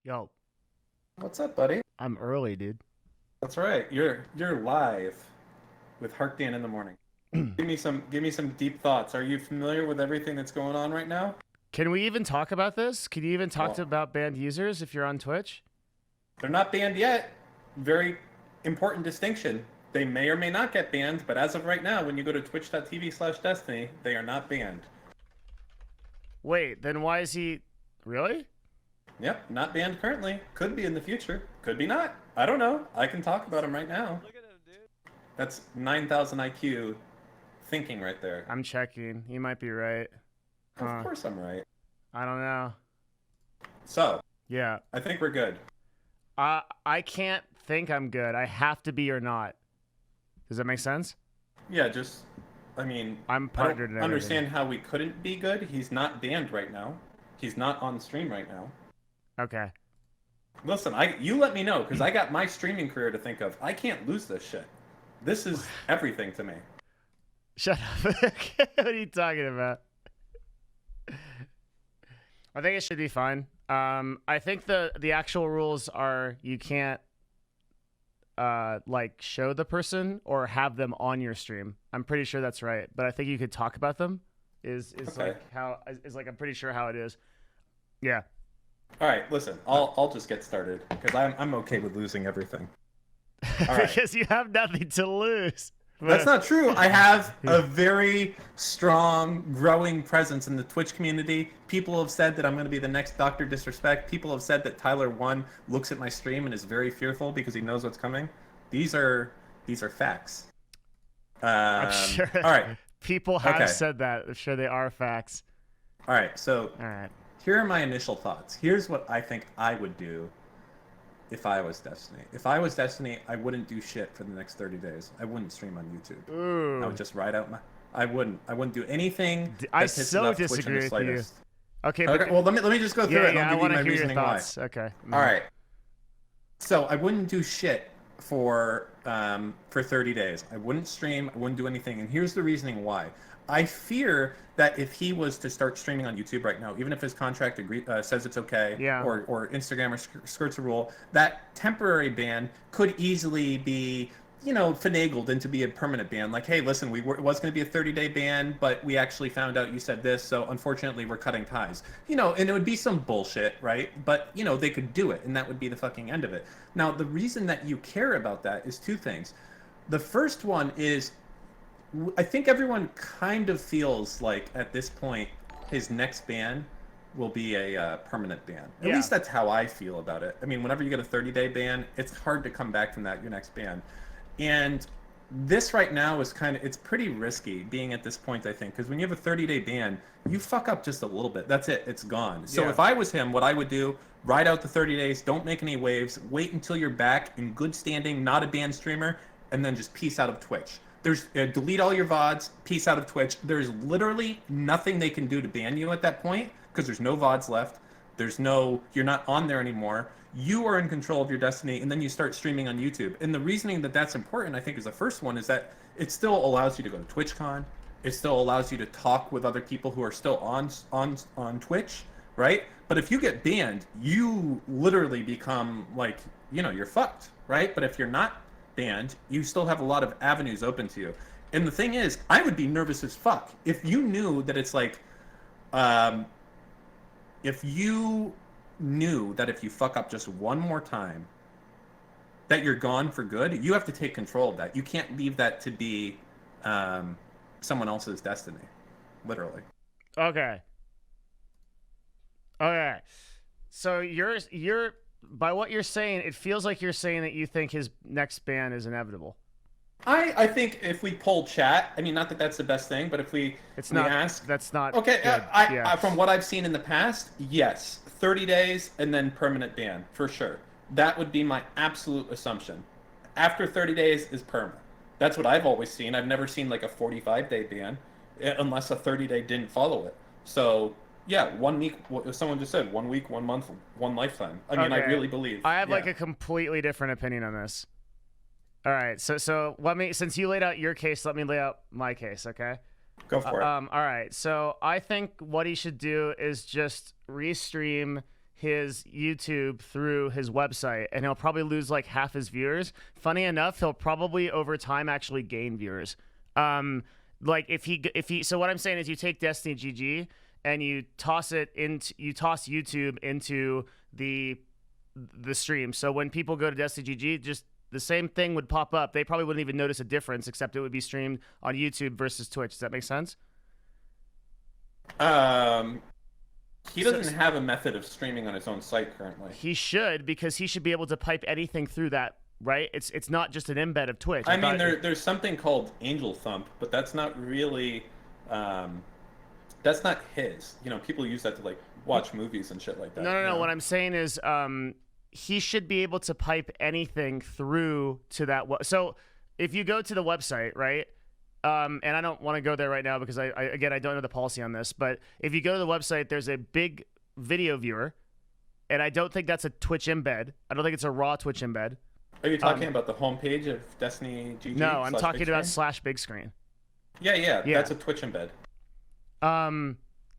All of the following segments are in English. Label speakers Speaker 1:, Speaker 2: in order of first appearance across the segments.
Speaker 1: Yo,
Speaker 2: What's up, buddy?
Speaker 1: I'm early, dude.
Speaker 2: That's right. You're live with Harkdan in the morning. Give me some deep thoughts. Are you familiar with everything that's going on right now?
Speaker 1: Can we even talk about this? Can you even talk
Speaker 2: Well,
Speaker 1: about banned users if you're on Twitch?
Speaker 2: they're not banned yet. Very important distinction. They may or may not get banned, but as of right now, when you go to twitch.tv/destiny, they are not banned.
Speaker 1: Wait, then why is he... Really?
Speaker 2: Yep, not banned currently. Could be in the future. Could be not. I don't know. I can talk about them right now.
Speaker 3: Look at him, dude.
Speaker 2: That's 9,000 IQ thinking right there.
Speaker 1: I'm checking. You might be right.
Speaker 2: Of course I'm right.
Speaker 1: I don't know.
Speaker 2: So,
Speaker 1: Yeah.
Speaker 2: I think we're good.
Speaker 1: I can't think I'm good. I have to be or not. Does that make sense?
Speaker 2: Yeah, just, I mean,
Speaker 1: I'm
Speaker 2: I
Speaker 1: partnered
Speaker 2: don't
Speaker 1: and
Speaker 2: understand how we couldn't be good. He's not banned right now. He's not on stream right now.
Speaker 1: Okay.
Speaker 2: Listen, you let me know, because I got my streaming career to think of. I can't lose this shit. This is everything to me.
Speaker 1: Shut up. What are you talking about? I think it should be fine. I think the actual rules are you can't like show the person or have them on your stream. I'm pretty sure that's right, but I think you could talk about them. Is
Speaker 2: Okay.
Speaker 1: like how is like I'm pretty sure how it is. Yeah.
Speaker 2: All right, listen, I'll just get started, because I'm okay with losing everything. All right.
Speaker 1: Because you have nothing to lose.
Speaker 2: That's not true. I have a very strong, growing presence in the Twitch community. People have said that I'm going to be the next Dr. Disrespect. People have said that Tyler1 looks at my stream and is very fearful because he knows what's coming. These are facts.
Speaker 1: I'm sure.
Speaker 2: All right.
Speaker 1: People have
Speaker 2: Okay.
Speaker 1: said that. I'm sure they are facts.
Speaker 2: All right. So
Speaker 1: All right.
Speaker 2: here are my initial thoughts. Here's what I think I would do if I was Destiny. If I was Destiny, I wouldn't do shit for the next 30 days. I wouldn't stream on YouTube.
Speaker 1: Ooh.
Speaker 2: I would just ride out my... I wouldn't do anything that
Speaker 1: I
Speaker 2: pisses
Speaker 1: so
Speaker 2: off Twitch in
Speaker 1: disagree
Speaker 2: the
Speaker 1: with you.
Speaker 2: slightest.
Speaker 1: Okay,
Speaker 2: Okay,
Speaker 1: but
Speaker 2: well, let me just go through
Speaker 1: yeah,
Speaker 2: it, and
Speaker 1: yeah,
Speaker 2: I'll
Speaker 1: I
Speaker 2: give you
Speaker 1: want
Speaker 2: my
Speaker 1: to hear your
Speaker 2: reasoning why.
Speaker 1: thoughts. Okay.
Speaker 2: All right. So I wouldn't do shit for 30 days. I wouldn't stream. I wouldn't do anything. And here's the reasoning why. I fear that if he was to start streaming on YouTube right now, even if his contract says it's okay,
Speaker 1: Yeah.
Speaker 2: or Instagram skirts a rule, that temporary ban could easily be, finagled into be a permanent ban. Like, hey, listen, it was going to be a 30-day ban, but we actually found out you said this, so unfortunately we're cutting ties. And it would be some bullshit, right? But, they could do it, and that would be the fucking end of it. Now, the reason that you care about that is two things. The first one is, I think everyone kind of feels like at this point his next ban will be a permanent ban. At
Speaker 1: Yeah.
Speaker 2: least that's how I feel about it. I mean, whenever you get a 30-day ban, it's hard to come back from that, your next ban. And this right now is it's pretty risky being at this point, I think, because when you have a 30-day ban, you fuck up just a little bit. That's it. It's gone. So
Speaker 1: Yeah.
Speaker 2: if I was him, what I would do, ride out the 30 days, don't make any waves, wait until you're back in good standing, not a banned streamer, and then just peace out of Twitch. There's delete all your VODs, peace out of Twitch. There's literally nothing they can do to ban you at that point because there's no VODs left. You're not on there anymore. You are in control of your destiny, and then you start streaming on YouTube. And the reasoning that that's important, I think, is the first one, is that it still allows you to go to TwitchCon. It still allows you to talk with other people who are still on Twitch, right? But if you get banned, you literally become you're fucked, right? But if you're not banned, you still have a lot of avenues open to you. And the thing is, I would be nervous as fuck if you knew that it's if you knew that if you fuck up just one more time, that you're gone for good. You have to take control of that. You can't leave that to be someone else's destiny, literally.
Speaker 1: Okay. Okay. So you're by what you're saying, it feels like you're saying that you think his next ban is inevitable.
Speaker 2: I think if we poll chat, I mean, not that that's the best thing, but if we ask,
Speaker 1: that's not
Speaker 2: okay.
Speaker 1: good.
Speaker 2: From what I've seen in the past, yes, 30 days and then permanent ban for sure. That would be my absolute assumption. After 30 days is permanent. That's what I've always seen. I've never seen like a 45-day ban, unless a 30-day didn't follow it. So yeah, 1 week. Someone just said 1 week, 1 month, one lifetime. I mean,
Speaker 1: Okay.
Speaker 2: I really believe.
Speaker 1: I have like a completely different opinion on this. All right, so let me, since you laid out your case, let me lay out my case, okay?
Speaker 2: Go for it.
Speaker 1: All right, so I think what he should do is just restream his YouTube through his website, and he'll probably lose like half his viewers. Funny enough, he'll probably over time actually gain viewers. Like if he so what I'm saying is you take Destiny GG and you toss YouTube into the stream. So when people go to Destiny GG, just the same thing would pop up. They probably wouldn't even notice a difference, except it would be streamed on YouTube versus Twitch. Does that make sense?
Speaker 2: He doesn't have a method of streaming on his own site currently.
Speaker 1: He should, because he should be able to pipe anything through that, right? It's not just an embed of Twitch.
Speaker 2: I mean, there's something called Angel Thump, but that's not really, that's not his. You know, people use that to like watch movies and shit like that.
Speaker 1: No. What I'm saying is, he should be able to pipe anything through to that. So if you go to the website, right? And I don't want to go there right now because I don't know the policy on this, but if you go to the website, there's a big video viewer, and I don't think that's a Twitch embed. I don't think it's a raw Twitch embed.
Speaker 2: Are you talking about the homepage of Destiny GG?
Speaker 1: No, I'm talking about /big screen.
Speaker 2: Yeah, that's a Twitch embed.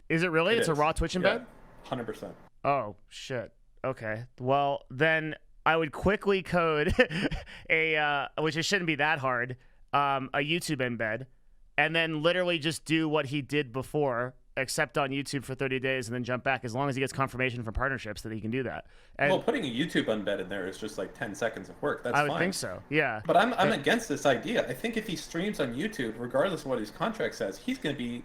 Speaker 1: Is it really? It's a raw Twitch embed?
Speaker 2: Yeah, 100%.
Speaker 1: Oh, shit. Okay. Well, then I would quickly code which it shouldn't be that hard, a YouTube embed, and then literally just do what he did before, except on YouTube for 30 days and then jump back, as long as he gets confirmation from partnerships that he can do that. And
Speaker 2: well, putting a YouTube embed in there is just like 10 seconds of work. That's fine.
Speaker 1: I would think so, yeah.
Speaker 2: But I'm against this idea. I think if he streams on YouTube, regardless of what his contract says, he's gonna be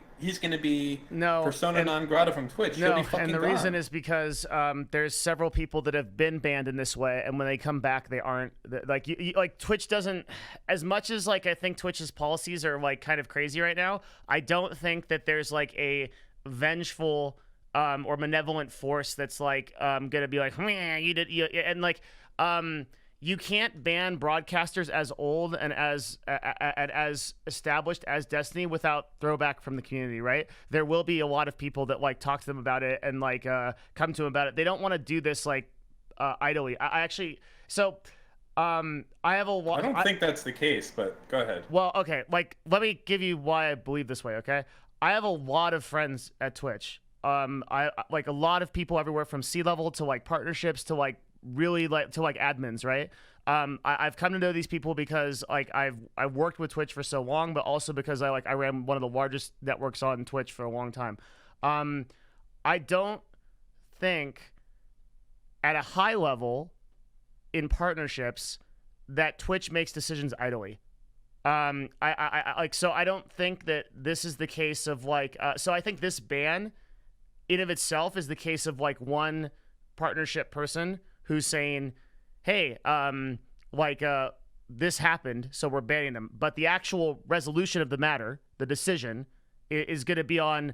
Speaker 2: persona non grata from Twitch.
Speaker 1: No, and the reason is because there's several people that have been banned in this way, and when they come back, they aren't like like Twitch doesn't, as much as like I think Twitch's policies are like kind of crazy right now. I don't think that there's like a vengeful or malevolent force that's like gonna be like, and like you can't ban broadcasters as old and as established as Destiny without throwback from the community, right? There will be a lot of people that like talk to them about it and like come to them about it. They don't want to do this like idly. I actually, so I have a lot.
Speaker 2: I don't think that's the case, but go ahead.
Speaker 1: Well, okay, like let me give you why I believe this way, okay? I have a lot of friends at Twitch. I like a lot of people everywhere from C-level to like partnerships to like really like to like admins, right? I've come to know these people because like I've worked with Twitch for so long, but also because I ran one of the largest networks on Twitch for a long time. I don't think at a high level in partnerships that Twitch makes decisions idly. I like, so I don't think that this is the case of like, so I think this ban in of itself is the case of like one partnership person who's saying, hey, this happened, so we're banning them. But the actual resolution of the matter, the decision, is going to be on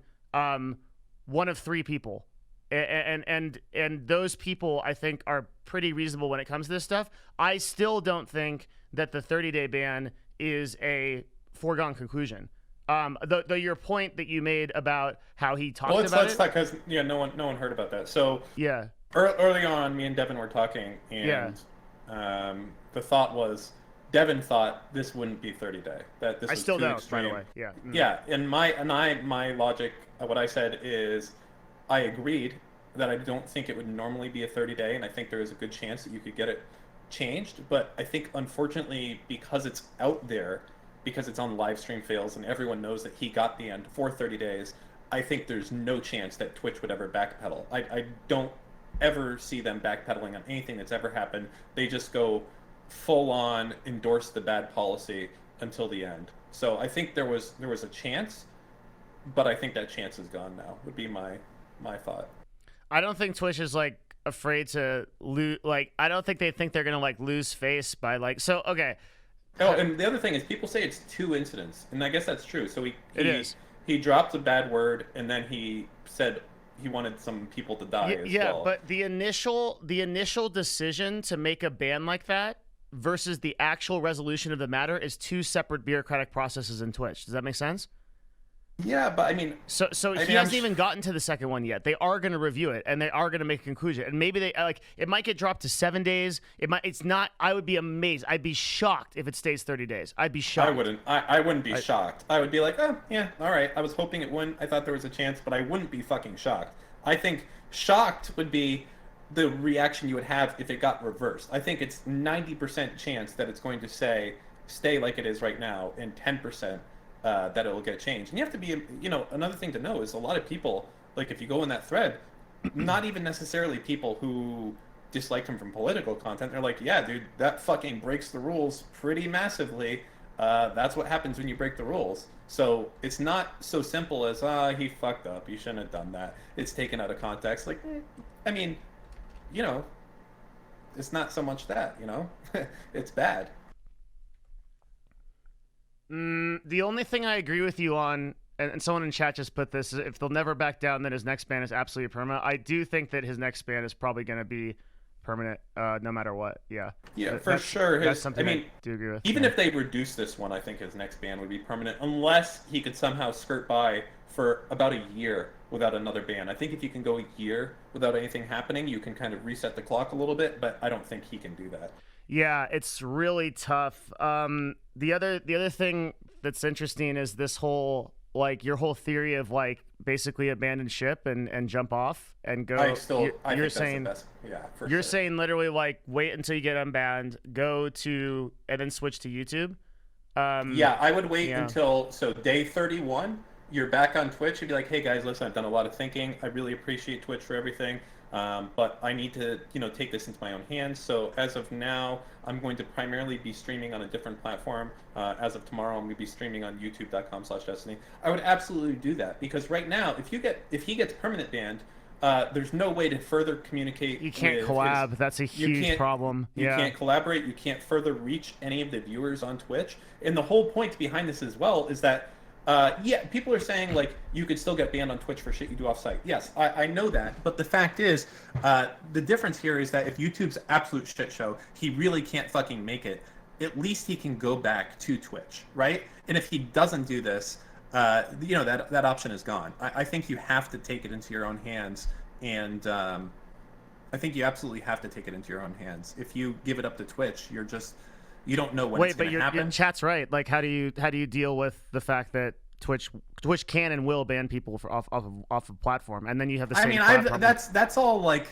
Speaker 1: one of three people. And those people, I think, are pretty reasonable when it comes to this stuff. I still don't think that the 30-day ban is a foregone conclusion. Though your point that you made about how he talked about it.
Speaker 2: Well, let's talk, because no one heard about that. So
Speaker 1: yeah,
Speaker 2: early on, me and Devin were talking, and the thought was, Devin thought this wouldn't be 30-day. That this
Speaker 1: I
Speaker 2: was
Speaker 1: still
Speaker 2: too
Speaker 1: don't,
Speaker 2: extreme.
Speaker 1: by the way. Yeah. Mm.
Speaker 2: Yeah, and my logic, what I said is, I agreed that I don't think it would normally be a 30-day, and I think there is a good chance that you could get it changed. But I think, unfortunately, because it's out there, because it's on live stream fails and everyone knows that he got the end for 30 days, I think there's no chance that Twitch would ever backpedal. I don't ever see them backpedaling on anything that's ever happened. They just go full on endorse the bad policy until the end. So I think there was a chance, but I think that chance is gone now, would be my thought.
Speaker 1: I don't think Twitch is like afraid to lose. Like, I don't think they think they're gonna like lose face by like. So okay.
Speaker 2: Oh, and the other thing is, people say it's 2 incidents, and I guess that's true. So he dropped a bad word, and then he said he wanted some people to die as well.
Speaker 1: But the initial decision to make a ban like that versus the actual resolution of the matter is 2 separate bureaucratic processes in Twitch. Does that make sense?
Speaker 2: Yeah, but I mean...
Speaker 1: So he hasn't even gotten to the second one yet. They are going to review it, and they are going to make a conclusion. And maybe they, like, it might get dropped to 7 days. It's not... I would be amazed. I'd be shocked if it stays 30 days. I'd be shocked.
Speaker 2: I wouldn't be shocked. I would be like, oh, yeah, all right. I was hoping it wouldn't. I thought there was a chance, but I wouldn't be fucking shocked. I think shocked would be the reaction you would have if it got reversed. I think it's 90% chance that it's going to say stay like it is right now, and 10% that it will get changed. And you have to be, another thing to know is a lot of people, like if you go in that thread, not even necessarily people who dislike him from political content, they're like, yeah, dude, that fucking breaks the rules pretty massively. That's what happens when you break the rules. So it's not so simple as, he fucked up, he shouldn't have done that. It's taken out of context. Like, I mean, it's not so much that, it's bad.
Speaker 1: The only thing I agree with you on, and someone in chat just put this, is if they'll never back down, then his next ban is absolutely permanent. I do think that his next ban is probably going to be permanent, no matter what. Yeah.
Speaker 2: Yeah, for sure.
Speaker 1: That's something I do agree with.
Speaker 2: Even if they reduce this one, I think his next ban would be permanent, unless he could somehow skirt by for about a year without another ban. I think if you can go a year without anything happening, you can kind of reset the clock a little bit, but I don't think he can do that.
Speaker 1: Yeah, it's really tough. The other thing that's interesting is this whole, like, your whole theory of, like, basically abandon ship and jump off and go.
Speaker 2: I think
Speaker 1: you're
Speaker 2: that's
Speaker 1: saying
Speaker 2: the best. Yeah, for
Speaker 1: you're
Speaker 2: sure.
Speaker 1: saying literally, like, wait until you get unbanned, go to, and then switch to YouTube.
Speaker 2: Yeah, I would wait until day 31. You're back on Twitch. You'd be like, hey guys, listen, I've done a lot of thinking. I really appreciate Twitch for everything. But I need to, take this into my own hands. So as of now, I'm going to primarily be streaming on a different platform. As of tomorrow, I'm going to be streaming on youtube.com/destiny. I would absolutely do that, because right now, if he gets permanent banned, there's no way to further communicate.
Speaker 1: You can't collab. That's a huge problem.
Speaker 2: You can't collaborate. You can't further reach any of the viewers on Twitch. And the whole point behind this as well is that people are saying, like, you could still get banned on Twitch for shit you do off-site. Yes, I know that. But the fact is, the difference here is that if YouTube's absolute shit show, he really can't fucking make it. At least he can go back to Twitch, right? And if he doesn't do this, that option is gone. I think you have to take it into your own hands. And I think you absolutely have to take it into your own hands. If you give it up to Twitch, you don't know when it's going to happen. Wait,
Speaker 1: but your chat's right. Like, how do you deal with the fact that Twitch can and will ban people off of platform, and then you have the same. I mean,
Speaker 2: that's all like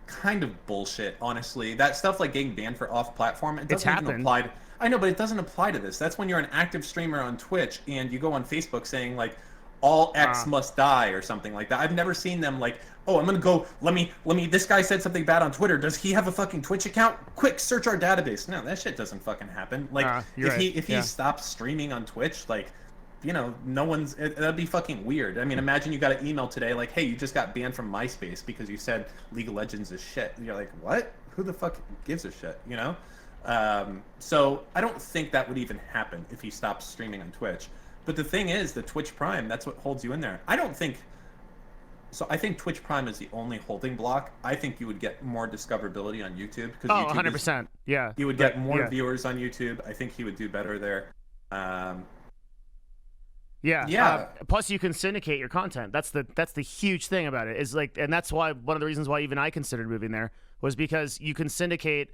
Speaker 2: kind of bullshit. Honestly, that stuff like getting banned for off platform, it doesn't even apply. I know, but it doesn't apply to this. That's when you're an active streamer on Twitch and you go on Facebook saying like, all X must die or something like that. I've never seen them like, oh, I'm gonna go, let me, this guy said something bad on Twitter. Does he have a fucking Twitch account? Quick, search our database. No, that shit doesn't fucking happen. Like, if he stops streaming on Twitch, like, no one's, that'd be fucking weird. I mean, imagine you got an email today like, hey, you just got banned from MySpace because you said League of Legends is shit. And you're like, what? Who the fuck gives a shit, So I don't think that would even happen if he stops streaming on Twitch. But the thing is, the Twitch Prime, that's what holds you in there. I think Twitch Prime is the only holding block. I think you would get more discoverability on YouTube.
Speaker 1: Oh, 100%. Yeah.
Speaker 2: You would get more viewers on YouTube. I think he would do better there.
Speaker 1: Yeah. Plus, you can syndicate your content. That's the huge thing about it. Is like, and that's why one of the reasons why even I considered moving there was because you can syndicate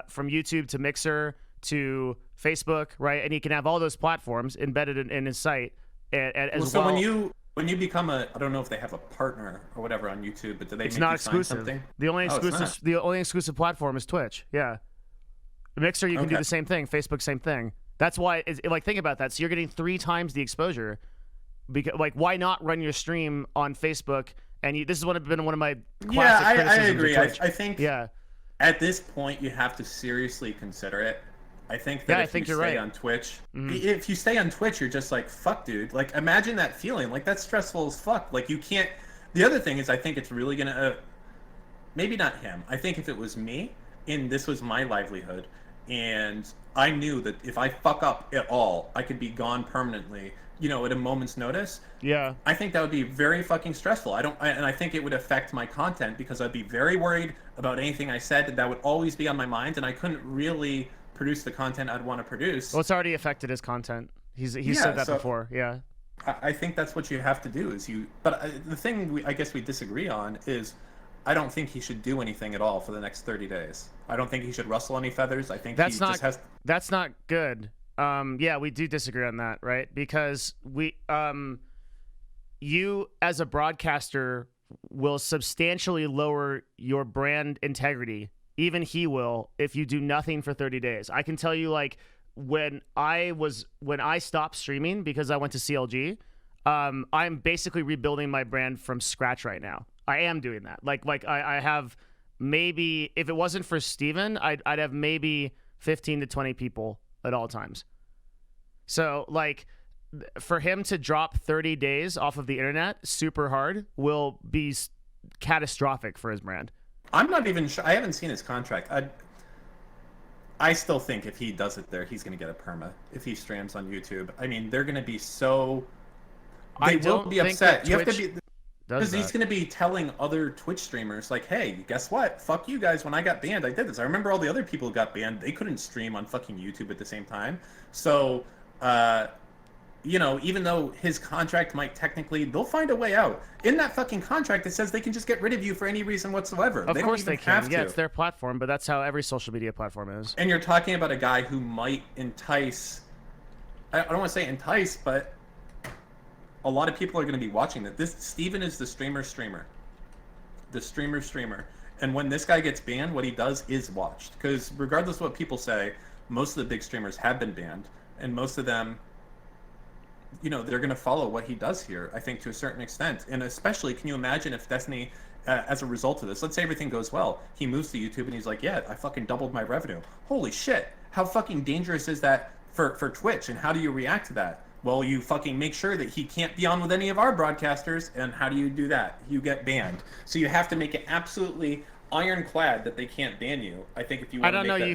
Speaker 1: from YouTube to Mixer to Facebook, right? And he can have all those platforms embedded in his site as well.
Speaker 2: So when you become I don't know if they have a partner or whatever on YouTube, but do they
Speaker 1: it's
Speaker 2: make
Speaker 1: not
Speaker 2: you
Speaker 1: exclusive.
Speaker 2: Sign something?
Speaker 1: The only exclusive platform is Twitch. Yeah, Mixer you can do the same thing. Facebook same thing. That's why like think about that. So you're getting 3 times the exposure. Because like why not run your stream on Facebook? And this has been one of my classic criticisms.
Speaker 2: I agree.
Speaker 1: Of Twitch.
Speaker 2: I think at this point you have to seriously consider it. I think that if you stay on Twitch, if you stay on Twitch, you're just like, fuck, dude. Like, imagine that feeling. Like, that's stressful as fuck. Like, you can't. The other thing is, I think it's really gonna. Maybe not him. I think if it was me, and this was my livelihood, and I knew that if I fuck up at all, I could be gone permanently. At a moment's notice.
Speaker 1: Yeah.
Speaker 2: I think that would be very fucking stressful. And I think it would affect my content because I'd be very worried about anything I said. That would always be on my mind, and I couldn't really produce the content I'd want to produce.
Speaker 1: Well, it's already affected his content. He's said that before. Yeah.
Speaker 2: I think that's what you have to do. But the thing I guess we disagree on is, I don't think he should do anything at all for the next 30 days. I don't think he should rustle any feathers. I think
Speaker 1: that's not good. Yeah, we do disagree on that, right? Because you as a broadcaster will substantially lower your brand integrity. Even he will, if you do nothing for 30 days. I can tell you, like, when I stopped streaming because I went to CLG, I'm basically rebuilding my brand from scratch right now. I am doing that. Like I have maybe, if it wasn't for Steven, I'd have maybe 15 to 20 people at all times. So, like, for him to drop 30 days off of the internet super hard will be catastrophic for his brand.
Speaker 2: I'm not even sure. I haven't seen his contract. I still think if he does it there, he's going to get a perma. If he streams on YouTube, I mean, they're going to be so. They will be upset. You have to be. Because he's going to be telling other Twitch streamers, like, hey, guess what? Fuck you guys. When I got banned, I did this. I remember all the other people who got banned. They couldn't stream on fucking YouTube at the same time. So, you know, even though his contract might technically, they'll find a way out. In that fucking contract, it says they can just get rid of you for any reason whatsoever.
Speaker 1: Of course they can. Yeah,
Speaker 2: to.
Speaker 1: it's their platform, but that's how every social media platform is.
Speaker 2: And you're talking about a guy who might entice, I don't want to say entice, but a lot of people are going to be watching that. This Steven is the streamer. The streamer. And when this guy gets banned, what he does is watched. Because regardless of what people say, most of the big streamers have been banned. And most of them, you know, they're going to follow what he does here, I think, to a certain extent. And especially, can you imagine if Destiny, as a result of this, let's say everything goes well, he moves to YouTube and he's like, yeah, I fucking doubled my revenue. Holy shit. How fucking dangerous is that for Twitch? And how do you react to that? Well, you fucking make sure that he can't be on with any of our broadcasters. And how do you do that? You get banned. So you have to make it absolutely ironclad that they can't ban you. I think if you want to make that move. I don't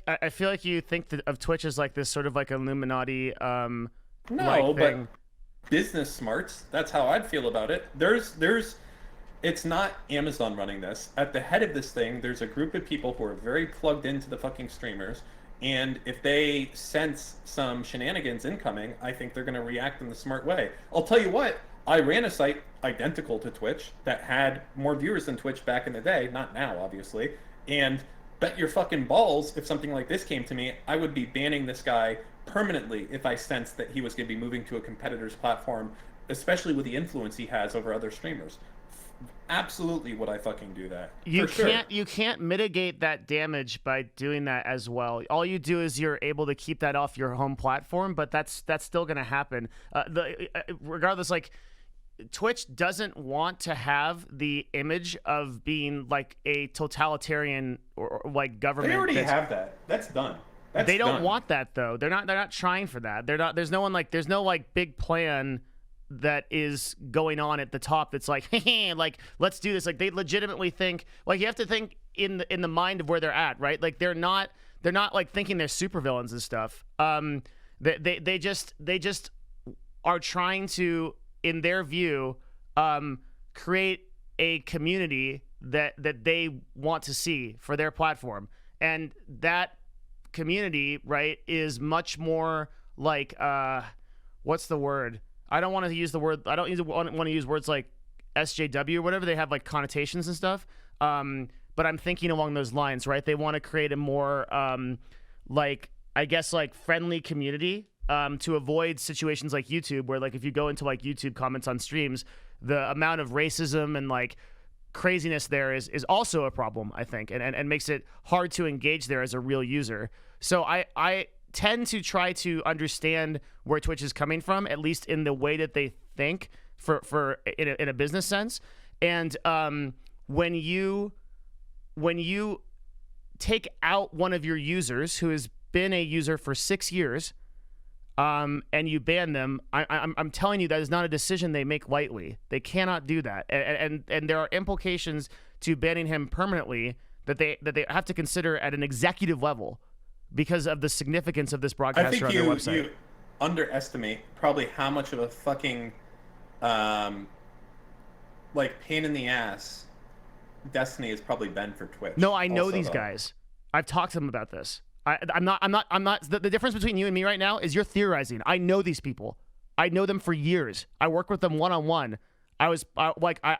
Speaker 2: know.
Speaker 1: I feel like you think of Twitch as like this sort of like Illuminati
Speaker 2: no, but business smarts. That's how I'd feel about it. It's not Amazon running this. At the head of this thing, there's a group of people who are very plugged into the fucking streamers. And if they sense some shenanigans incoming, I think they're going to react in the smart way. I'll tell you what, I ran a site identical to Twitch that had more viewers than Twitch back in the day. Not now, obviously. And bet your fucking balls, if something like this came to me, I would be banning this guy permanently if I sensed that he was going to be moving to a competitor's platform, especially with the influence he has over other streamers. Absolutely would I fucking do that.
Speaker 1: You can't mitigate that damage by doing that as well. All you do is you're able to keep that off your home platform, but that's still going to happen. Regardless, like, Twitch doesn't want to have the image of being like a totalitarian or like government.
Speaker 2: They already have that. That's done.
Speaker 1: They don't want that though. They're not trying for that. There's no big plan that is going on at the top that's like, hey, like, let's do this. Like, they legitimately think, like, you have to think in the mind of where they're at, right? Like, they're not like thinking they're supervillains and stuff. They just are trying to, in their view, create a community that they want to see for their platform. And that community, right, is much more like, what's the word? I don't want to use the word. I don't want to use words like SJW or whatever. They have like connotations and stuff. But I'm thinking along those lines, right? They want to create a more like, I guess, like friendly community to avoid situations like YouTube, where like if you go into like YouTube comments on streams, the amount of racism and like craziness there is also a problem, I think, and makes it hard to engage there as a real user. So I tend to try to understand where Twitch is coming from, at least in the way that they think for in a business sense. And when you take out one of your users who has been a user for 6 years, and you ban them, I'm telling you that is not a decision they make lightly. They cannot do that, and there are implications to banning him permanently that they have to consider at an executive level, because of the significance of this broadcaster on their website. You
Speaker 2: underestimate probably how much of a fucking like pain in the ass Destiny has probably been for Twitch.
Speaker 1: No, I know these guys. I've talked to them about this. I'm not. The difference between you and me right now is you're theorizing. I know these people. I know them for years. I work with them one-on-one. I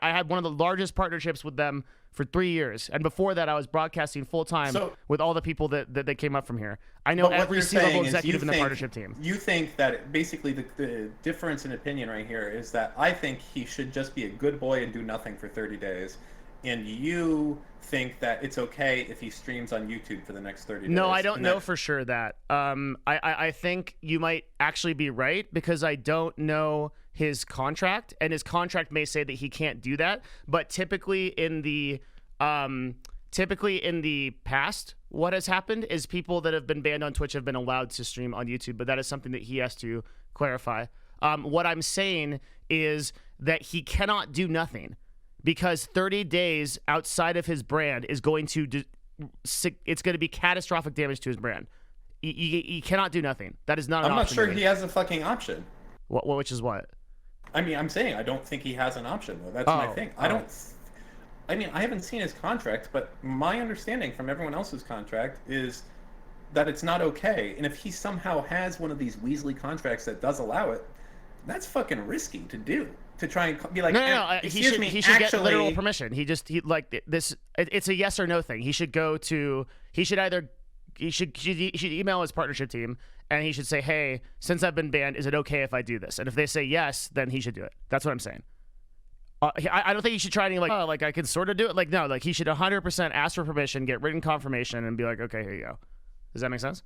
Speaker 1: had one of the largest partnerships with them for 3 years, and before that, I was broadcasting full time with all the people that came up from here. I know every C-level executive in the partnership team.
Speaker 2: You think that basically the difference in opinion right here is that I think he should just be a good boy and do nothing for 30 days, and you think that it's okay if he streams on YouTube for the next 30 days.
Speaker 1: No, I don't know for sure that. I think you might actually be right, because I don't know his contract, and his contract may say that he can't do that. But typically in the past, what has happened is people that have been banned on Twitch have been allowed to stream on YouTube, but that is something that he has to clarify. What I'm saying is that he cannot do nothing, because 30 days outside of his brand is going to it's going to be catastrophic damage to his brand. He cannot do nothing. That is not an option.
Speaker 2: I'm not sure he has a fucking option.
Speaker 1: Which is what?
Speaker 2: I mean, I'm saying I don't think he has an option, though. That's my thing. I mean, I haven't seen his contract, but my understanding from everyone else's contract is that it's not okay. And if he somehow has one of these Weasley contracts that does allow it, that's fucking risky to do. To try and be like,
Speaker 1: no. He should get literal permission. He like this. It's a yes or no thing. He should go to. He should email his partnership team, and he should say, hey, since I've been banned, is it okay if I do this? And if they say yes, then he should do it. That's what I'm saying. I don't think he should try any like I can sort of do it. Like, no, like he should 100% ask for permission, get written confirmation, and be like, okay, here you go. Does that make sense?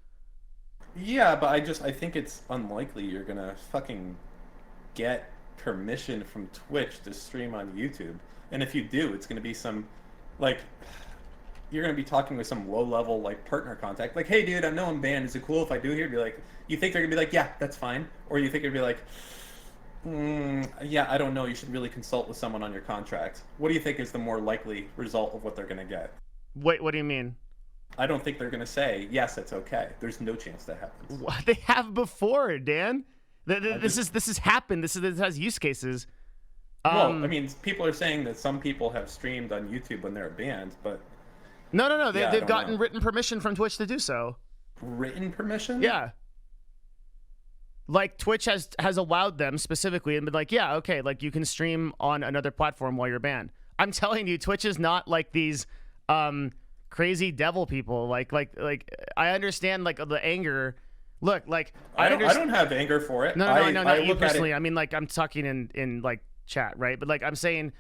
Speaker 2: Yeah, but I think it's unlikely you're gonna fucking get permission from Twitch to stream on YouTube. And if you do, it's gonna be some like you're gonna be talking with some low-level like partner contact, like, hey dude, I know I'm banned, is it cool if I do here? Be like, you think they're gonna be like, yeah, that's fine? Or you think it'd be like, yeah, I don't know, you should really consult with someone on your contract? What do you think is the more likely result of what they're gonna get?
Speaker 1: Wait, what do you mean?
Speaker 2: I don't think they're gonna say, yes, it's okay. There's no chance that happens.
Speaker 1: What? They have before, Dan. This has happened. This has use cases.
Speaker 2: Well, I mean, people are saying that some people have streamed on YouTube when they're banned, but
Speaker 1: no. They've gotten written permission from Twitch to do so.
Speaker 2: Written permission?
Speaker 1: Yeah. Like Twitch has allowed them specifically and been like, yeah, okay, like you can stream on another platform while you're banned. I'm telling you, Twitch is not like these crazy devil people. Like I understand like the anger. Look, like
Speaker 2: I don't have anger for it.
Speaker 1: No, not you personally. I mean, like I'm talking in like chat, right? But like I'm saying,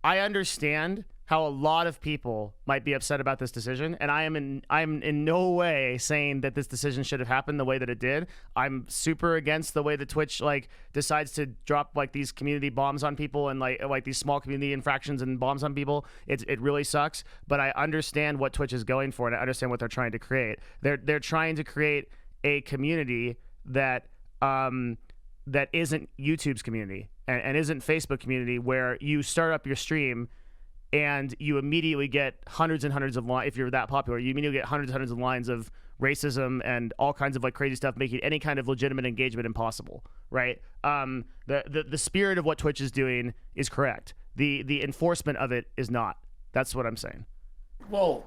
Speaker 1: I understand how a lot of people might be upset about this decision, and I'm in no way saying that this decision should have happened the way that it did. I'm super against the way that Twitch like decides to drop like these community bombs on people and like these small community infractions and bombs on people. It really sucks, but I understand what Twitch is going for, and I understand what they're trying to create. They're trying to create a community that that isn't YouTube's community and isn't Facebook community, where you start up your stream and you immediately get hundreds and hundreds of lines. If you're that popular, you immediately get hundreds and hundreds of lines of racism and all kinds of like crazy stuff, making any kind of legitimate engagement impossible, right? The spirit of what Twitch is doing is correct. The enforcement of it is not. That's what I'm saying.
Speaker 2: Well,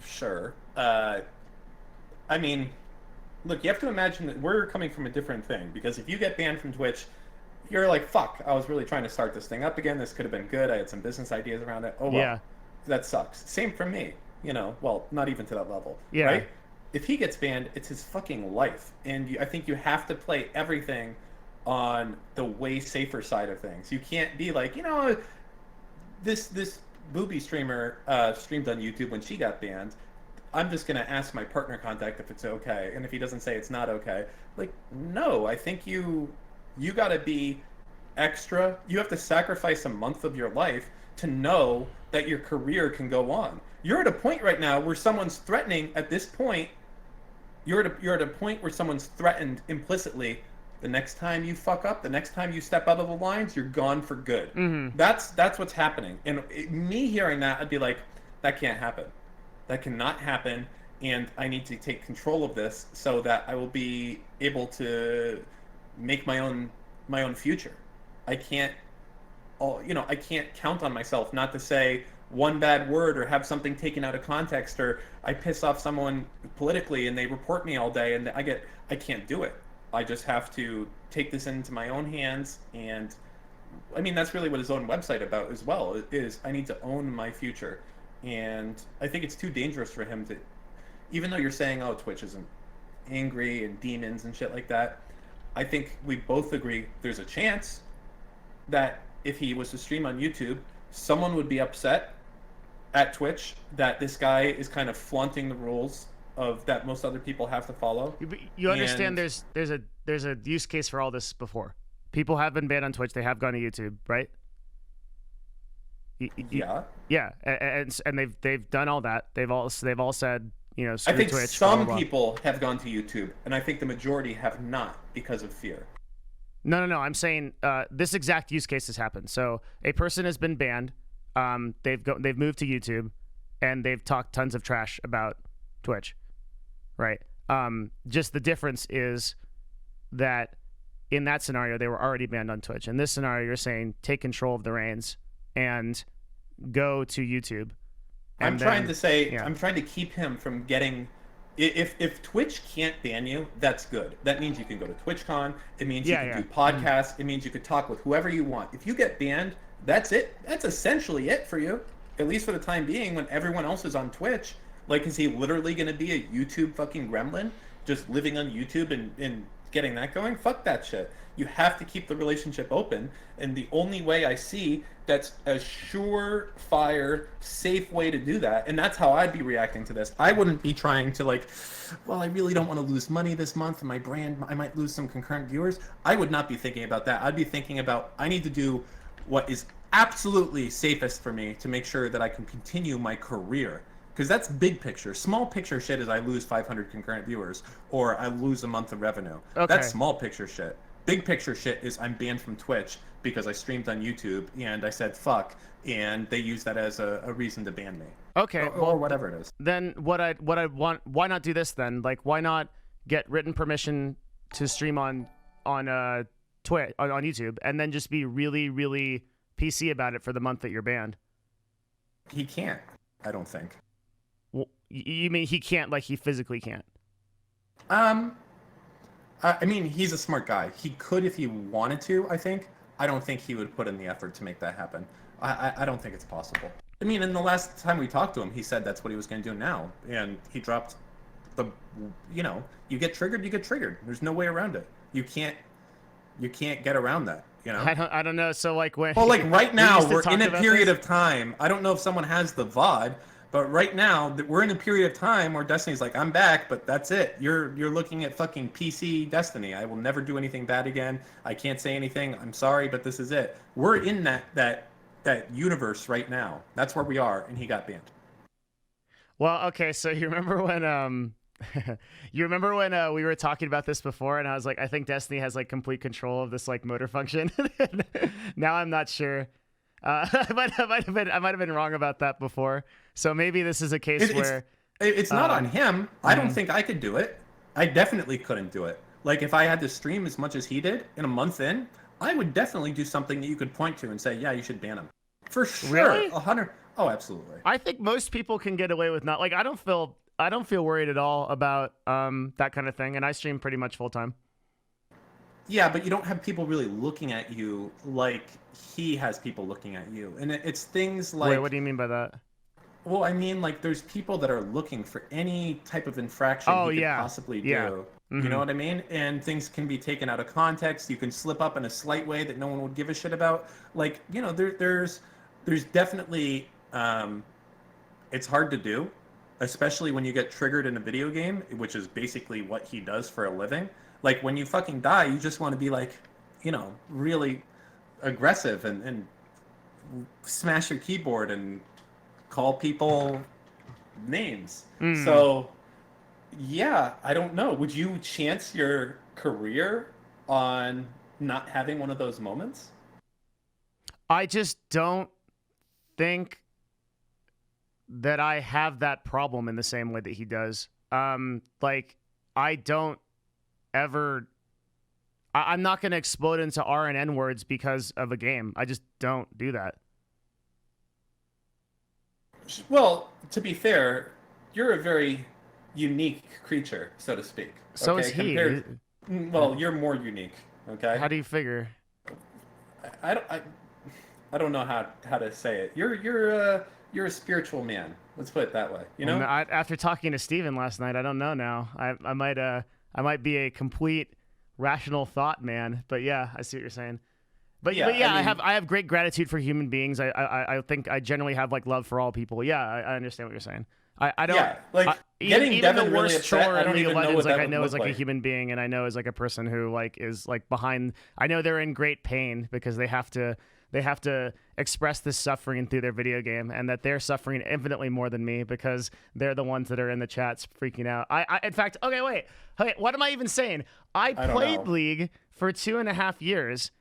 Speaker 2: sure. I mean, look, you have to imagine that we're coming from a different thing, because if you get banned from Twitch, you're like, fuck, I was really trying to start this thing up again. This could have been good. I had some business ideas around it. Oh, well, yeah. That sucks. Same for me, you know, well, not even to that level,
Speaker 1: yeah.
Speaker 2: Right? If he gets banned, it's his fucking life. And I think you have to play everything on the way safer side of things. You can't be like, you know, this booby streamer streamed on YouTube when she got banned. I'm just going to ask my partner contact if it's okay. And if he doesn't say it's not okay, like, no, I think you got to be extra. You have to sacrifice a month of your life to know that your career can go on. You're at a point right now where someone's threatening at this point. You're at a point where someone's threatened implicitly. The next time you fuck up, the next time you step out of the lines, you're gone for good.
Speaker 1: Mm-hmm.
Speaker 2: That's what's happening. And me hearing that, I'd be like, that can't happen. That cannot happen. And I need to take control of this so that I will be able to make my own future. I can't count on myself not to say one bad word or have something taken out of context, or I piss off someone politically and they report me all day and I can't do it. I just have to take this into my own hands. And I mean, that's really what his own website about as well, is I need to own my future. and I think it's too dangerous for him to, even though you're saying, oh, Twitch isn't angry and demons and shit like that, I think we both agree there's a chance that if he was to stream on YouTube, someone would be upset at Twitch that this guy is kind of flaunting the rules of that most other people have to follow.
Speaker 1: You understand there's a use case for all this before. People have been banned on Twitch. They have gone to YouTube, right?
Speaker 2: Yeah.
Speaker 1: Yeah, and they've done all that. They've all said, you know, screw
Speaker 2: I think
Speaker 1: Twitch,
Speaker 2: some
Speaker 1: blah, blah, blah.
Speaker 2: people have gone to YouTube, and I think the majority have not because of fear.
Speaker 1: No. I'm saying this exact use case has happened. So a person has been banned. They've moved to YouTube, and they've talked tons of trash about Twitch, right? Just the difference is that in that scenario they were already banned on Twitch. In this scenario, you're saying take control of the reins and go to YouTube.
Speaker 2: I'm trying to keep him from getting. If Twitch can't ban you, that's good. That means you can go to TwitchCon. It means you can do podcasts. It means you could talk with whoever you want. If you get banned, that's it. That's essentially it for you, at least for the time being. When everyone else is on Twitch, like, is he literally going to be a YouTube fucking gremlin, just living on YouTube and getting that going? Fuck that shit. You have to keep the relationship open, and the only way I see that's a surefire, safe way to do that, and that's how I'd be reacting to this. I wouldn't be trying to, like, well, I really don't want to lose money this month, and my brand, I might lose some concurrent viewers. I would not be thinking about that. I'd be thinking about, I need to do what is absolutely safest for me to make sure that I can continue my career. Because that's big picture. Small picture shit is I lose 500 concurrent viewers, or I lose a month of revenue. Okay. That's small picture shit. Big picture shit is I'm banned from Twitch because I streamed on YouTube and I said fuck, and they use that as a reason to ban me.
Speaker 1: Okay,
Speaker 2: or whatever it is.
Speaker 1: Then what I want, why not do this then? Like, why not get written permission to stream on Twitch on YouTube, and then just be really, really PC about it for the month that you're banned?
Speaker 2: He can't. I don't think.
Speaker 1: Well, you mean he can't? Like, he physically can't?
Speaker 2: I mean, he's a smart guy. He could if he wanted to, I think. I don't think he would put in the effort to make that happen. I don't think it's possible. I mean, in the last time we talked to him, he said that's what he was going to do now. And he dropped the, you know, you get triggered, you get triggered. There's no way around it. You can't get around that, you know?
Speaker 1: I don't know. So, like, when...
Speaker 2: Well, like, right now, we're in a period of time. I don't know if someone has the VOD, but right now, we're in a period of time where Destiny's like, I'm back, but that's it. You're looking at fucking PC Destiny. I will never do anything bad again. I can't say anything. I'm sorry, but this is it. We're in that universe right now. That's where we are, and he got banned.
Speaker 1: Well, okay, so you remember when we were talking about this before, and I was like, I think Destiny has like complete control of this like motor function. Now I'm not sure. I might have been wrong about that before. So maybe this is a case where
Speaker 2: it's not on him. I don't think I could do it. I definitely couldn't do it. Like, if I had to stream as much as he did in a month in, I would definitely do something that you could point to and say, yeah, you should ban him. For sure.
Speaker 1: Really?
Speaker 2: 100. Oh, absolutely.
Speaker 1: I think most people can get away with not, like, I don't feel worried at all about that kind of thing, and I stream pretty much full time.
Speaker 2: Yeah, but you don't have people really looking at you like he has people looking at you. And it's things like...
Speaker 1: Wait, what do you mean by that?
Speaker 2: Well, I mean, like, there's people that are looking for any type of infraction he could possibly do.
Speaker 1: Yeah.
Speaker 2: Mm-hmm. You know what I mean? And things can be taken out of context. You can slip up in a slight way that no one would give a shit about. Like, you know, there's definitely... it's hard to do, especially when you get triggered in a video game, which is basically what he does for a living. Like, when you fucking die, you just want to be, like, you know, really aggressive and smash your keyboard and call people names. So, yeah, I don't know. Would you chance your career on not having one of those moments?
Speaker 1: I just don't think that I have that problem in the same way that he does. Like, I don't ever... I'm not going to explode into R and N words because of a game. I just don't do that.
Speaker 2: Well, to be fair, you're a very unique creature, so to speak.
Speaker 1: So is he.
Speaker 2: Well, you're more unique, okay?
Speaker 1: How do you figure?
Speaker 2: I don't know how to say it. You're you're a spiritual man. Let's put it that way. You know.
Speaker 1: After talking to Steven last night, I don't know now. I might be a complete rational thought man. But yeah, I see what you're saying. But yeah, I mean, I have great gratitude for human beings. I think I generally have like love for all people. Yeah, I understand what you're saying. I don't.
Speaker 2: Yeah, like getting
Speaker 1: even
Speaker 2: Devin
Speaker 1: the worst
Speaker 2: really upset,
Speaker 1: troller
Speaker 2: I
Speaker 1: in
Speaker 2: don't
Speaker 1: League of
Speaker 2: even know
Speaker 1: Legends,
Speaker 2: what
Speaker 1: like
Speaker 2: that
Speaker 1: I
Speaker 2: would
Speaker 1: know
Speaker 2: look
Speaker 1: is like a
Speaker 2: like.
Speaker 1: human being, and I know is like a person who like is like behind. I know they're in great pain because they have to express this suffering through their video game, and that they're suffering infinitely more than me because they're the ones that are in the chats freaking out. I in fact, okay, wait, what am I even saying? I played League for 2.5 years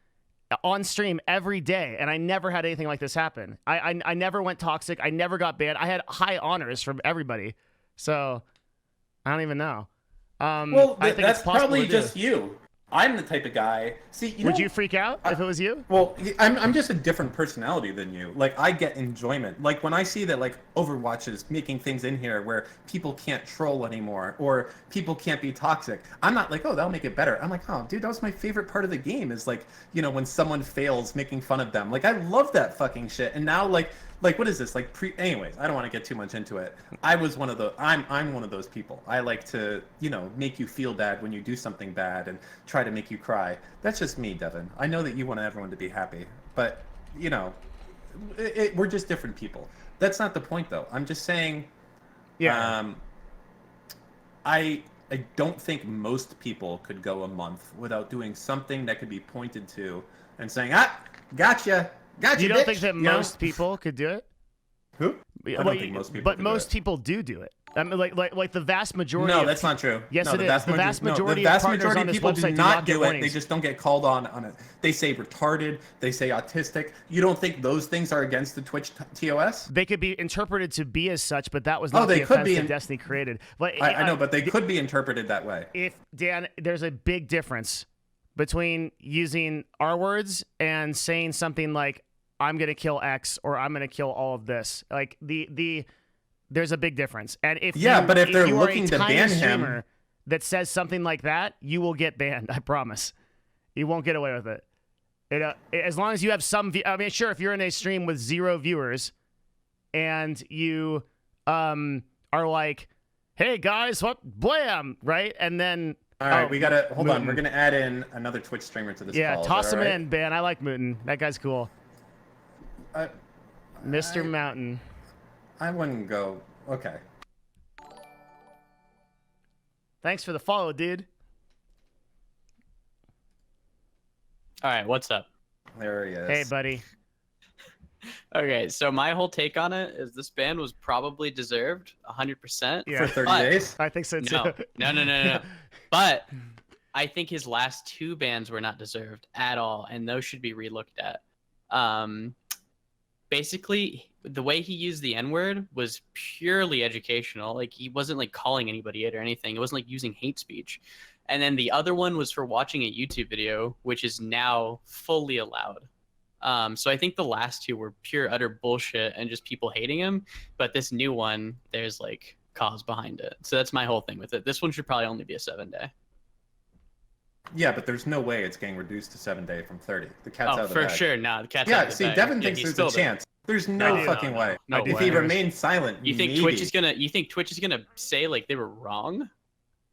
Speaker 1: on stream every day, and I never had anything like this happen. I never went toxic. I never got banned. I had high honors from everybody. So I don't even know.
Speaker 2: Well,
Speaker 1: I think
Speaker 2: that's
Speaker 1: it's possible
Speaker 2: probably
Speaker 1: to do.
Speaker 2: just you. I'm the type of guy. See,
Speaker 1: Would you freak out if it was you?
Speaker 2: Well, I'm just a different personality than you. Like, I get enjoyment. Like, when I see that, like, Overwatch is making things in here where people can't troll anymore or people can't be toxic, I'm not like, oh, that'll make it better. I'm like, oh, dude, that was my favorite part of the game is, like, you know, when someone fails, making fun of them. Like, I love that fucking shit. And now, like what is this? Like, anyways, I don't want to get too much into it. I'm one of those people. I like to, you know, make you feel bad when you do something bad and try to make you cry. That's just me, Devin. I know that you want everyone to be happy, but, you know, we're just different people. That's not the point, though. I'm just saying, I don't think most people could go a month without doing something that could be pointed to and saying, gotcha.
Speaker 1: You don't think that most people could do it?
Speaker 2: Who? I don't think most people.
Speaker 1: But most people do it. I mean, like the vast majority.
Speaker 2: No, that's not true.
Speaker 1: Yes,
Speaker 2: no,
Speaker 1: it is. The vast majority of
Speaker 2: people do not do it.
Speaker 1: warnings.
Speaker 2: They just don't get called on it. They say retarded. They say autistic. You don't think those things are against the Twitch TOS?
Speaker 1: They could be interpreted to be as such, but that was not the offense that Destiny created. But
Speaker 2: I know, but they could be interpreted that way.
Speaker 1: If Dan, there's a big difference between using our words and saying something like I'm gonna kill X or I'm gonna kill all of this. Like there's a big difference. And if
Speaker 2: but if they're
Speaker 1: you
Speaker 2: looking
Speaker 1: are a
Speaker 2: to
Speaker 1: tiny
Speaker 2: ban
Speaker 1: streamer
Speaker 2: him
Speaker 1: that says something like that, you will get banned. I promise. You won't get away with it. As long as you have some. I mean, sure, if you're in a stream with 0 viewers and you are like, "Hey guys, what blam?" right? And then
Speaker 2: all right, we gotta hold
Speaker 1: Mouton.
Speaker 2: on. We're gonna add in another Twitch streamer to this call.
Speaker 1: Yeah, toss him
Speaker 2: right?
Speaker 1: in, Ben. I like Mouton. That guy's cool. MrMouton.
Speaker 2: I wouldn't go. Okay.
Speaker 1: Thanks for the follow, dude.
Speaker 3: All right, what's up?
Speaker 2: There he is.
Speaker 1: Hey, buddy.
Speaker 3: Okay, so my whole take on it is this ban was probably deserved, 100%.
Speaker 1: Yeah.
Speaker 2: For 30 days?
Speaker 1: I think so too.
Speaker 3: No. But I think his last 2 bans were not deserved at all, and those should be relooked at. Basically, the way he used the N-word was purely educational. Like, he wasn't like calling anybody it or anything. It wasn't like using hate speech. And then the other one was for watching a YouTube video, which is now fully allowed. So I think the last 2 were pure utter bullshit and just people hating him. But this new one, there's like cause behind it. So that's my whole thing with it. This one should probably only be a 7-day.
Speaker 2: Yeah, but there's no way it's getting reduced to 7-day from 30. The cat's out of the
Speaker 3: for
Speaker 2: bag.
Speaker 3: sure. No, the cat's out of the
Speaker 2: see,
Speaker 3: bag.
Speaker 2: Devin
Speaker 3: Yeah,
Speaker 2: thinks
Speaker 3: he's
Speaker 2: there's a
Speaker 3: still there.
Speaker 2: chance. There's no fucking way.
Speaker 3: No
Speaker 2: If
Speaker 3: way.
Speaker 2: he remains silent,
Speaker 3: You think
Speaker 2: maybe.
Speaker 3: Twitch is gonna say like they were wrong?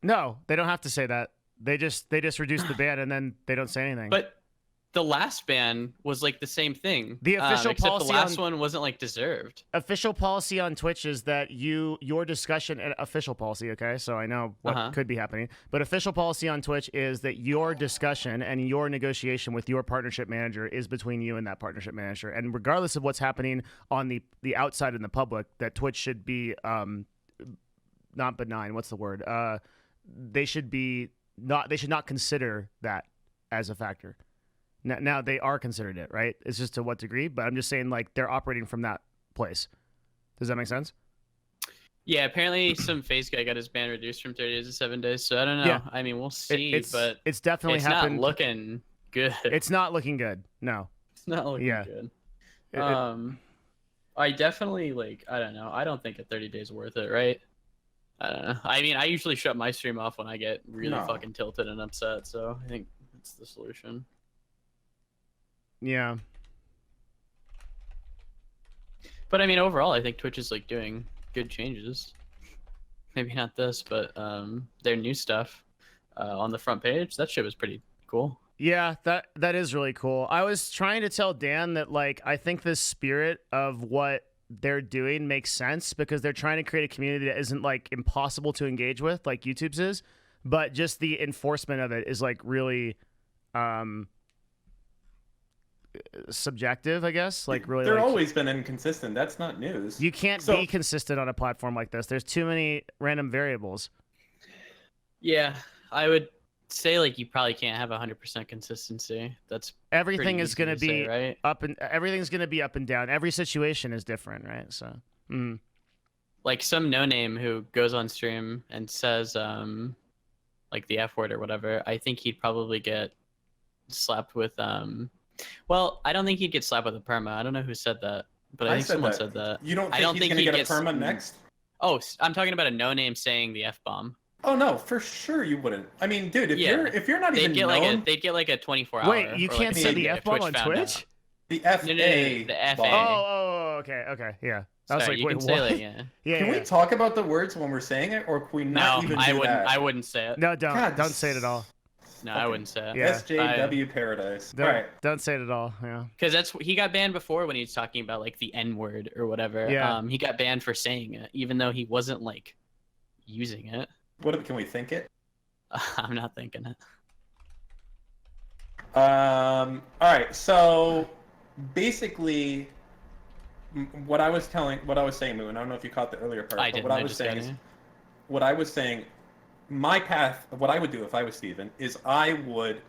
Speaker 1: No, they don't have to say that. They just reduce the ban and then they don't say anything.
Speaker 3: But the last ban was like the same thing.
Speaker 1: The official
Speaker 3: except
Speaker 1: policy
Speaker 3: the last one wasn't like deserved.
Speaker 1: Official policy on Twitch is that your discussion and official policy, okay? So I know what could be happening. But official policy on Twitch is that your discussion and your negotiation with your partnership manager is between you and that partnership manager. And regardless of what's happening on the outside in the public, that Twitch should be not benign. What's the word? They should not consider that as a factor. Now they are considered it, right? It's just to what degree, but I'm just saying like they're operating from that place. Does that make sense?
Speaker 3: Yeah, apparently some face guy got his ban reduced from 30 days to 7 days, so I don't know. Yeah. I mean, we'll see, but
Speaker 1: it's definitely happened.
Speaker 3: Not looking good.
Speaker 1: It's not looking good. No.
Speaker 3: It's not looking good. I definitely I don't know. I don't think a 30 days worth it, right? I don't know. I mean, I usually shut my stream off when I get really fucking tilted and upset, so I think it's the solution.
Speaker 1: Yeah.
Speaker 3: But I mean, overall, I think Twitch is like doing good changes. Maybe not this, but their new stuff on the front page. That shit was pretty cool.
Speaker 1: Yeah, that is really cool. I was trying to tell Dan that like I think the spirit of what they're doing makes sense because they're trying to create a community that isn't like impossible to engage with like YouTube's is, but just the enforcement of it is like really subjective, I guess. Like really,
Speaker 2: They're
Speaker 1: like,
Speaker 2: always been inconsistent. That's not news.
Speaker 1: you can't be consistent on a platform like this. There's too many random variables.
Speaker 3: Yeah, I would say like you probably can't have 100% consistency. That's
Speaker 1: Everything is going to be
Speaker 3: say, right?
Speaker 1: up and everything's going to be up and down. Every situation is different, right? So,
Speaker 3: like some no name who goes on stream and says like the F word or whatever. I think he'd probably get slapped with well, I don't think he'd get slapped with a perma. I don't know who said that, but I think someone said that.
Speaker 2: You don't think
Speaker 3: I don't
Speaker 2: he's
Speaker 3: think
Speaker 2: gonna
Speaker 3: he'd
Speaker 2: get a perma next?
Speaker 3: Oh, I'm talking about a no name saying the F bomb.
Speaker 2: Oh no, for sure you wouldn't. I mean, dude, if you're not even known,
Speaker 3: they'd get like a 24-hour.
Speaker 1: Wait, you can't say the F bomb on Twitch?
Speaker 2: The FA.
Speaker 3: No, the FA.
Speaker 1: Oh, okay, yeah. I was
Speaker 3: Sorry,
Speaker 1: like,
Speaker 3: you
Speaker 1: wait,
Speaker 3: can
Speaker 1: what?
Speaker 3: say that, yeah.
Speaker 1: Yeah.
Speaker 2: Can we talk about the words when we're saying it, or can we not even do that?
Speaker 3: I wouldn't say it.
Speaker 1: No, don't.
Speaker 2: God,
Speaker 1: Don't say it at all.
Speaker 3: No, I wouldn't say it.
Speaker 1: Yeah.
Speaker 2: SJW Paradise.
Speaker 1: Don't,
Speaker 2: All right.
Speaker 1: Don't say it at all. Yeah.
Speaker 3: Because he got banned before when he was talking about like the N word or whatever.
Speaker 1: Yeah.
Speaker 3: He got banned for saying it, even though he wasn't like using it.
Speaker 2: Can we think it?
Speaker 3: I'm not thinking it.
Speaker 2: All right. So basically, what I was saying, Moon. I don't know if you caught the earlier part.
Speaker 3: I
Speaker 2: but
Speaker 3: didn't.
Speaker 2: what I was saying, my path, what I would do if I was Steven, is I would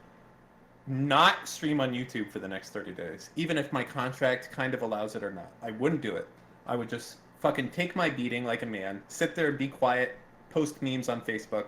Speaker 2: not stream on YouTube for the next 30 days, even if my contract kind of allows it or not. I wouldn't do it. I would just fucking take my beating like a man, sit there, be quiet, post memes on Facebook.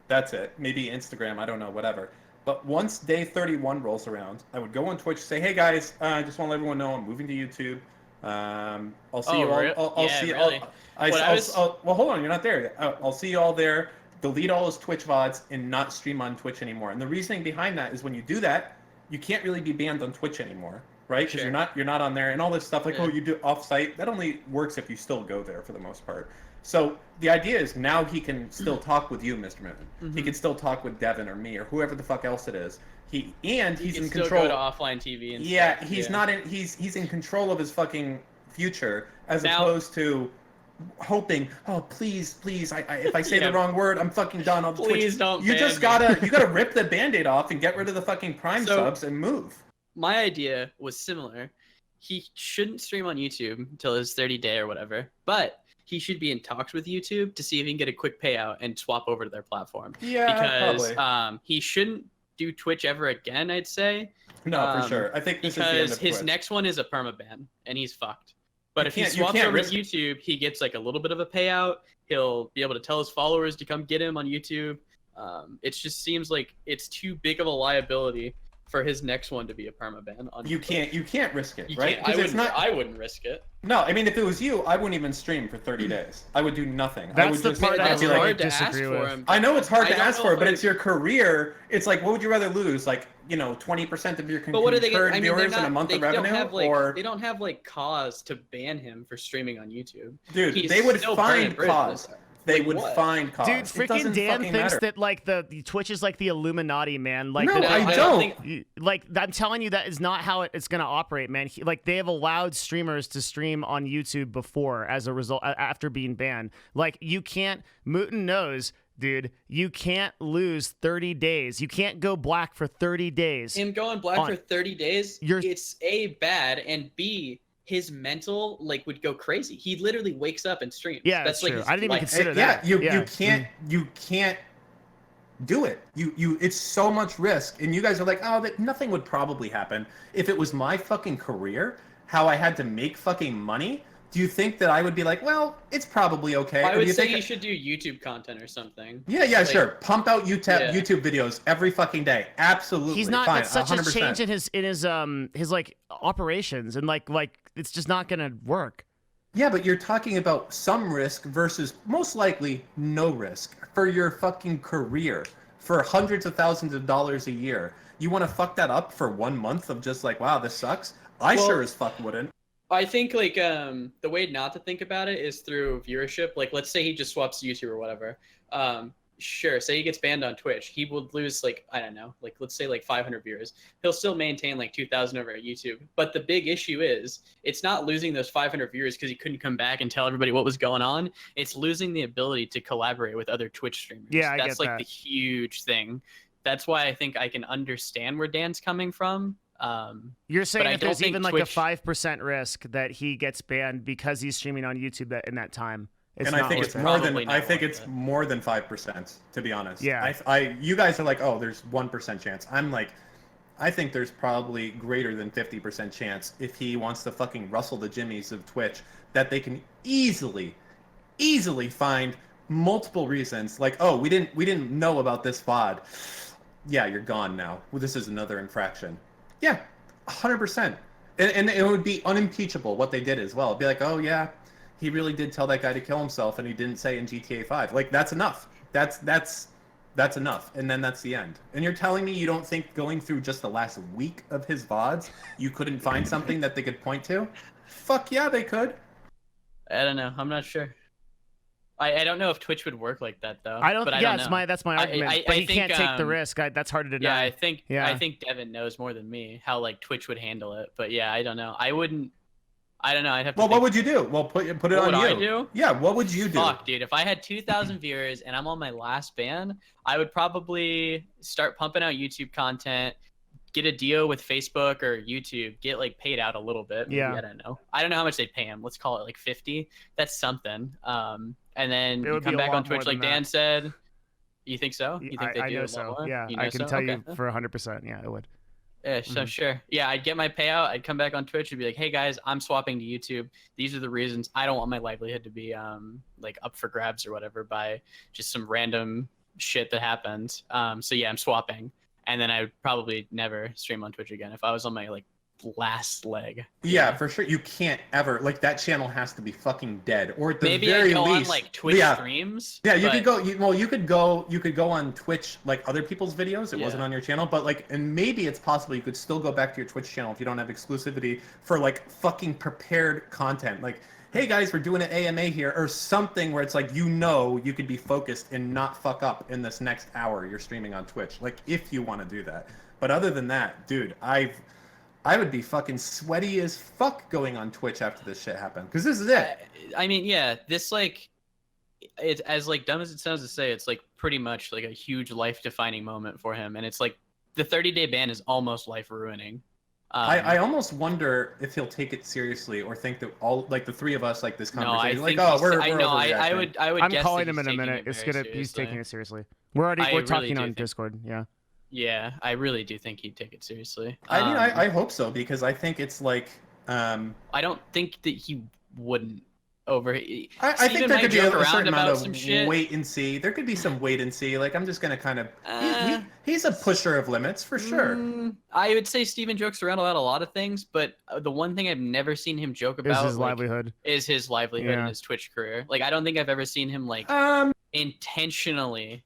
Speaker 2: That's it. Maybe Instagram, I don't know, whatever. But once day 31 rolls around, I would go on Twitch, say, hey guys, I just want to let everyone know I'm moving to YouTube. I'll see you all. I'll see you all. Well, hold on, you're not there yet. I'll see you all there. Delete all his Twitch VODs and not stream on Twitch anymore. And the reasoning behind that is when you do that, you can't really be banned on Twitch anymore, right? Because you're not on there and all this stuff like, oh, you do off-site. That only works if you still go there for the most part. So the idea is now he can still talk with you, MrMouton. He can still talk with Devin or me or whoever the fuck else it is. He's in control.
Speaker 3: Still go to offline TV and
Speaker 2: stuff. He's not in. He's in control of his fucking future as opposed to hoping, oh please, if I say the wrong word, I'm fucking done on Twitch.
Speaker 3: Please don't.
Speaker 2: You just gotta rip the band-aid off and get rid of the fucking Prime subs and move.
Speaker 3: My idea was similar. He shouldn't stream on YouTube until his 30-day or whatever, but he should be in talks with YouTube to see if he can get a quick payout and swap over to their platform.
Speaker 2: Yeah,
Speaker 3: because
Speaker 2: probably.
Speaker 3: He shouldn't do Twitch ever again, I'd say.
Speaker 2: No, for sure. I think this is the end of
Speaker 3: his
Speaker 2: Twitch.
Speaker 3: Next one is a permaban, and he's fucked. But if he swaps over to YouTube, he gets like a little bit of a payout. He'll be able to tell his followers to come get him on YouTube. It just seems like it's too big of a liability for his next one to be a permaban.
Speaker 2: You can't risk it, right?
Speaker 3: I wouldn't risk it.
Speaker 2: No, I mean if it was you, I wouldn't even stream for 30 days. I would do nothing.
Speaker 1: That's the part
Speaker 3: that's hard to ask for him.
Speaker 2: I know it's hard to ask for, but it's your career. It's like, what would you rather lose? Like, 20% of your concurrent viewers and a month of revenue,
Speaker 3: they don't have like cause to ban him for streaming on YouTube.
Speaker 2: Dude, they would find cause. They would find cause.
Speaker 1: Dude, freaking Dan thinks that like the Twitch is like the Illuminati, man. Like,
Speaker 2: no, I don't.
Speaker 1: Like, I'm telling you, that is not how it's gonna operate, man. Like, they have allowed streamers to stream on YouTube before, as a result, after being banned. Like, you can't. Mouton knows, dude. You can't lose 30 days. You can't go black for 30 days.
Speaker 3: Him going black for 30 days. It's A, bad, and B, his mental would go crazy. He literally wakes up and streams.
Speaker 1: Yeah, that's true. I didn't even consider that.
Speaker 2: Yeah, you can't do it. It's so much risk, and you guys are like, oh, nothing would probably happen if it was my fucking career. How I had to make fucking money. Do you think that I would be like, well, it's probably okay?
Speaker 3: I would say you should do YouTube content or something.
Speaker 2: Yeah, sure. Pump out YouTube videos every fucking day. Absolutely.
Speaker 1: He's not.
Speaker 2: Fine,
Speaker 1: That's such
Speaker 2: 100%.
Speaker 1: a change in his like operations, and like it's just not gonna work.
Speaker 2: Yeah, but you're talking about some risk versus most likely no risk for your fucking career, for hundreds of thousands of dollars a year. You want to fuck that up for 1 month of just like, wow, this sucks? I sure as fuck wouldn't.
Speaker 3: I think like the way not to think about it is through viewership. Like let's say he just swaps to YouTube or whatever. Sure, say he gets banned on Twitch, he would lose like I don't know, like let's say like 500 viewers. He'll still maintain like 2,000 over at YouTube. But the big issue is it's not losing those 500 viewers because he couldn't come back and tell everybody what was going on. It's losing the ability to collaborate with other Twitch streamers.
Speaker 1: Yeah, I
Speaker 3: that's
Speaker 1: get
Speaker 3: like
Speaker 1: that.
Speaker 3: the huge thing. That's why I think I can understand where Dan's coming from.
Speaker 1: You're saying
Speaker 3: I
Speaker 1: if
Speaker 3: don't
Speaker 1: there's
Speaker 3: think
Speaker 1: even like
Speaker 3: Twitch-
Speaker 1: a 5% risk that he gets banned because he's streaming on YouTube in that time. It's
Speaker 2: and
Speaker 1: not
Speaker 2: I think
Speaker 1: worth
Speaker 2: it's
Speaker 1: it.
Speaker 2: more
Speaker 3: Probably
Speaker 2: than
Speaker 3: not
Speaker 2: I think
Speaker 3: worth
Speaker 2: it's
Speaker 3: it.
Speaker 2: more than 5%, to be honest.
Speaker 1: Yeah.
Speaker 2: You guys are like, oh, there's 1% chance. I'm like, I think there's probably greater than 50% chance if he wants to fucking rustle the jimmies of Twitch that they can easily find multiple reasons. Like, oh, we didn't know about this VOD. Yeah, you're gone now. Well, this is another infraction. Yeah, 100%. And it would be unimpeachable what they did as well. It'd be like, oh yeah, he really did tell that guy to kill himself, and he didn't say in GTA 5. Like that's enough. That's enough, and then that's the end. And you're telling me you don't think going through just the last week of his VODs, you couldn't find something that they could point to? Fuck yeah, they could.
Speaker 3: I don't know. I'm not sure. I don't know if Twitch would work like that though.
Speaker 1: I don't.
Speaker 3: But I
Speaker 1: Yeah,
Speaker 3: don't know.
Speaker 1: that's my argument. But he
Speaker 3: think,
Speaker 1: can't take the risk. That's hard to
Speaker 3: Yeah,
Speaker 1: deny.
Speaker 3: I think Devin knows more than me how like Twitch would handle it. But yeah, I don't know. I wouldn't. I don't know. I'd have to.
Speaker 2: Well,
Speaker 3: think.
Speaker 2: what would you do? Well, put it
Speaker 3: What
Speaker 2: on
Speaker 3: would
Speaker 2: you.
Speaker 3: I do?
Speaker 2: Yeah, what would you do?
Speaker 3: Fuck, dude. If I had 2,000 viewers and I'm on my last ban, I would probably start pumping out YouTube content, get a deal with Facebook or YouTube, get like paid out a little bit. Maybe,
Speaker 1: Yeah.
Speaker 3: I don't know. I don't know how much they pay him. Let's call it like 50. That's something. And then
Speaker 1: It
Speaker 3: you
Speaker 1: would be
Speaker 3: come
Speaker 1: a
Speaker 3: back
Speaker 1: lot
Speaker 3: on Twitch
Speaker 1: more
Speaker 3: like
Speaker 1: than
Speaker 3: Dan
Speaker 1: that.
Speaker 3: said. You think so? You think they
Speaker 1: I
Speaker 3: do
Speaker 1: know
Speaker 3: a lot
Speaker 1: so.
Speaker 3: more?
Speaker 1: Yeah,
Speaker 3: You
Speaker 1: I
Speaker 3: know
Speaker 1: can
Speaker 3: so?
Speaker 1: tell
Speaker 3: Okay.
Speaker 1: you for 100%. Yeah, it would.
Speaker 3: Yeah, so sure. Yeah, I'd get my payout. I'd come back on Twitch and be like, "Hey guys, I'm swapping to YouTube. These are the reasons. I don't want my livelihood to be like up for grabs or whatever by just some random shit that happened. So yeah, I'm swapping." And then I would probably never stream on Twitch again if I was on my like last leg.
Speaker 2: Yeah, for sure. You can't ever like that channel has to be fucking dead, or at the
Speaker 3: Maybe
Speaker 2: very
Speaker 3: I'd go
Speaker 2: least,
Speaker 3: on like Twitch
Speaker 2: yeah,
Speaker 3: streams.
Speaker 2: yeah. You
Speaker 3: but-
Speaker 2: could go. You could go on Twitch like other people's videos. It wasn't
Speaker 3: Yeah.
Speaker 2: on your channel, but like, and maybe it's possible you could still go back to your Twitch channel if you don't have exclusivity for like fucking prepared content. Like, hey guys, we're doing an AMA here, or something where it's like you could be focused and not fuck up in this next hour you're streaming on Twitch. Like, if you want to do that. But other than that, dude, I would be fucking sweaty as fuck going on Twitch after this shit happened. Because this is it.
Speaker 3: I mean, yeah, this like, it's as like dumb as it sounds to say, it's like pretty much like a huge life-defining moment for him, and it's like the 30-day ban is almost life-ruining.
Speaker 2: I almost wonder if he'll take it seriously or think that all like the three of us like this
Speaker 3: No, I
Speaker 2: conversation
Speaker 3: think
Speaker 2: like, oh,
Speaker 3: he's-
Speaker 2: we're
Speaker 3: I know. I
Speaker 2: overreacting.
Speaker 3: would.
Speaker 1: I'm
Speaker 3: guess
Speaker 1: calling
Speaker 3: that
Speaker 1: him in
Speaker 3: he's
Speaker 1: a
Speaker 3: taking
Speaker 1: minute.
Speaker 3: it
Speaker 1: It's
Speaker 3: very
Speaker 1: gonna. He's
Speaker 3: seriously.
Speaker 1: taking it seriously.
Speaker 3: I
Speaker 1: We're
Speaker 3: really
Speaker 1: talking
Speaker 3: do
Speaker 1: on
Speaker 3: think-
Speaker 1: Discord. Yeah.
Speaker 3: Yeah, I really do think he'd take it seriously.
Speaker 2: I mean, I hope so, because I think it's like
Speaker 3: I don't think that he wouldn't over.
Speaker 2: I
Speaker 3: Steven
Speaker 2: think there
Speaker 3: might
Speaker 2: could be
Speaker 3: joke
Speaker 2: a
Speaker 3: around
Speaker 2: certain
Speaker 3: about
Speaker 2: amount
Speaker 3: some
Speaker 2: of
Speaker 3: shit.
Speaker 2: wait and see. There could be some wait and see. Like, I'm just gonna kind of he's a pusher of limits for sure.
Speaker 3: I would say Steven jokes around about a lot of things, but the one thing I've never seen him joke
Speaker 1: Is
Speaker 3: about
Speaker 1: his
Speaker 3: like,
Speaker 1: livelihood.
Speaker 3: is his livelihood
Speaker 1: Yeah.
Speaker 3: and his Twitch career. Like, I don't think I've ever seen him like intentionally.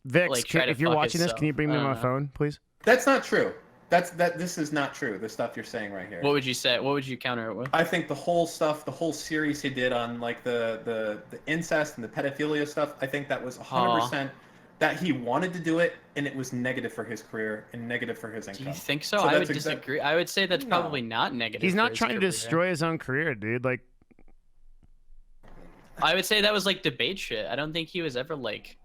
Speaker 1: Vix,
Speaker 3: like, try to
Speaker 1: if you're
Speaker 3: fuck
Speaker 1: watching this,
Speaker 3: himself.
Speaker 1: can you bring me
Speaker 3: I don't
Speaker 1: my
Speaker 3: know.
Speaker 1: phone, please?
Speaker 2: That's not true. This is not true. The stuff you're saying right here.
Speaker 3: What would you say? What would you counter it with?
Speaker 2: I think the whole stuff, the whole series he did on like the incest and the pedophilia stuff, I think that was 100% that he wanted to do it, and it was negative for his career and negative for his income.
Speaker 3: Do you think so?
Speaker 2: So
Speaker 3: I
Speaker 2: that's
Speaker 3: would disagree. I would say that's
Speaker 2: No.
Speaker 3: probably not negative.
Speaker 1: He's
Speaker 3: for
Speaker 1: not
Speaker 3: his
Speaker 1: trying to
Speaker 3: career.
Speaker 1: destroy his own career, dude. Like,
Speaker 3: I would say that was like debate shit. I don't think he was ever like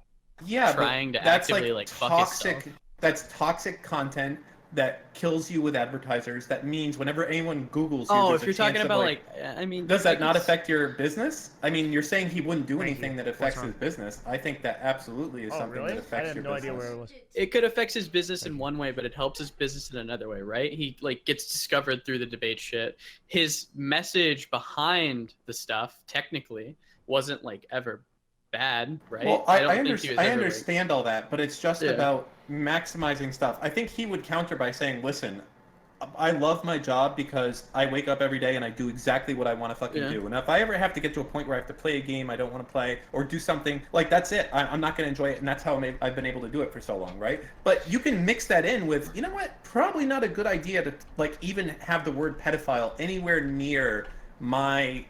Speaker 2: Yeah,
Speaker 3: trying
Speaker 2: but
Speaker 3: to
Speaker 2: that's
Speaker 3: actively,
Speaker 2: like
Speaker 3: fuck
Speaker 2: toxic.
Speaker 3: himself.
Speaker 2: That's toxic content that kills you with advertisers. That means whenever anyone Googles you,
Speaker 3: Oh,
Speaker 2: there's
Speaker 3: if
Speaker 2: a
Speaker 3: you're talking
Speaker 2: chance of,
Speaker 3: about like, I mean,
Speaker 2: does that
Speaker 3: like,
Speaker 2: not
Speaker 3: it's-
Speaker 2: affect your business? I mean, you're saying he wouldn't do
Speaker 1: Thank
Speaker 2: anything
Speaker 1: you.
Speaker 2: that
Speaker 1: What's
Speaker 2: affects
Speaker 1: wrong?
Speaker 2: his business. I think that absolutely is
Speaker 1: oh
Speaker 2: something
Speaker 1: really?
Speaker 2: that
Speaker 1: I
Speaker 2: affects
Speaker 1: had
Speaker 2: your
Speaker 1: no
Speaker 2: business.
Speaker 1: idea where it was.
Speaker 3: It could affect his business in one way, but it helps his business in another way, right? He like gets discovered through the debate shit. His message behind the stuff technically wasn't like ever bad, right?
Speaker 2: Well, I
Speaker 3: don't think he was
Speaker 2: I
Speaker 3: ever, like-
Speaker 2: understand all that, but it's just
Speaker 3: Yeah.
Speaker 2: about maximizing stuff. I think he would counter by saying, "Listen, I love my job because I wake up every day and I do exactly what I want to fucking do. And if I ever have to get to a point where I have to play a game I don't want to play or do something, like, that's it. I'm not going to enjoy it, and that's how I've been able to do it for so long, right? But you can mix that in with, you know what? Probably not a good idea to, like, even have the word pedophile anywhere near my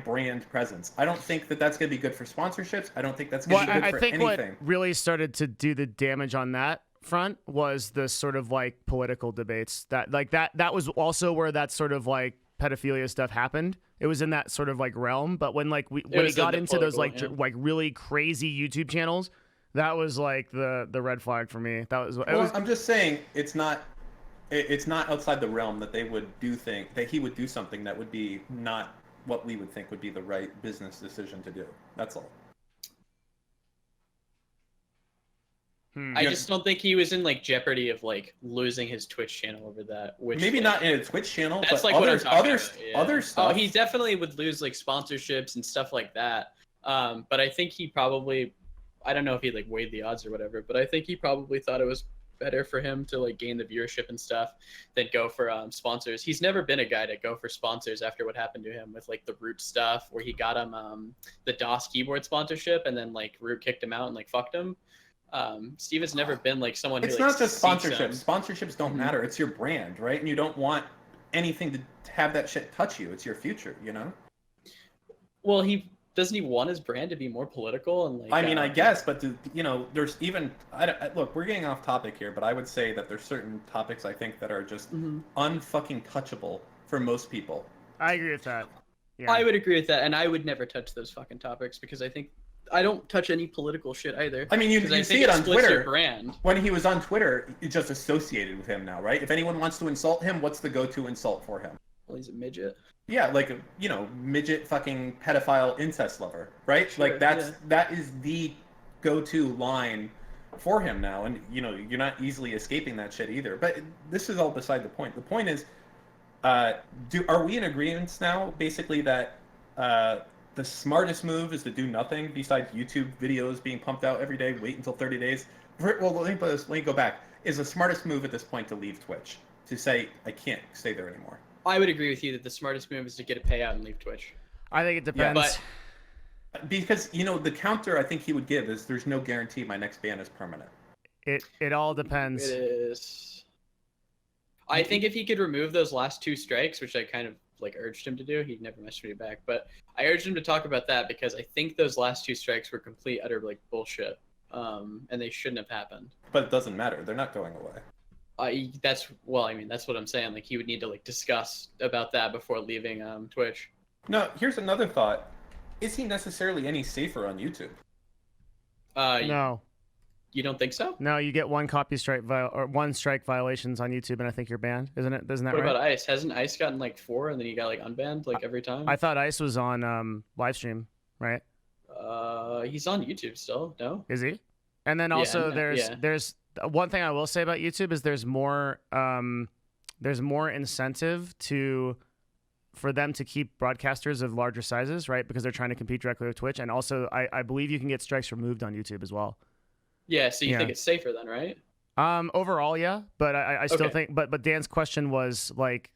Speaker 2: brand presence. I don't think that that's going to be good for sponsorships. I don't think that's going to be good for anything.
Speaker 1: I think what really started to do the damage on that front was the sort of like political debates that was also where that sort of like pedophilia stuff happened. It was in that sort of like realm, but when he got into those like really crazy YouTube channels, that was like the red flag for me. I'm
Speaker 2: just saying it's not outside the realm that they would that he would do something that would be not what we would think would be the right business decision to do. That's all.
Speaker 3: I just don't think he was in like jeopardy of like losing his Twitch channel over that. Which
Speaker 2: maybe
Speaker 3: like,
Speaker 2: not in a Twitch channel,
Speaker 3: that's
Speaker 2: but
Speaker 3: like
Speaker 2: other stuff.
Speaker 3: Oh, he definitely would lose like sponsorships and stuff like that. But I think he probably, I don't know if he like weighed the odds or whatever, but I think he probably thought it was better for him to like gain the viewership and stuff than go for sponsors. He's never been a guy to go for sponsors after what happened to him with like the Root stuff, where he got him the DOS keyboard sponsorship, and then like Root kicked him out and like fucked him. Steven's never been like someone who,
Speaker 2: it's
Speaker 3: like,
Speaker 2: not just sponsorships. Sponsorships don't matter. It's your brand, right? And you don't want anything to have that shit touch you. It's your future, you know?
Speaker 3: Well, doesn't he want his brand to be more political and like?
Speaker 2: I mean, I guess, but there's even look, we're getting off topic here, but I would say that there's certain topics I think that are just unfucking touchable for most people.
Speaker 1: I agree with that. Yeah.
Speaker 3: I would agree with that, and I would never touch those fucking topics because I think I don't touch any political shit either.
Speaker 2: I mean, you see it on Twitter.
Speaker 3: Brand.
Speaker 2: When he was on Twitter, it's just associated with him now, right? If anyone wants to insult him, what's the go-to insult for him?
Speaker 3: Well, he's a midget.
Speaker 2: Yeah, like, midget fucking pedophile incest lover, right? Sure, like that is the go-to line for him now, and you're not easily escaping that shit either. But this is all beside the point. The point is, are we in agreement now, basically, that the smartest move is to do nothing besides YouTube videos being pumped out every day, wait until 30 days? Well, let me go back. Is the smartest move at this point to leave Twitch? To say, I can't stay there anymore?
Speaker 3: I would agree with you that the smartest move is to get a payout and leave Twitch.
Speaker 1: I think it depends.
Speaker 2: Yeah, but because, the counter I think he would give is there's no guarantee my next ban is permanent.
Speaker 1: It all depends.
Speaker 3: It is. I think if he could remove those last 2 strikes, which I kind of like urged him to do, he never messaged me back, but I urged him to talk about that because I think those last 2 strikes were complete utter like bullshit, and they shouldn't have happened.
Speaker 2: But it doesn't matter, they're not going away.
Speaker 3: That's what I'm saying, like he would need to like discuss about that before leaving Twitch.
Speaker 2: No, here's another thought. Is he necessarily any safer on YouTube?
Speaker 1: No.
Speaker 3: You don't think so?
Speaker 1: No, you get 1 copy strike or 1 strike violations on YouTube, and I think you're banned, isn't it? Isn't that right?
Speaker 3: What about Ice? Hasn't Ice gotten like 4 and then he got like unbanned like every time?
Speaker 1: I thought Ice was on live stream, right?
Speaker 3: He's on YouTube still. No,
Speaker 1: is he? And then also there's one thing I will say about YouTube is there's more incentive for them to keep broadcasters of larger sizes, right? Because they're trying to compete directly with Twitch, and also I believe you can get strikes removed on YouTube as well.
Speaker 3: Yeah, so you think it's safer then, right?
Speaker 1: Overall, yeah, but I still think. But Dan's question was like,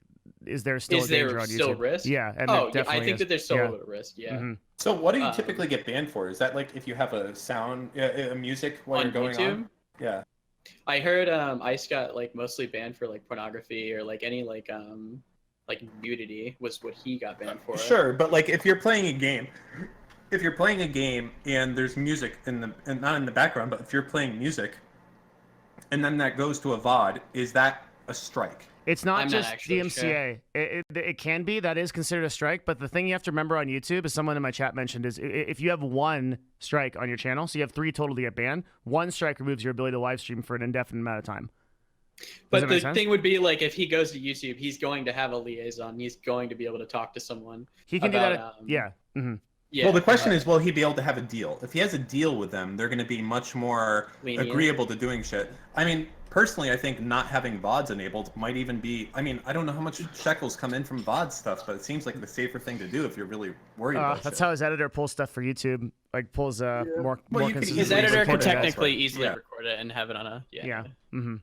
Speaker 1: is there still a danger on YouTube?
Speaker 3: Still risk?
Speaker 1: Yeah, and
Speaker 3: I think that there's still a little bit of risk. Yeah.
Speaker 1: Mm-hmm.
Speaker 2: So what do you typically get banned for? Is that like if you have a sound, music while you're going
Speaker 3: YouTube?
Speaker 2: On? Yeah.
Speaker 3: I heard Ice got like mostly banned for like pornography or like any like nudity was what he got banned for.
Speaker 2: Sure, but like if you're playing a game. If you're playing a game and there's music and not in the background, but if you're playing music and then that goes to a VOD, is that a strike?
Speaker 1: It's not just DMCA. Sure. It can be. That is considered a strike. But the thing you have to remember on YouTube, as someone in my chat mentioned, is if you have 1 strike on your channel, so you have 3 total to get banned, 1 strike removes your ability to live stream for an indefinite amount of time.
Speaker 3: But the thing would be like if he goes to YouTube, he's going to have a liaison. He's going to be able to talk to someone.
Speaker 1: He can do that. Yeah. Mm-hmm.
Speaker 3: Yeah,
Speaker 2: well, the question is, will he be able to have a deal? If he has a deal with them, they're going to be much more agreeable to doing shit. I mean, personally, I think not having VODs enabled might even be... I mean, I don't know how much shekels come in from VOD stuff, but it seems like the safer thing to do if you're really worried about
Speaker 1: that's
Speaker 2: shit.
Speaker 1: how his editor pulls stuff for YouTube. Like, pulls more consistent...
Speaker 3: His editor could technically easily record it and have it on a... Yeah.
Speaker 1: Mm-hmm.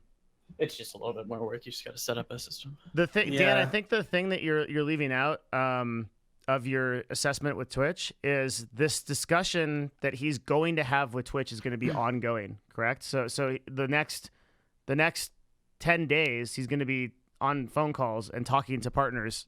Speaker 3: It's just a little bit more work. You just got to set up a system.
Speaker 1: The thing, Dan,
Speaker 2: Yeah.
Speaker 1: I think the thing that you're leaving out of your assessment with Twitch is this discussion that he's going to have with Twitch is going to be ongoing, correct? So the next 10 days he's going to be on phone calls and talking to partnership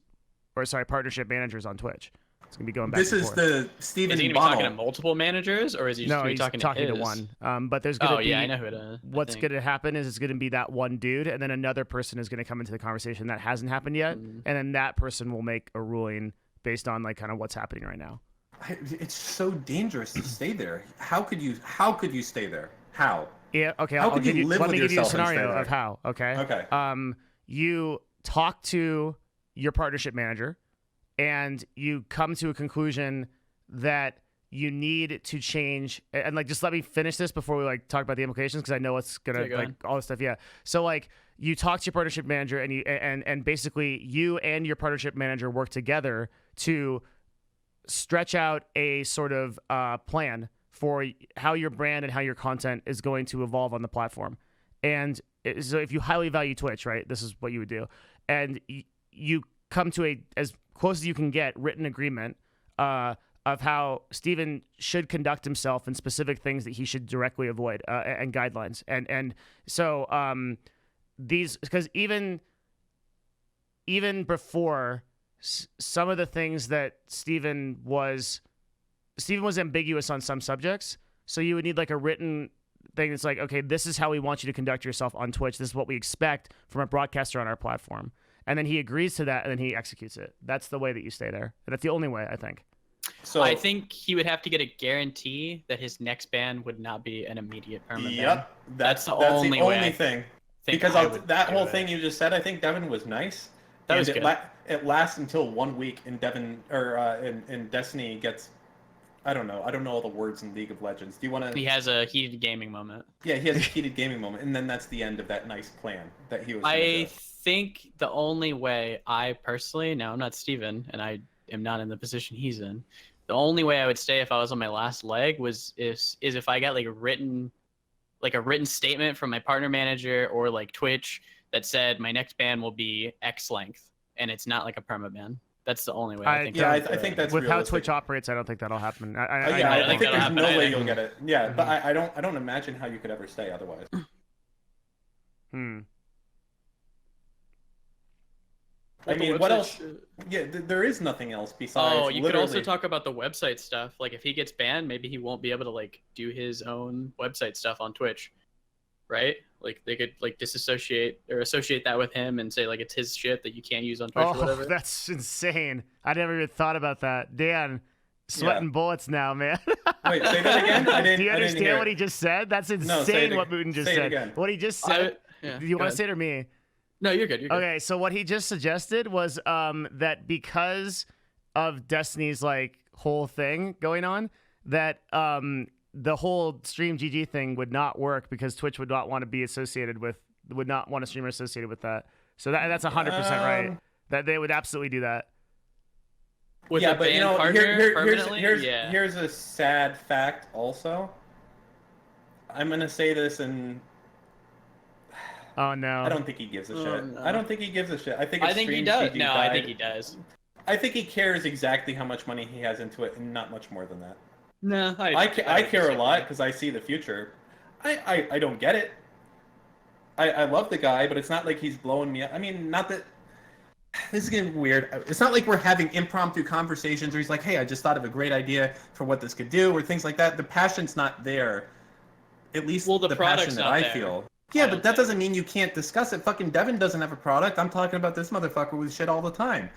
Speaker 1: managers on Twitch. It's going to be going back.
Speaker 2: This
Speaker 1: and
Speaker 2: is
Speaker 1: forth.
Speaker 2: the Stephen
Speaker 3: Is he going to be talking to
Speaker 2: Bonnell.
Speaker 3: multiple managers, or is he just
Speaker 1: No,
Speaker 3: going to
Speaker 1: he's
Speaker 3: be talking
Speaker 1: to
Speaker 3: his?
Speaker 1: one. But there's going to
Speaker 3: Oh
Speaker 1: be.
Speaker 3: yeah, I know who it is.
Speaker 1: What's going to happen is it's going to be that one dude, and then another person is going to come into the conversation that hasn't happened yet, and then that person will make a ruling based on like kind of what's happening right now.
Speaker 2: It's so dangerous to stay there. How could you stay there? How?
Speaker 1: Yeah. Okay.
Speaker 2: How
Speaker 1: I'll
Speaker 2: could
Speaker 1: give
Speaker 2: you
Speaker 1: you.
Speaker 2: live
Speaker 1: Let
Speaker 2: with
Speaker 1: me give you a
Speaker 2: yourself and stay
Speaker 1: scenario
Speaker 2: there?
Speaker 1: of how. Okay.
Speaker 2: Okay.
Speaker 1: You talk to your partnership manager, and you come to a conclusion that you need to change. And like, just let me finish this before we like talk about the implications, because I know it's gonna
Speaker 3: Okay, go
Speaker 1: like
Speaker 3: ahead.
Speaker 1: all this stuff. Yeah. So like, you talk to your partnership manager, and and basically you and your partnership manager work together to stretch out a sort of plan for how your brand and how your content is going to evolve on the platform. And so if you highly value Twitch, right, this is what you would do. And you come to a, as close as you can get, written agreement of how Steven should conduct himself and specific things that he should directly avoid, and guidelines. And so these, because even before some of the things that Steven was ambiguous on some subjects, so you would need like a written thing that's like, okay, this is how we want you to conduct yourself on Twitch. This is what we expect from a broadcaster on our platform. And then he agrees to that, and then he executes it. That's the way that you stay there. And that's the only way, I think.
Speaker 2: So
Speaker 3: I think he would have to get a guarantee that his next ban would not be an immediate permanent ban.
Speaker 2: Yep, that's the
Speaker 3: only way
Speaker 2: only
Speaker 3: I
Speaker 2: thing.
Speaker 3: think
Speaker 2: Because
Speaker 3: I would
Speaker 2: that
Speaker 3: do
Speaker 2: whole
Speaker 3: it.
Speaker 2: thing you just said, I think Devin was nice.
Speaker 3: That
Speaker 2: and
Speaker 3: was good.
Speaker 2: It lasts until 1 week, and Devin or in Destiny gets. I don't know all the words in League of Legends. Do you want
Speaker 3: He
Speaker 2: to?
Speaker 3: has a heated gaming moment.
Speaker 2: Yeah, he has a heated gaming moment, and then that's the end of that nice plan that he was. gonna
Speaker 3: I
Speaker 2: do.
Speaker 3: think the only way I personally, now I'm not Steven, and I am not in the position he's in. The only way I would stay if I was on my last leg is if I got like a written statement from my partner manager or like Twitch that said my next ban will be X length, and it's not like a perma ban. That's the only way I think.
Speaker 2: Yeah,
Speaker 3: I
Speaker 2: I
Speaker 3: would.
Speaker 2: think that's
Speaker 1: With how
Speaker 2: realistic.
Speaker 1: Twitch operates, I don't think that'll happen.
Speaker 2: Yeah,
Speaker 3: I
Speaker 2: I
Speaker 3: don't
Speaker 2: think
Speaker 3: think
Speaker 2: there's
Speaker 3: that'll
Speaker 2: no
Speaker 3: happen
Speaker 2: way
Speaker 3: either.
Speaker 2: you'll get it. Yeah, but I don't imagine how you could ever stay otherwise. I mean, what else? Yeah, there is nothing else besides.
Speaker 3: Oh, you could also
Speaker 2: literally-
Speaker 3: talk about the website stuff. Like if he gets banned, maybe he won't be able to like do his own website stuff on Twitch, right? Like they could like disassociate or associate that with him and say like it's his shit that you can't use on Twitch or
Speaker 1: Oh,
Speaker 3: whatever.
Speaker 1: that's insane. I never even thought about that. Dan, sweating bullets now, man.
Speaker 2: Wait, say that again. I didn't.
Speaker 1: Do you
Speaker 2: I didn't
Speaker 1: understand
Speaker 2: hear
Speaker 1: what
Speaker 2: it.
Speaker 1: he just said? That's
Speaker 2: say
Speaker 1: insane
Speaker 2: it
Speaker 1: what
Speaker 2: ag-
Speaker 1: Mouton just
Speaker 2: say it
Speaker 1: said.
Speaker 2: again.
Speaker 1: What he just said.
Speaker 3: Yeah,
Speaker 1: Do you
Speaker 3: go
Speaker 1: want to
Speaker 3: ahead.
Speaker 1: say it or me?
Speaker 3: No, you're good. You're good.
Speaker 1: Okay, so what he just suggested was that because of Destiny's like whole thing going on, that the whole stream GG thing would not work because Twitch would not want to be associated with, would not want a streamer associated with that. So that's 100% right. That they would absolutely do that.
Speaker 3: With
Speaker 2: yeah,
Speaker 3: a
Speaker 2: but you
Speaker 3: band
Speaker 2: know,
Speaker 3: partner permanently? Yeah.
Speaker 2: here's a sad fact. Also, I'm gonna say this, and
Speaker 1: Oh no.
Speaker 2: I don't think he gives a
Speaker 3: Oh,
Speaker 2: shit.
Speaker 3: no.
Speaker 2: I don't think he gives a shit. I think
Speaker 3: I think he
Speaker 2: Stream
Speaker 3: does.
Speaker 2: GG
Speaker 3: No, I think
Speaker 2: died.
Speaker 3: he does.
Speaker 2: I think he cares exactly how much money he has into it, and not much more than that.
Speaker 3: No,
Speaker 2: I care a lot because I see the future. I don't get it. I love the guy, but it's not like he's blowing me up. I mean, not that. This is getting weird. It's not like we're having impromptu conversations where he's like, hey, I just thought of a great idea for what this could do, or things like that. The passion's not there. At least
Speaker 3: Well, the
Speaker 2: passion
Speaker 3: product's
Speaker 2: that
Speaker 3: not
Speaker 2: I
Speaker 3: there.
Speaker 2: feel.
Speaker 3: I
Speaker 2: Yeah,
Speaker 3: don't
Speaker 2: but that
Speaker 3: think.
Speaker 2: doesn't mean you can't discuss it. Fucking Devin doesn't have a product. I'm talking about this motherfucker with shit all the time.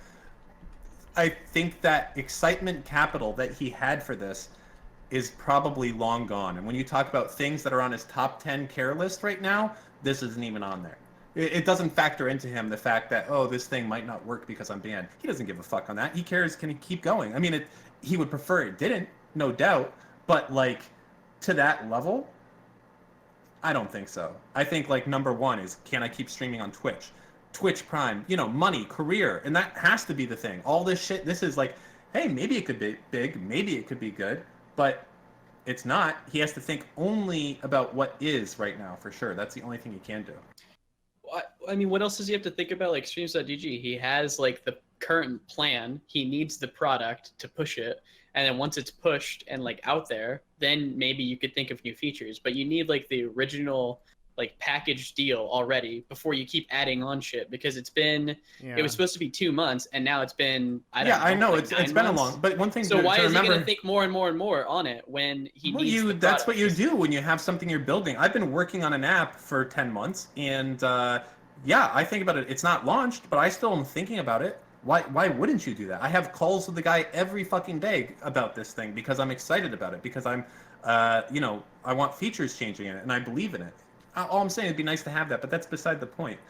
Speaker 2: I think that excitement capital that he had for this is probably long gone. And when you talk about things that are on his top 10 care list right now, this isn't even on there. It doesn't factor into him the fact that, oh, this thing might not work because I'm banned. He doesn't give a fuck on that. He cares, can he keep going? I mean, he would prefer it didn't, no doubt. But, like, to that level, I don't think so. I think, like, number one is, can I keep streaming on Twitch? Twitch Prime, you know, money, career, and that has to be the thing. All this shit, this is like, hey, maybe it could be big, maybe it could be good, but it's not. He has to think only about what is right now, for sure. That's the only thing he can do.
Speaker 3: I mean, what else does he have to think about? Like streams.gg, he has like the current plan. He needs the product to push it, and then once it's pushed and like out there, then maybe you could think of new features. But you need like the original like package deal already before you keep adding on shit, because it was supposed to be 2 months and now it's been
Speaker 2: I know
Speaker 3: like
Speaker 2: it's
Speaker 3: 9
Speaker 2: been a
Speaker 3: months.
Speaker 2: long, but one thing
Speaker 3: So
Speaker 2: to
Speaker 3: why is
Speaker 2: remember,
Speaker 3: he going to think more and more and more on it when he needs the
Speaker 2: that's
Speaker 3: product?
Speaker 2: what you do when you have something you're building. I've been working on an app for 10 months and yeah, I think about it. It's not launched, but I still am thinking about it. Why wouldn't you do that? I have calls with the guy every fucking day about this thing because I'm excited about it, because I'm you know, I want features changing in it and I believe in it. All I'm saying, it'd be nice to have that, but that's beside the point.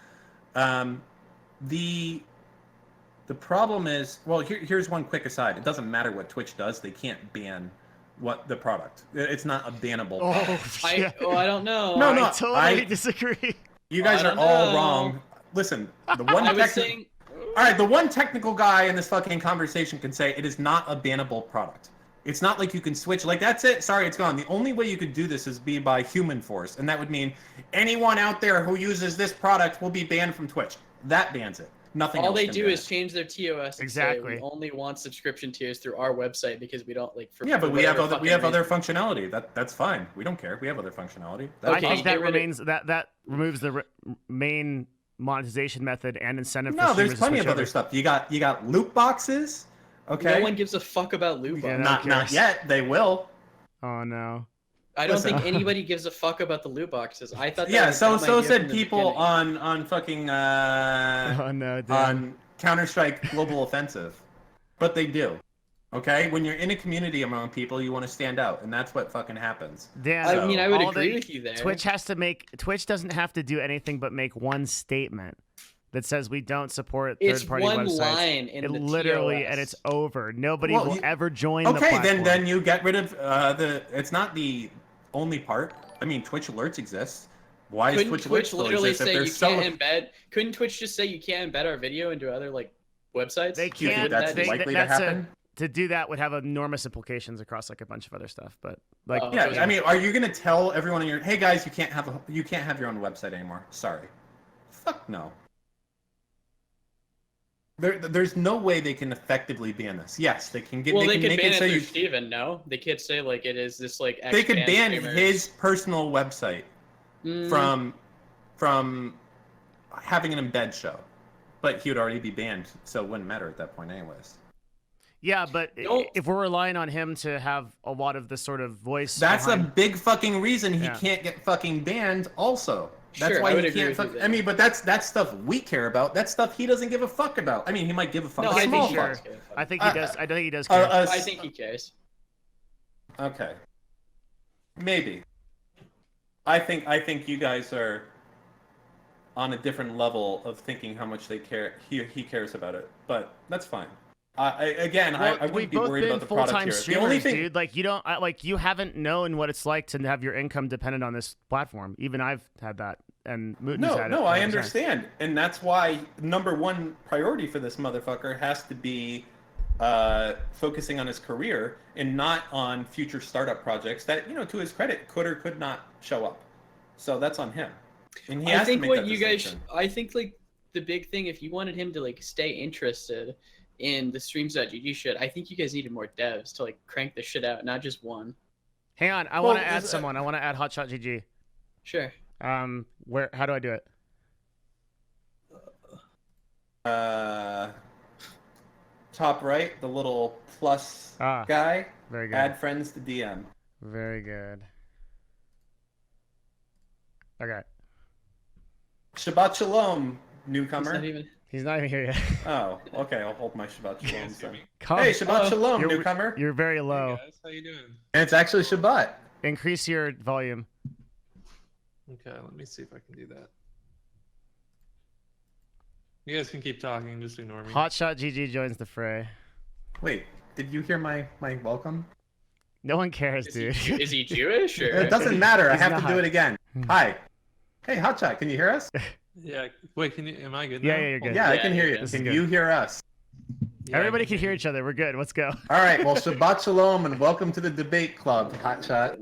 Speaker 2: The problem is, well, here's one quick aside. It doesn't matter what Twitch does; they can't ban the product. It's not a bannable.
Speaker 1: Yeah.
Speaker 3: I don't know.
Speaker 2: No,
Speaker 1: I totally disagree.
Speaker 2: You guys are all wrong. Listen, the one all right, the one technical guy in this fucking conversation can say it is not a bannable product. It's not like you can switch, like, that's it, sorry, it's gone. The only way you could do this is be by human force, and that would mean anyone out there who uses this product will be banned from Twitch. That bans it. Nothing else.
Speaker 3: All they
Speaker 2: can
Speaker 3: do
Speaker 2: ban
Speaker 3: is
Speaker 2: it.
Speaker 3: change their TOS and say we only want subscription tiers through our website because we don't like.
Speaker 2: Yeah, but we have other functionality. That's fine. We don't care. We have other functionality.
Speaker 1: I think that remains that removes the main monetization method and incentive.
Speaker 2: No,
Speaker 1: for
Speaker 2: there's plenty of other stuff. You got loot boxes. Okay.
Speaker 3: No one gives a fuck about loot boxes.
Speaker 2: Not yet. They will.
Speaker 1: Oh no.
Speaker 3: I don't think anybody gives a fuck about the loot boxes. I thought.
Speaker 2: Yeah. So said people on fucking
Speaker 1: oh no,
Speaker 2: on Counter-Strike Global Offensive, but they do. Okay, when you're in a community among people, you want to stand out, and that's what fucking happens.
Speaker 1: Dan,
Speaker 3: I mean, I would agree with you there.
Speaker 1: Twitch doesn't have to do anything but make one statement that says we don't support third-party websites.
Speaker 3: It's one line in the
Speaker 1: literally,
Speaker 3: TOS.
Speaker 1: and it's over. Nobody will ever join the
Speaker 2: platform.
Speaker 1: platform.
Speaker 2: then you get rid of it's not the only part. I mean, Twitch alerts exist. Why is Twitch
Speaker 3: literally
Speaker 2: exist?
Speaker 3: say you can't embed? Couldn't Twitch just say you can't embed our video into other like websites?
Speaker 1: They
Speaker 2: Do you think that's likely to happen?
Speaker 1: To do that would have enormous implications across like a bunch of other stuff, but like
Speaker 2: yeah, I mean, are you gonna tell everyone in your hey guys, you can't have your own website anymore? Sorry, fuck no. There's no way they can effectively ban this. Yes, they can get.
Speaker 3: Well,
Speaker 2: they
Speaker 3: can
Speaker 2: make
Speaker 3: ban it
Speaker 2: so
Speaker 3: through Steven. No, they can't say like it is this like.
Speaker 2: They could ban his personal website from having an embed show, but he would already be banned, so it wouldn't matter at that point, anyways.
Speaker 1: Yeah, but if we're relying on him to have a lot of the sort of voice,
Speaker 2: that's a big fucking reason he can't get fucking banned. Also, that's why he can't. I mean, but that's stuff we care about. That's stuff he doesn't give a fuck about. I mean, he might give a fuck.
Speaker 1: No,
Speaker 2: I
Speaker 1: think he does. I think he does care.
Speaker 3: I think he cares.
Speaker 2: Okay, maybe. I think you guys are on a different level of thinking how much they care. He cares about it, but that's fine. I wouldn't be worried about the product here.
Speaker 1: Streamers, the only thing, dude, like you haven't known what it's like to have your income dependent on this platform. Even I've had that, and Mouton's had it.
Speaker 2: No, I understand, and that's why number one priority for this motherfucker has to be focusing on his career and not on future startup projects that, to his credit, could or could not show up. So that's on him. And he has to make that distinction.
Speaker 3: I think like the big thing, if you wanted him to like stay interested in the streams.gg shit, I think you guys needed more devs to like crank the shit out, not just one.
Speaker 1: Hang on, I want to add someone. I want to add HotshotGG.
Speaker 3: Sure.
Speaker 1: How do I do it?
Speaker 2: Top right, the little plus guy.
Speaker 1: Very good.
Speaker 2: Add friends to DM.
Speaker 1: Very good. Okay.
Speaker 2: Shabbat Shalom, newcomer.
Speaker 1: He's not even here yet.
Speaker 2: Oh, okay. I'll hold my Shabbat Shalom.
Speaker 1: Hey,
Speaker 2: Shabbat Shalom, newcomer.
Speaker 1: You're very low.
Speaker 4: Hey guys, how you doing?
Speaker 2: And it's actually Shabbat.
Speaker 1: Increase your volume.
Speaker 4: Okay, let me see if I can do that. You guys can keep talking, just ignore me.
Speaker 1: HotshotGG joins the fray.
Speaker 2: Wait, did you hear my welcome?
Speaker 1: No one cares, dude.
Speaker 3: Is he Jewish? Or?
Speaker 2: It doesn't matter. I have to do it again. Hi. Hey, Hotshot, can you hear us?
Speaker 4: Yeah. Wait, am I good now?
Speaker 1: Yeah, you're good.
Speaker 2: Yeah, I can hear you. Can you hear us?
Speaker 4: Yeah,
Speaker 1: Everybody can hear each other. We're good. Let's go.
Speaker 2: All right. Well, Shabbat Shalom and welcome to the debate club, Hotshot.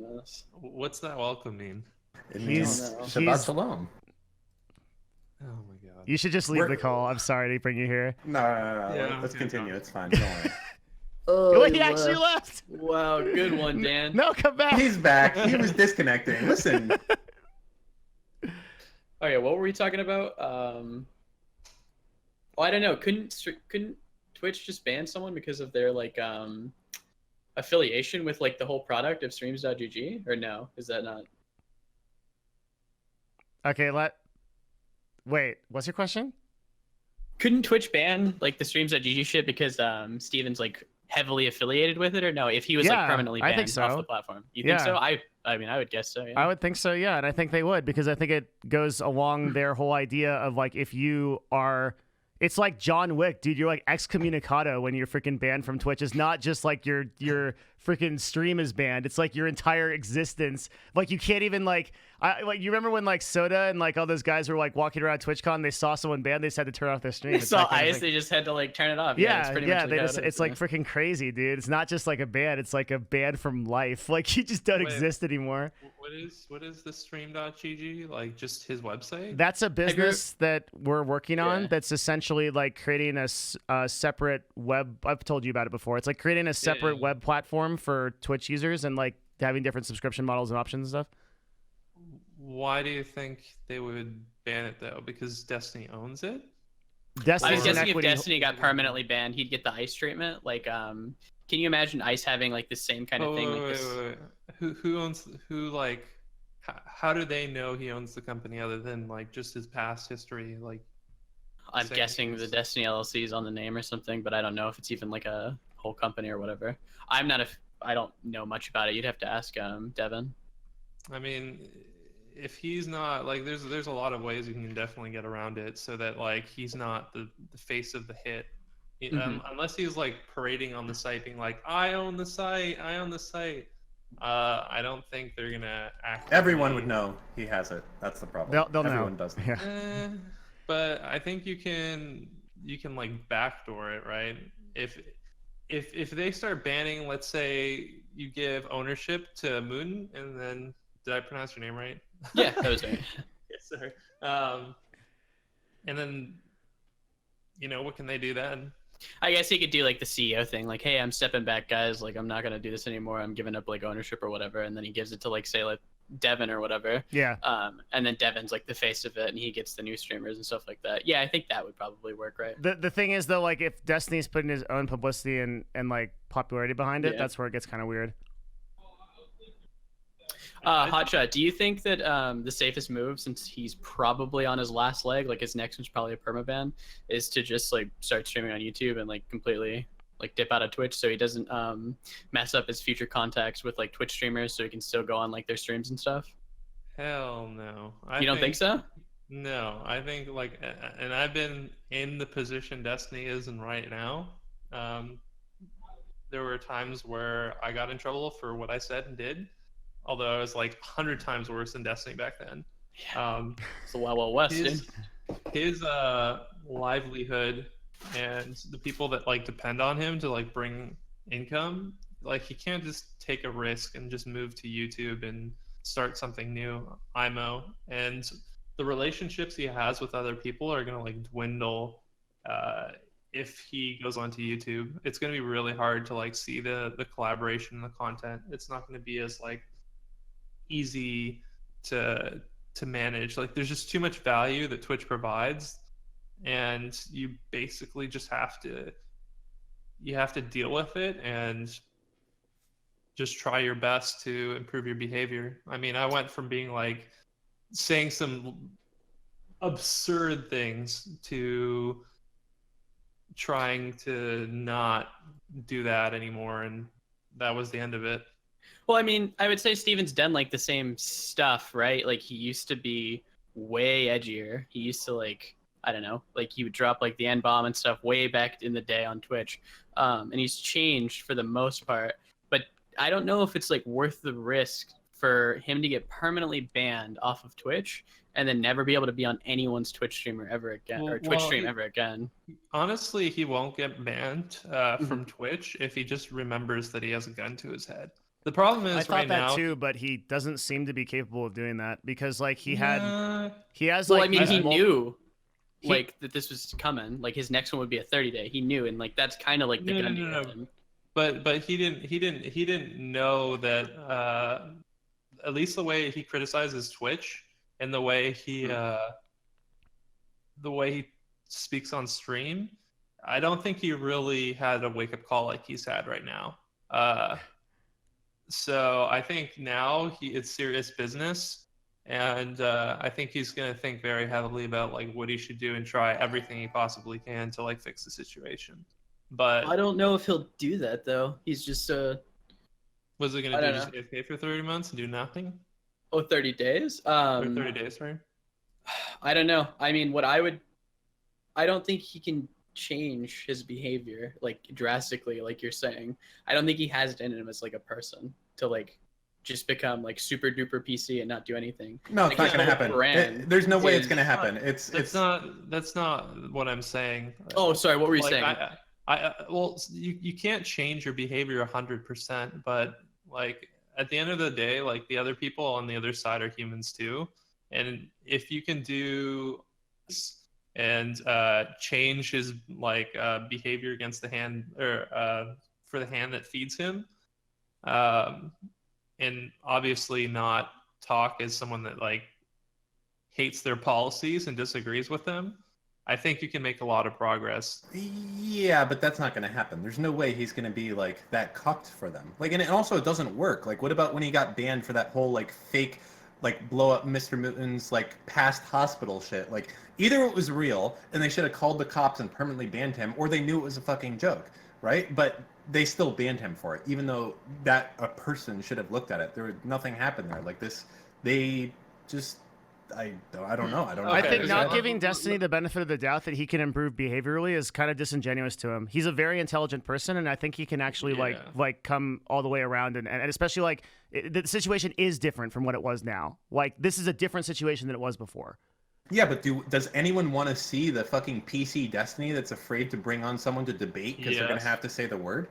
Speaker 4: What's that welcome mean?
Speaker 2: It means Shabbat Shalom.
Speaker 4: Oh my
Speaker 1: You should just leave the call. I'm sorry to bring you here.
Speaker 2: No.
Speaker 4: Yeah,
Speaker 2: Let's
Speaker 4: okay,
Speaker 2: continue.
Speaker 4: no.
Speaker 2: It's fine. Don't worry.
Speaker 1: Oh, he actually left.
Speaker 3: Wow, good one, Dan.
Speaker 1: No, come back.
Speaker 2: He's back. He was disconnecting. Listen.
Speaker 3: Okay, what were we talking about? Oh, I don't know. Couldn't Twitch just ban someone because of their like affiliation with like the whole product of streams.gg, or no? Is that not?
Speaker 1: Okay, wait, what's your question?
Speaker 3: Couldn't Twitch ban like the streams.gg shit because Steven's like heavily affiliated with it, or no? If he was like permanently
Speaker 1: I
Speaker 3: banned
Speaker 1: think so.
Speaker 3: off the platform, you think so? I mean, I would guess so. Yeah.
Speaker 1: I would think so, yeah, and I think they would, because I think it goes along their whole idea of like, if you are, it's like John Wick, dude. You're like excommunicado when you're freaking banned from Twitch. It's not just like your freaking stream is banned. It's like your entire existence. Like you can't even like you remember when like Soda and like all those guys were like walking around TwitchCon, they saw someone banned, they just had to turn off their stream.
Speaker 3: They saw Ice, they just had to like turn it off.
Speaker 1: Yeah,
Speaker 3: that's pretty much
Speaker 1: they just, it's like freaking crazy, dude. It's not just like a ban, it's like a ban from life. Like you just don't exist anymore.
Speaker 4: What is the stream.gg? Like just his website?
Speaker 1: That's a business that we're working on. That's essentially like creating a separate web. I've told you about it before. It's like creating a separate web platform for Twitch users and like having different subscription models and options and stuff.
Speaker 4: Why do you think they would ban it though? Because Destiny owns it?
Speaker 3: I was guessing if Destiny got permanently banned, he'd get the Ice treatment. Like, can you imagine Ice having like the same kind of thing?
Speaker 4: Wait. Who owns who? Like, how do they know he owns the company other than like just his past history? Like,
Speaker 3: I'm guessing the Destiny LLC is on the name or something, but I don't know if it's even like a whole company or whatever. I don't know much about it. You'd have to ask Devin.
Speaker 4: I mean, if he's not like, there's a lot of ways you can definitely get around it so that like he's not the face of the hit. Unless he's like parading on the site being like, I own the site. I don't think they're gonna act.
Speaker 2: Everyone would know he has it. That's the problem.
Speaker 1: They'll
Speaker 2: Everyone
Speaker 1: know.
Speaker 2: does.
Speaker 1: Yeah.
Speaker 4: But I think you can like backdoor it, right? If they start banning, let's say you give ownership to Mouton, and then did I pronounce your name right?
Speaker 3: Yeah, that was right.
Speaker 4: Yes, sir. And then, what can they do then?
Speaker 3: I guess he could do like the CEO thing, like, hey, I'm stepping back, guys. Like, I'm not gonna do this anymore. I'm giving up like ownership or whatever, and then he gives it to like, say, like Devin or whatever.
Speaker 1: Yeah.
Speaker 3: And then Devin's like the face of it, and he gets the new streamers and stuff like that. Yeah, I think that would probably work, right?
Speaker 1: The thing is though, like if Destiny's putting his own publicity and like popularity behind it, that's where it gets kind of weird.
Speaker 3: Hotshot, do you think that the safest move, since he's probably on his last leg, like his next one's probably a permaban, is to just like start streaming on YouTube and like completely like dip out of Twitch so he doesn't mess up his future contacts with like Twitch streamers, so he can still go on like their streams and stuff?
Speaker 4: Hell no.
Speaker 3: You don't think so?
Speaker 4: No, I think like, and I've been in the position Destiny is in right now. There were times where I got in trouble for what I said and did. Although I was like 100 times worse than Destiny back then.
Speaker 3: Yeah. It's the Wild West, dude.
Speaker 4: His livelihood and the people that like depend on him to like bring income, like he can't just take a risk and just move to YouTube and start something new, IMO. And the relationships he has with other people are gonna like dwindle if he goes onto YouTube. It's gonna be really hard to like see the collaboration and the content. It's not gonna be as like easy to manage. Like there's just too much value that Twitch provides, and you basically just have to deal with it and just try your best to improve your behavior. I mean, I went from being like saying some absurd things to trying to not do that anymore, and that was the end of it.
Speaker 3: Well, I mean, I would say Steven's done like the same stuff, right? Like he used to be way edgier. He used to like, I don't know, like he would drop like the N-bomb and stuff way back in the day on Twitch. And he's changed for the most part, but I don't know if it's like worth the risk for him to get permanently banned off of Twitch and then never be able to be on anyone's Twitch streamer ever again, or Twitch stream ever again.
Speaker 4: Honestly, he won't get banned from Twitch if he just remembers that he has a gun to his head. The problem is,
Speaker 1: I thought that too, but he doesn't seem to be capable of doing that because, like, he has
Speaker 3: Well,
Speaker 1: like.
Speaker 3: I mean, he like that this was coming. Like his next one would be a 30-day. He knew, and like that's kind of like the gun to your head.
Speaker 4: But he didn't know that. At least the way he criticizes Twitch and the way he speaks on stream, I don't think he really had a wake up call like he's had right now. So I think now it's serious business, and I think he's gonna think very heavily about like what he should do and try everything he possibly can to like fix the situation. But
Speaker 3: I don't know if he'll do that though. He's just
Speaker 4: was it gonna do just AFK for 30 months and do nothing?
Speaker 3: 30 days?
Speaker 4: Or 30 days, sorry.
Speaker 3: I don't know. I mean, I don't think he can change his behavior like drastically, like you're saying. I don't think he has it in him as like a person to like just become like super duper PC and not do anything.
Speaker 2: No,
Speaker 3: like,
Speaker 2: it's not going to happen. There's no way it's going to happen. That's
Speaker 4: not what I'm saying.
Speaker 3: Oh, sorry. What were you saying?
Speaker 4: Well, you can't change your behavior 100%, but like at the end of the day, like the other people on the other side are humans too, and if you can do and change his like behavior against the hand or for the hand that feeds him, and obviously not talk as someone that like hates their policies and disagrees with them, I think you can make a lot of progress.
Speaker 2: Yeah, but that's not going to happen. There's no way he's going to be like that cucked for them. Like, and also it doesn't work. Like, what about when he got banned for that whole like fake, like blow up MrMouton's like past hospital shit? Like, either it was real and they should have called the cops and permanently banned him, or they knew it was a fucking joke, right? But they still banned him for it, even though that a person should have looked at it. Nothing happened there. Like this, they just. I don't know.
Speaker 1: I think not giving Destiny the benefit of the doubt that he can improve behaviorally is kind of disingenuous to him. He's a very intelligent person, and I think he can actually like come all the way around, and especially like the situation is different from what it was now. Like this is a different situation than it was before.
Speaker 2: Yeah, but does anyone want to see the fucking PC Destiny that's afraid to bring on someone to debate because they're gonna have to say the word?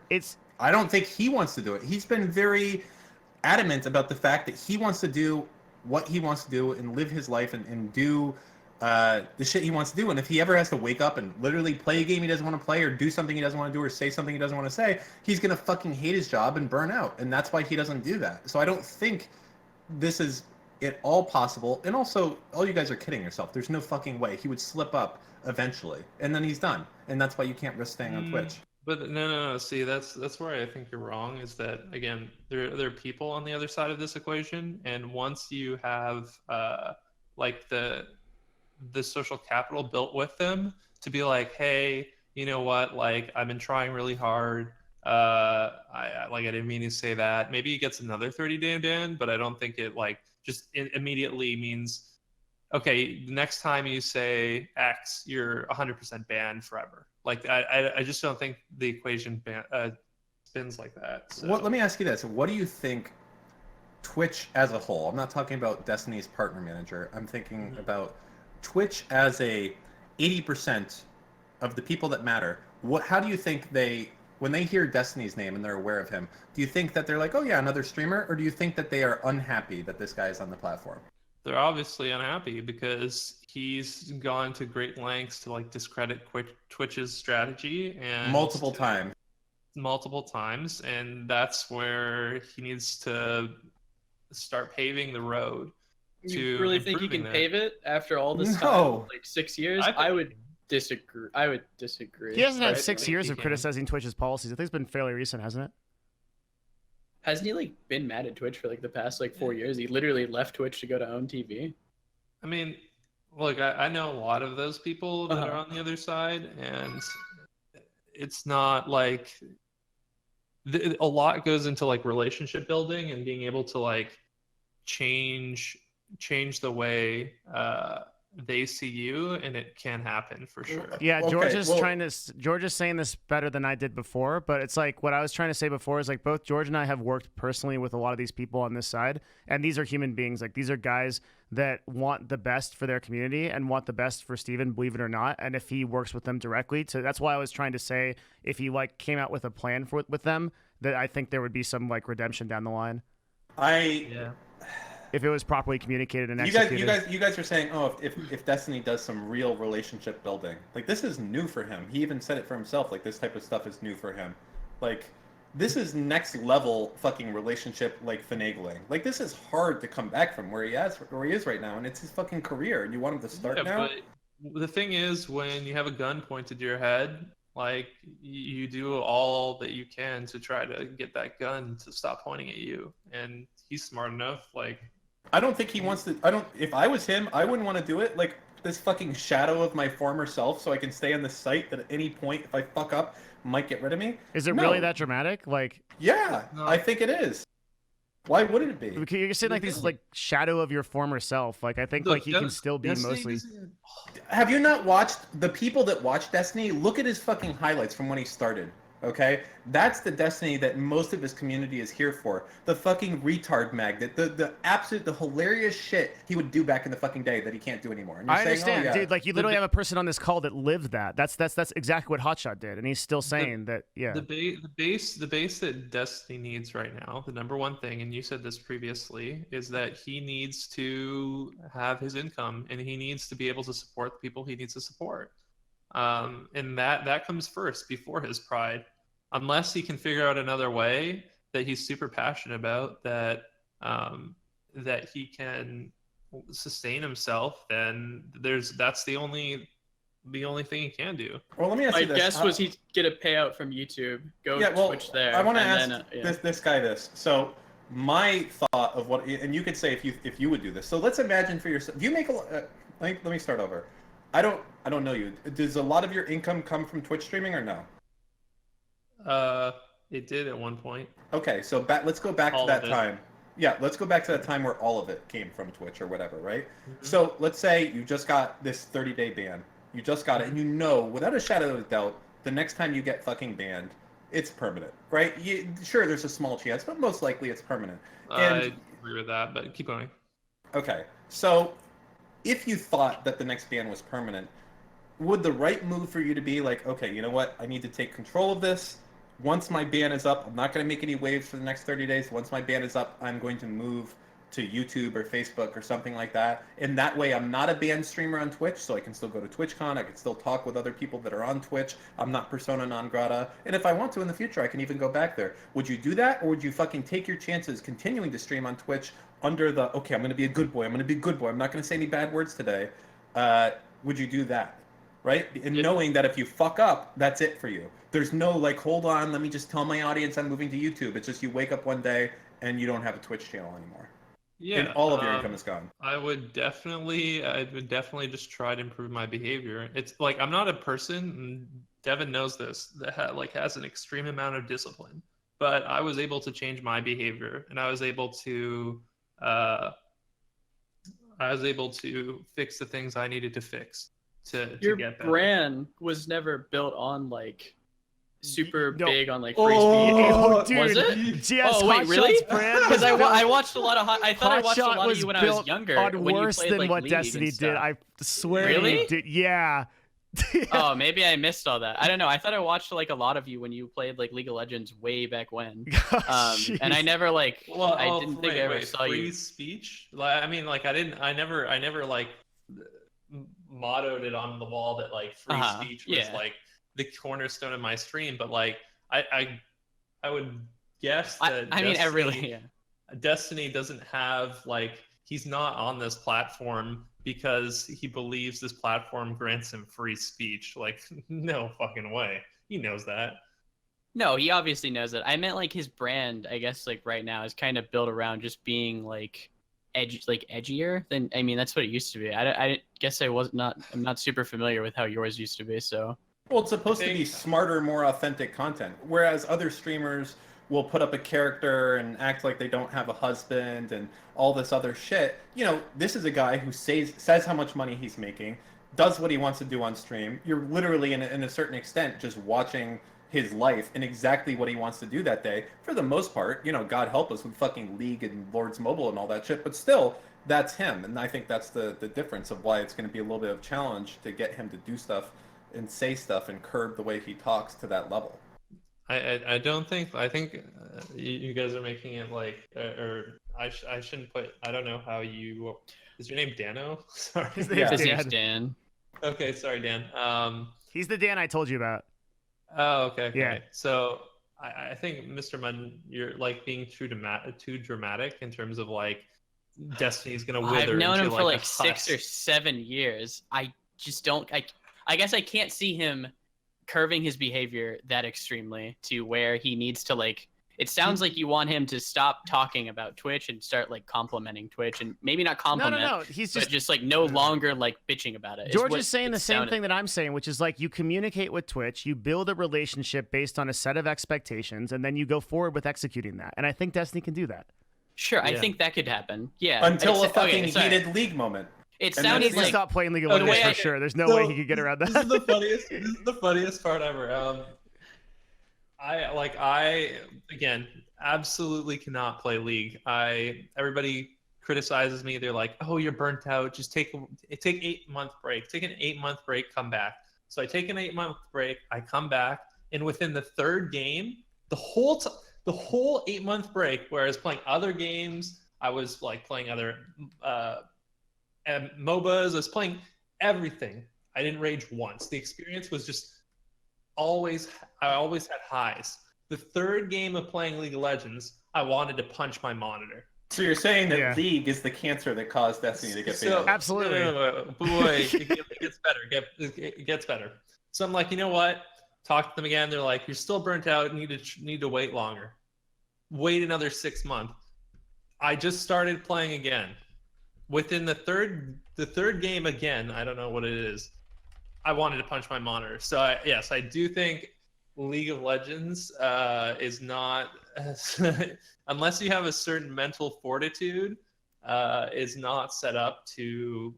Speaker 2: I don't think he wants to do it. He's been very adamant about the fact that he wants to do what he wants to do and live his life and do the shit he wants to do. And if he ever has to wake up and literally play a game he doesn't want to play or do something he doesn't want to do or say something he doesn't want to say, he's going to fucking hate his job and burn out. And that's why he doesn't do that. So I don't think this is at all possible. And also, all you guys are kidding yourself. There's no fucking way. He would slip up eventually. And then he's done. And that's why you can't risk staying on Twitch.
Speaker 4: But no. See, that's where I think you're wrong. Is that again, there are people on the other side of this equation, and once you have like the social capital built with them to be like, hey, you know what? Like I've been trying really hard. I didn't mean to say that. Maybe he gets another 30-day ban, but I don't think it like just immediately means. Okay, the next time you say X, you're 100% banned forever. Like I just don't think the equation spins like that. So.
Speaker 2: Let me ask you this: what do you think Twitch as a whole? I'm not talking about Destiny's partner manager. I'm thinking about Twitch as a 80% of the people that matter. How do you think when they hear Destiny's name and they're aware of him? Do you think that they're like, oh yeah, another streamer, or do you think that they are unhappy that this guy is on the platform?
Speaker 4: They're obviously unhappy because he's gone to great lengths to like discredit Twitch's strategy and multiple times, and that's where he needs to start paving the road.
Speaker 3: You really think he can pave it after all this time, like 6 years? I would disagree.
Speaker 1: He hasn't had 6 years of criticizing Twitch's policies. I think it's been fairly recent, hasn't it?
Speaker 3: Hasn't he like been mad at Twitch for like the past like 4 years? He literally left Twitch to go to own TV.
Speaker 4: I mean, look, I know a lot of those people that are on the other side, and it's not like a lot goes into like relationship building and being able to like change the way they see you, and it can happen for sure.
Speaker 1: Yeah, George is saying this better than I did before, but it's like what I was trying to say before is like both George and I have worked personally with a lot of these people on this side, and these are human beings. Like these are guys that want the best for their community and want the best for Steven, believe it or not. And if he works with them directly, that's why I was trying to say if he like came out with a plan with them, that I think there would be some like redemption down the line. if it was properly communicated and
Speaker 2: You
Speaker 1: executed.
Speaker 2: guys are saying, oh, if Destiny does some real relationship building, like this is new for him. He even said it for himself. Like this type of stuff is new for him. Like this is next level fucking relationship like finagling. Like this is hard to come back from where he is right now, and it's his fucking career. And you want him to start now?
Speaker 4: But the thing is, when you have a gun pointed to your head, like you do all that you can to try to get that gun to stop pointing at you, and he's smart enough. Like
Speaker 2: I don't think he wants to. I don't. If I was him, I wouldn't want to do it. Like this fucking shadow of my former self, so I can stay on the site that at any point, if I fuck up, might get rid of me.
Speaker 1: Is it
Speaker 2: No.
Speaker 1: really that dramatic? Like,
Speaker 2: Yeah,
Speaker 4: No.
Speaker 2: I think it is. Why wouldn't it be?
Speaker 1: you're saying like this like shadow of your former self. Like, I think like he can still be mostly.
Speaker 2: Have you not watched the people that watch Destiny? Look at his fucking highlights from when he started. Okay, that's the Destiny that most of his community is here for. The fucking retard magnet, the absolute, the hilarious shit he would do back in the fucking day that he can't do anymore. And you're
Speaker 1: I
Speaker 2: saying,
Speaker 1: understand,
Speaker 2: oh, yeah.
Speaker 1: dude. Like, you literally have a person on this call that lived that. That's exactly what Hotshot did, and he's still saying that. Yeah.
Speaker 4: The base that Destiny needs right now, the number one thing, and you said this previously, is that he needs to have his income, and he needs to be able to support the people he needs to support. And that comes first before his pride. Unless he can figure out another way that he's super passionate about, that that he can sustain himself, then that's the only thing he can do.
Speaker 2: Well, let me ask
Speaker 3: My
Speaker 2: you this.
Speaker 3: guess was he'd get a payout from YouTube, go Twitch there.
Speaker 2: I want to
Speaker 3: and
Speaker 2: ask
Speaker 3: then,
Speaker 2: this guy this. So my thought of what, and you could say if you would do this. So let's imagine for yourself. Do you make a? Let me start over. I don't know you. Does a lot of your income come from Twitch streaming or no?
Speaker 4: It did at one point.
Speaker 2: Okay, so let's go back to that time. Yeah, let's go back to that time where all of it came from Twitch or whatever, right?
Speaker 4: Mm-hmm.
Speaker 2: So let's say you just got this 30-day ban. You just got it, and you know, without a shadow of a doubt, the next time you get fucking banned, it's permanent, right? Sure, there's a small chance, but most likely it's permanent.
Speaker 4: I agree with that, but keep going.
Speaker 2: Okay, so if you thought that the next ban was permanent, would the right move for you to be like, okay, you know what? I need to take control of this. Once my ban is up, I'm not going to make any waves for the next 30 days. Once my ban is up, I'm going to move to YouTube or Facebook or something like that. And that way, I'm not a banned streamer on Twitch, so I can still go to TwitchCon. I can still talk with other people that are on Twitch. I'm not persona non grata. And if I want to in the future, I can even go back there. Would you do that, or would you fucking take your chances continuing to stream on Twitch under the, okay, I'm going to be a good boy. I'm going to be a good boy. I'm not going to say any bad words today. Would you do that? Right? And knowing that if you fuck up, that's it for you. There's no like, hold on, let me just tell my audience I'm moving to YouTube. It's just you wake up one day and you don't have a Twitch channel anymore.
Speaker 4: Yeah,
Speaker 2: and all of your income is gone.
Speaker 4: I would definitely just try to improve my behavior. It's like I'm not a person, and Devin knows this, that has an extreme amount of discipline. But I was able to change my behavior, and I was able to fix the things I needed to fix to
Speaker 3: your
Speaker 4: get better.
Speaker 3: brand was never built on like super big on like free
Speaker 1: Oh,
Speaker 3: speech.
Speaker 1: dude.
Speaker 3: Was it?
Speaker 1: Yes,
Speaker 3: Oh wait, really?
Speaker 1: Hotshot's brand was
Speaker 3: Because I
Speaker 1: built-
Speaker 3: watched a lot of I thought I watched a
Speaker 1: Hotshot
Speaker 3: lot of you when I was
Speaker 1: built
Speaker 3: younger.
Speaker 1: on
Speaker 3: when
Speaker 1: worse
Speaker 3: you played,
Speaker 1: than
Speaker 3: like,
Speaker 1: what
Speaker 3: League
Speaker 1: Destiny
Speaker 3: and
Speaker 1: did.
Speaker 3: stuff.
Speaker 1: I swear
Speaker 3: Really?
Speaker 1: he did. Yeah.
Speaker 3: Oh, maybe I missed all that. I don't know. I thought I watched like a lot of you when you played like League of Legends way back when. And I never like I didn't think I ever saw
Speaker 4: free
Speaker 3: you.
Speaker 4: speech. Like, I mean, like I never like mottoed it on the wall that like free speech was like the cornerstone of my stream. But like I would guess that
Speaker 3: I mean, I really
Speaker 4: Destiny doesn't have like he's not on this platform because he believes this platform grants him free speech. Like, no fucking way. He knows that.
Speaker 3: No, he obviously knows that. I meant like his brand, I guess, like right now is kind of built around just being like edgier than, I mean, that's what it used to be. I guess I'm not super familiar with how yours used to be, so.
Speaker 2: Well, it's supposed to be smarter, more authentic content. Whereas other streamers will put up a character and act like they don't have a husband and all this other shit. You know, this is a guy who says how much money he's making, does what he wants to do on stream. You're literally, in a certain extent, just watching his life and exactly what he wants to do that day. For the most part, you know, God help us with fucking League and Lords Mobile and all that shit, but still, that's him. And I think that's the difference of why it's going to be a little bit of a challenge to get him to do stuff and say stuff and curb the way he talks to that level.
Speaker 4: I don't think, I think you guys are making it like, or I shouldn't put. I don't know how you. Is your name Dano? Sorry.
Speaker 1: His
Speaker 2: Yeah.
Speaker 1: name's
Speaker 3: His name's
Speaker 1: Dan.
Speaker 3: Dan.
Speaker 4: Okay, sorry, Dan.
Speaker 1: He's the Dan I told you about.
Speaker 4: Oh, okay.
Speaker 1: Yeah.
Speaker 4: So I think MrMouton, you're like being too dramatic in terms of like Destiny's gonna wither.
Speaker 3: I've known
Speaker 4: into,
Speaker 3: him for like
Speaker 4: a
Speaker 3: 6 or
Speaker 4: husk.
Speaker 3: 7 years. I just don't. I guess I can't see him curving his behavior that extremely to where he needs to like. It sounds like you want him to stop talking about Twitch and start like complimenting Twitch, and maybe not
Speaker 1: No,
Speaker 3: compliment,
Speaker 1: no. He's
Speaker 3: but
Speaker 1: just
Speaker 3: just like no longer like bitching about it.
Speaker 1: George
Speaker 3: what
Speaker 1: is saying
Speaker 3: it
Speaker 1: the same
Speaker 3: sounded
Speaker 1: thing that I'm saying, which is like you communicate with Twitch, you build a relationship based on a set of expectations, and then you go forward with executing that. And I think Destiny can do that.
Speaker 3: Sure, I
Speaker 4: Yeah.
Speaker 3: think that could happen. Yeah.
Speaker 2: Until a
Speaker 3: It's- okay,
Speaker 2: fucking
Speaker 3: sorry.
Speaker 2: heated league moment.
Speaker 3: It
Speaker 2: and
Speaker 1: He
Speaker 3: sounded
Speaker 1: needs to
Speaker 3: like
Speaker 1: stop playing League of
Speaker 4: Oh,
Speaker 1: Legends
Speaker 3: way
Speaker 1: for
Speaker 3: I-
Speaker 1: sure. There's no
Speaker 4: So,
Speaker 1: way he could get around
Speaker 4: This is
Speaker 1: that.
Speaker 4: the funniest. This is the funniest part ever. I again absolutely cannot play League. Everybody criticizes me. They're like, "Oh, you're burnt out. Just take 8-month break. Take an 8-month break. Come back." So I take an 8-month break. I come back, and within the third game, the whole 8-month break, where I was playing other games, I was like playing other MOBAs. I was playing everything. I didn't rage once. The experience was just I always had highs. The third game of playing League of Legends, I wanted to punch my monitor.
Speaker 2: So you're saying that
Speaker 1: Yeah.
Speaker 2: League is the cancer that caused Destiny to get
Speaker 4: So,
Speaker 2: banned?
Speaker 1: Absolutely.
Speaker 4: no, boy, it gets better. It gets better. So I'm like, you know what? Talk to them again. They're like, you're still burnt out. Need to wait longer. Wait another 6 months. I just started playing again. Within the third game again, I don't know what it is. I wanted to punch my monitor. So yes, I do think League of Legends is not, unless you have a certain mental fortitude, is not set up to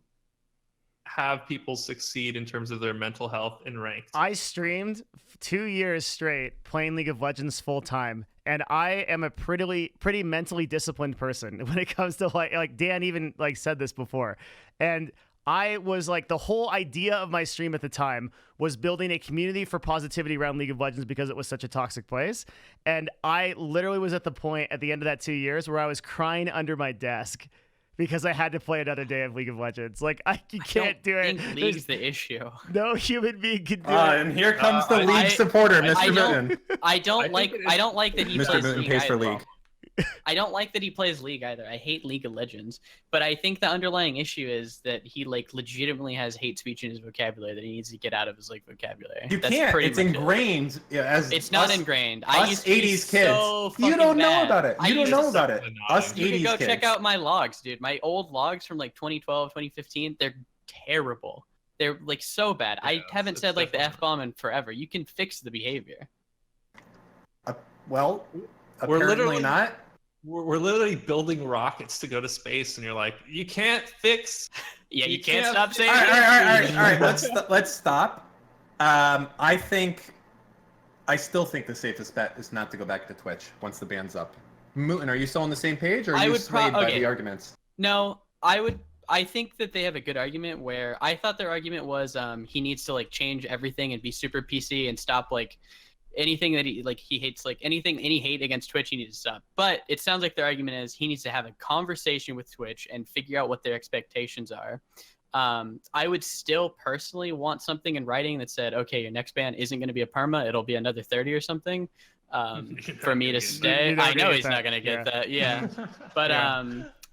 Speaker 4: have people succeed in terms of their mental health in ranked.
Speaker 1: I streamed 2 years straight playing League of Legends full time, and I am a pretty mentally disciplined person when it comes to like Dan even like said this before. And I was like, the whole idea of my stream at the time was building a community for positivity around League of Legends because it was such a toxic place. And I literally was at the point at the end of that 2 years where I was crying under my desk because I had to play another day of League of Legends. Like, you can't do
Speaker 3: I
Speaker 1: it.
Speaker 3: think
Speaker 1: There's
Speaker 3: League's the issue.
Speaker 1: no human being can do it.
Speaker 2: And here comes the League supporter, Mr.
Speaker 3: I don't-
Speaker 2: Mouton.
Speaker 3: I don't
Speaker 4: think it is-
Speaker 3: I don't like that he
Speaker 2: Mr.
Speaker 3: plays
Speaker 2: Mouton
Speaker 3: League
Speaker 2: pays for
Speaker 3: either.
Speaker 2: League.
Speaker 3: I don't like that he plays League either. I hate League of Legends, but I think the underlying issue is that he like legitimately has hate speech in his vocabulary that he needs to get out of his like vocabulary.
Speaker 2: You
Speaker 3: That's
Speaker 2: can't.
Speaker 3: pretty
Speaker 2: It's
Speaker 3: much it.
Speaker 2: ingrained as
Speaker 3: It's not
Speaker 2: us,
Speaker 3: ingrained. I
Speaker 2: us
Speaker 3: used to be
Speaker 2: 80s kids.
Speaker 3: so
Speaker 2: You
Speaker 3: fucking
Speaker 2: don't know
Speaker 3: bad.
Speaker 2: about it.
Speaker 3: I
Speaker 2: You don't
Speaker 3: used
Speaker 2: know
Speaker 3: to-
Speaker 2: about it. Us
Speaker 3: You
Speaker 2: 80s
Speaker 3: can go
Speaker 2: kids.
Speaker 3: check out my logs, dude. My old logs from like 2012, 2015. They're terrible. They're like so bad. I
Speaker 4: Yeah,
Speaker 3: haven't
Speaker 4: it's
Speaker 3: said like the
Speaker 4: definitely-
Speaker 3: F-bomb in forever. You can fix the behavior.
Speaker 2: Well,
Speaker 4: We're
Speaker 2: apparently
Speaker 4: literally-
Speaker 2: not.
Speaker 4: We're literally building rockets to go to space, and you're like, you can't fix.
Speaker 3: Yeah, you
Speaker 4: You
Speaker 3: can't
Speaker 4: can't-
Speaker 3: stop saying
Speaker 2: All right.
Speaker 3: it.
Speaker 2: Let's stop. I still think the safest bet is not to go back to Twitch once the ban's up. Mouton, are you still on the same page, or are
Speaker 3: I
Speaker 2: you
Speaker 3: would
Speaker 2: swayed by
Speaker 3: okay.
Speaker 2: the arguments?
Speaker 3: No, I think that they have a good argument where I thought their argument was he needs to like change everything and be super PC and stop like anything that he hates, like any hate against Twitch he needs to stop. But it sounds like their argument is he needs to have a conversation with Twitch and figure out what their expectations are. I would still personally want something in writing that said, okay, your next ban isn't going to be a perma, it'll be another 30 or something. For me to stay.
Speaker 1: You're never
Speaker 3: I
Speaker 1: gonna
Speaker 3: know
Speaker 1: get
Speaker 3: he's
Speaker 1: that.
Speaker 3: not going to get that. Yeah. But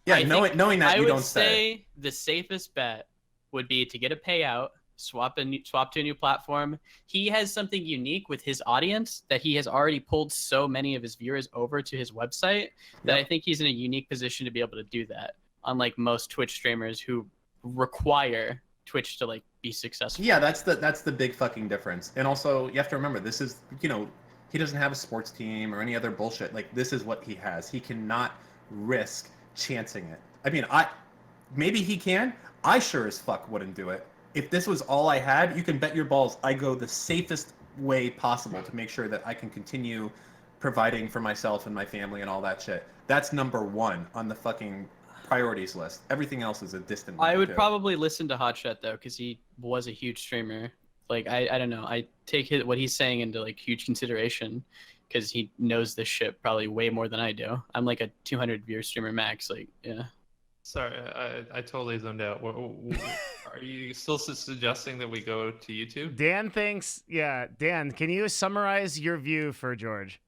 Speaker 2: Yeah,
Speaker 3: I
Speaker 2: knowing that
Speaker 3: I
Speaker 2: you
Speaker 3: would
Speaker 2: don't stay.
Speaker 3: say the safest bet would be to get a payout, swap to a new platform. He has something unique with his audience that he has already pulled so many of his viewers over to his website that I think he's in a unique position to be able to do that, unlike most Twitch streamers who require Twitch to like be successful.
Speaker 2: Yeah, that's the big fucking difference. And also, you have to remember, this is, he doesn't have a sports team or any other bullshit. Like, this is what he has. He cannot risk chancing it. I mean, maybe he can. I sure as fuck wouldn't do it. If this was all I had, you can bet your balls I go the safest way possible to make sure that I can continue providing for myself and my family and all that shit. That's number one on the fucking priorities list. Everything else is a distant
Speaker 3: I
Speaker 2: number
Speaker 3: would
Speaker 2: two.
Speaker 3: probably listen to Hotshot though, because he was a huge streamer. Like I don't know. I take what he's saying into like huge consideration, because he knows this shit probably way more than I do. I'm like a 200 viewer streamer max. Like, yeah.
Speaker 4: Sorry, I totally zoned out. Are you still suggesting that we go to YouTube?
Speaker 1: Dan thinks, yeah. Dan, can you summarize your view for George?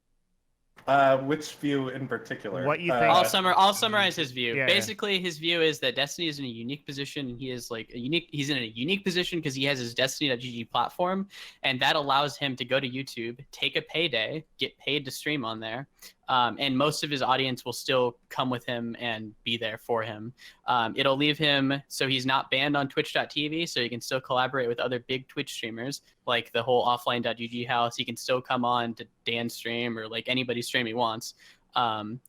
Speaker 2: Which view in particular?
Speaker 1: What you think?
Speaker 3: I'll summarize his view.
Speaker 1: Yeah,
Speaker 3: Basically, his view is that Destiny is in a unique position, and he is like he's in a unique position because he has his Destiny.gg platform, and that allows him to go to YouTube, take a payday, get paid to stream on there, and most of his audience will still come with him and be there for him. It'll leave him so he's not banned on Twitch.tv, so he can still collaborate with other big Twitch streamers, like the whole offline.gg house. He can still come on to Dan's stream or like anybody's stream he wants.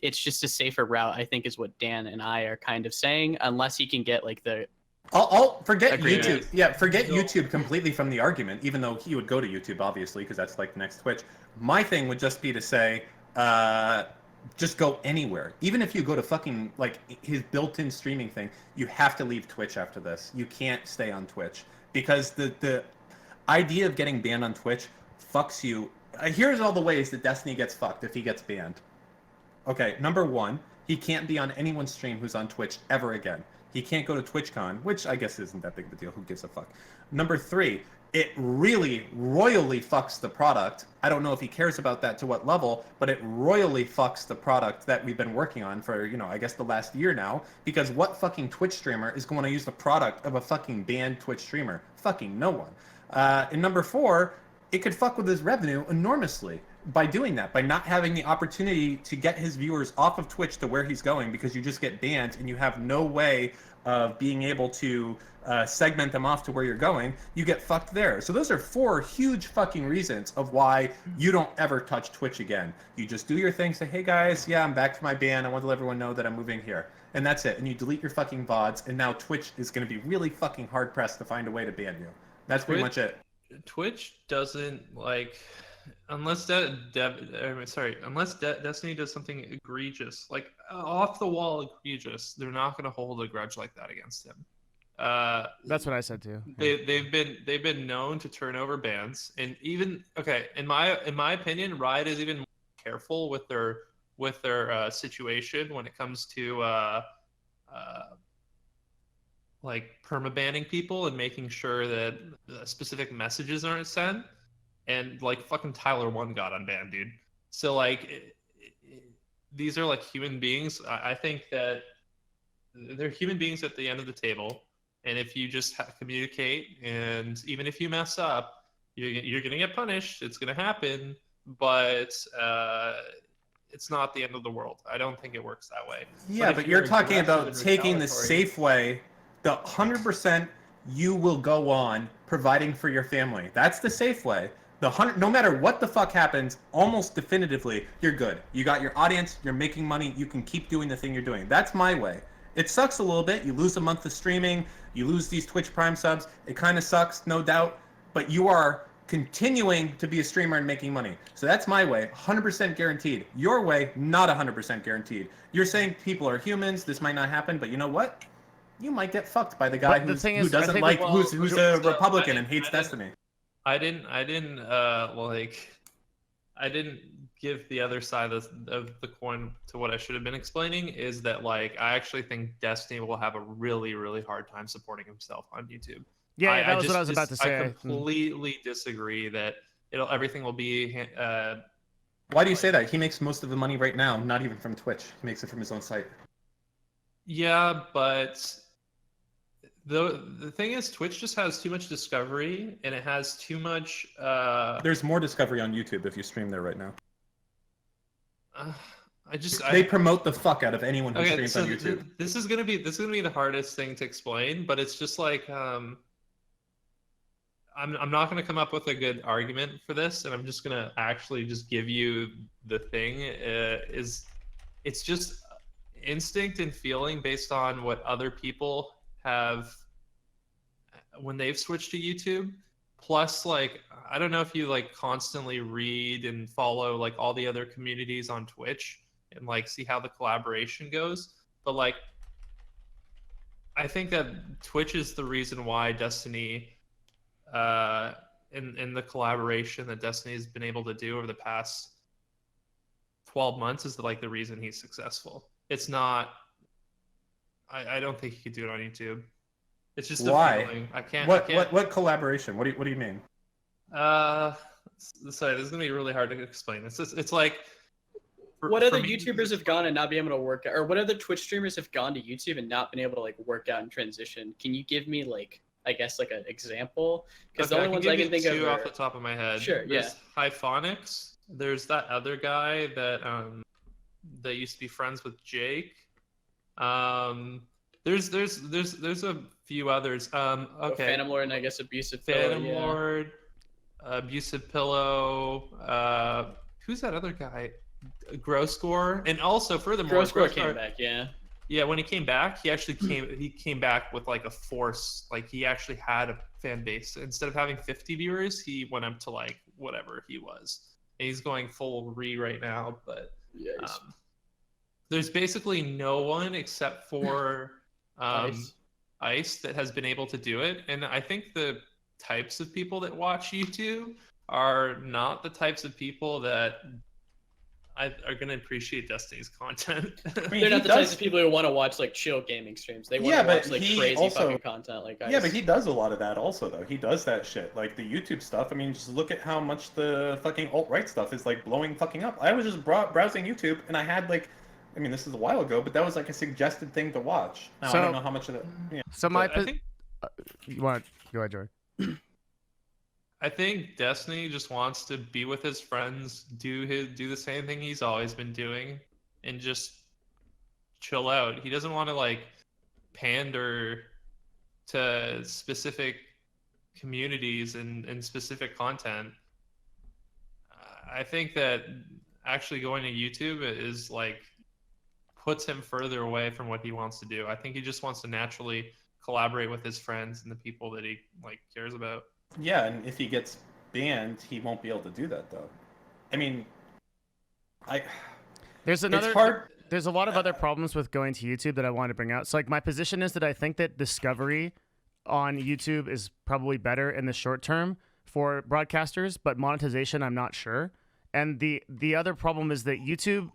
Speaker 3: It's just a safer route, I think, is what Dan and I are kind of saying, unless he can get like the
Speaker 2: I'll forget
Speaker 3: agreement.
Speaker 2: YouTube. Yeah, forget YouTube completely from the argument, even though he would go to YouTube, obviously, because that's like the next Twitch. My thing would just be to say, just go anywhere. Even if you go to fucking, like, his built-in streaming thing, you have to leave Twitch after this. You can't stay on Twitch. Because the idea of getting banned on Twitch fucks you. Here's all the ways that Destiny gets fucked if he gets banned. Okay, number one, he can't be on anyone's stream who's on Twitch ever again. He can't go to TwitchCon, which I guess isn't that big of a deal. Who gives a fuck? Number three, it really royally fucks the product. I don't know if he cares about that to what level, but it royally fucks the product that we've been working on for, you know, I guess the last year now. Because what fucking Twitch streamer is going to use the product of a fucking banned Twitch streamer? Fucking no one. And number four, it could fuck with his revenue enormously by doing that, by not having the opportunity to get his viewers off of Twitch to where he's going, because you just get banned and you have no way of being able to segment them off to where you're going. You get fucked there. So those are four huge fucking reasons of why you don't ever touch Twitch again. You just do your thing, say, hey guys, yeah, I'm back from my ban. I want to let everyone know that I'm moving here. And that's it. And you delete your fucking VODs, and now Twitch is going to be really fucking hard pressed to find a way to ban you. That's pretty much it.
Speaker 4: Twitch doesn't like, unless Destiny does something egregious, like off the wall egregious, they're not going to hold a grudge like that against him.
Speaker 1: That's what I said too.
Speaker 4: They've been known to turn over bans, and even in my opinion, Riot is even more careful with their situation when it comes to like permabanning people and making sure that specific messages aren't sent. And like fucking Tyler 1 got unbanned, dude. So like these are like human beings. I think that they're human beings at the end of the table. And if you just communicate, and even if you mess up, you're gonna get punished. It's gonna happen, but it's not the end of the world. I don't think it works that way.
Speaker 2: Yeah, but you're talking about taking the safe way. The 100% you will go on providing for your family. That's the safe way. No matter what the fuck happens, almost definitively, you're good. You got your audience, you're making money, you can keep doing the thing you're doing. That's my way. It sucks a little bit. You lose a month of streaming, you lose these Twitch Prime subs. It kind of sucks, no doubt, but you are continuing to be a streamer and making money. So that's my way, 100% guaranteed. Your way, not 100% guaranteed. You're saying people are humans, this might not happen, but you know what? You might get fucked by the guy who's a Republican and hates Destiny.
Speaker 4: I didn't give the other side of the coin to what I should have been explaining, is that like I actually think Destiny will have a really, really hard time supporting himself on YouTube.
Speaker 1: Yeah, that was what I was about to say.
Speaker 4: I completely disagree that everything will be
Speaker 2: Why do you say that? He makes most of the money right now, not even from Twitch. He makes it from his own site.
Speaker 4: Yeah, but the thing is, Twitch just has too much discovery, and it has too much.
Speaker 2: There's more discovery on YouTube if you stream there right now.
Speaker 4: They
Speaker 2: promote the fuck out of anyone who streams on YouTube.
Speaker 4: This is gonna be the hardest thing to explain, but it's just like I'm not gonna come up with a good argument for this, and I'm just gonna actually just give you the thing. It's just instinct and feeling based on what other people have when they've switched to YouTube. Plus, like, I don't know if you like constantly read and follow like all the other communities on Twitch and like see how the collaboration goes, but like I think that Twitch is the reason why Destiny in the collaboration that Destiny has been able to do over the past 12 months is like the reason he's successful. It's not. I don't think he could do it on YouTube. It's just
Speaker 2: Why?
Speaker 4: a feeling. I can't.
Speaker 2: What collaboration? What do you mean?
Speaker 4: Sorry, this is gonna be really hard to explain. It's like.
Speaker 3: What other YouTubers have gone and not been able to work out, or what other Twitch streamers have gone to YouTube and not been able to like work out and transition? Can you give me like, I guess like an example? Because the only ones I can think of
Speaker 4: two
Speaker 3: are...
Speaker 4: off the top of my head.
Speaker 3: Sure, yeah.
Speaker 4: There's Hyphonics. There's that other guy that that used to be friends with Jake. There's a few others. Okay.
Speaker 3: Phantom Lord and I guess Abusive Pillow.
Speaker 4: Phantom Lord, Abusive Pillow. Who's that other guy? Gross Score, and also furthermore,
Speaker 3: Gross Score came back, yeah.
Speaker 4: Yeah, when he came back, he actually came back with like a force. Like he actually had a fan base. Instead of having 50 viewers, he went up to like whatever he was. And he's going full right now, but there's basically no one except for Ice that has been able to do it. And I think the types of people that watch YouTube are not the types of people that are going to appreciate Destiny's content.
Speaker 3: I mean, they're not the types of people who want to watch like chill gaming streams. They want to watch like crazy fucking content like Ice.
Speaker 2: Yeah, but he does a lot of that also though. He does that shit. Like the YouTube stuff. I mean, just look at how much the fucking alt-right stuff is like blowing fucking up. I was just browsing YouTube and I had like, I mean, this is a while ago, but that was like a suggested thing to watch. Now, I don't know how much of that. Yeah.
Speaker 1: So my you want go ahead, Joey.
Speaker 4: I think Destiny just wants to be with his friends, do the same thing he's always been doing, and just chill out. He doesn't want to like pander to specific communities and specific content. I think that actually going to YouTube is like puts him further away from what he wants to do. I think he just wants to naturally collaborate with his friends and the people that he like cares about.
Speaker 2: Yeah, and if he gets banned, he won't be able to do that though. I mean,
Speaker 1: there's
Speaker 2: it's hard.
Speaker 1: There's a lot of other problems with going to YouTube that I want to bring out. So like my position is that I think that discovery on YouTube is probably better in the short term for broadcasters, but monetization I'm not sure. And the other problem is that YouTube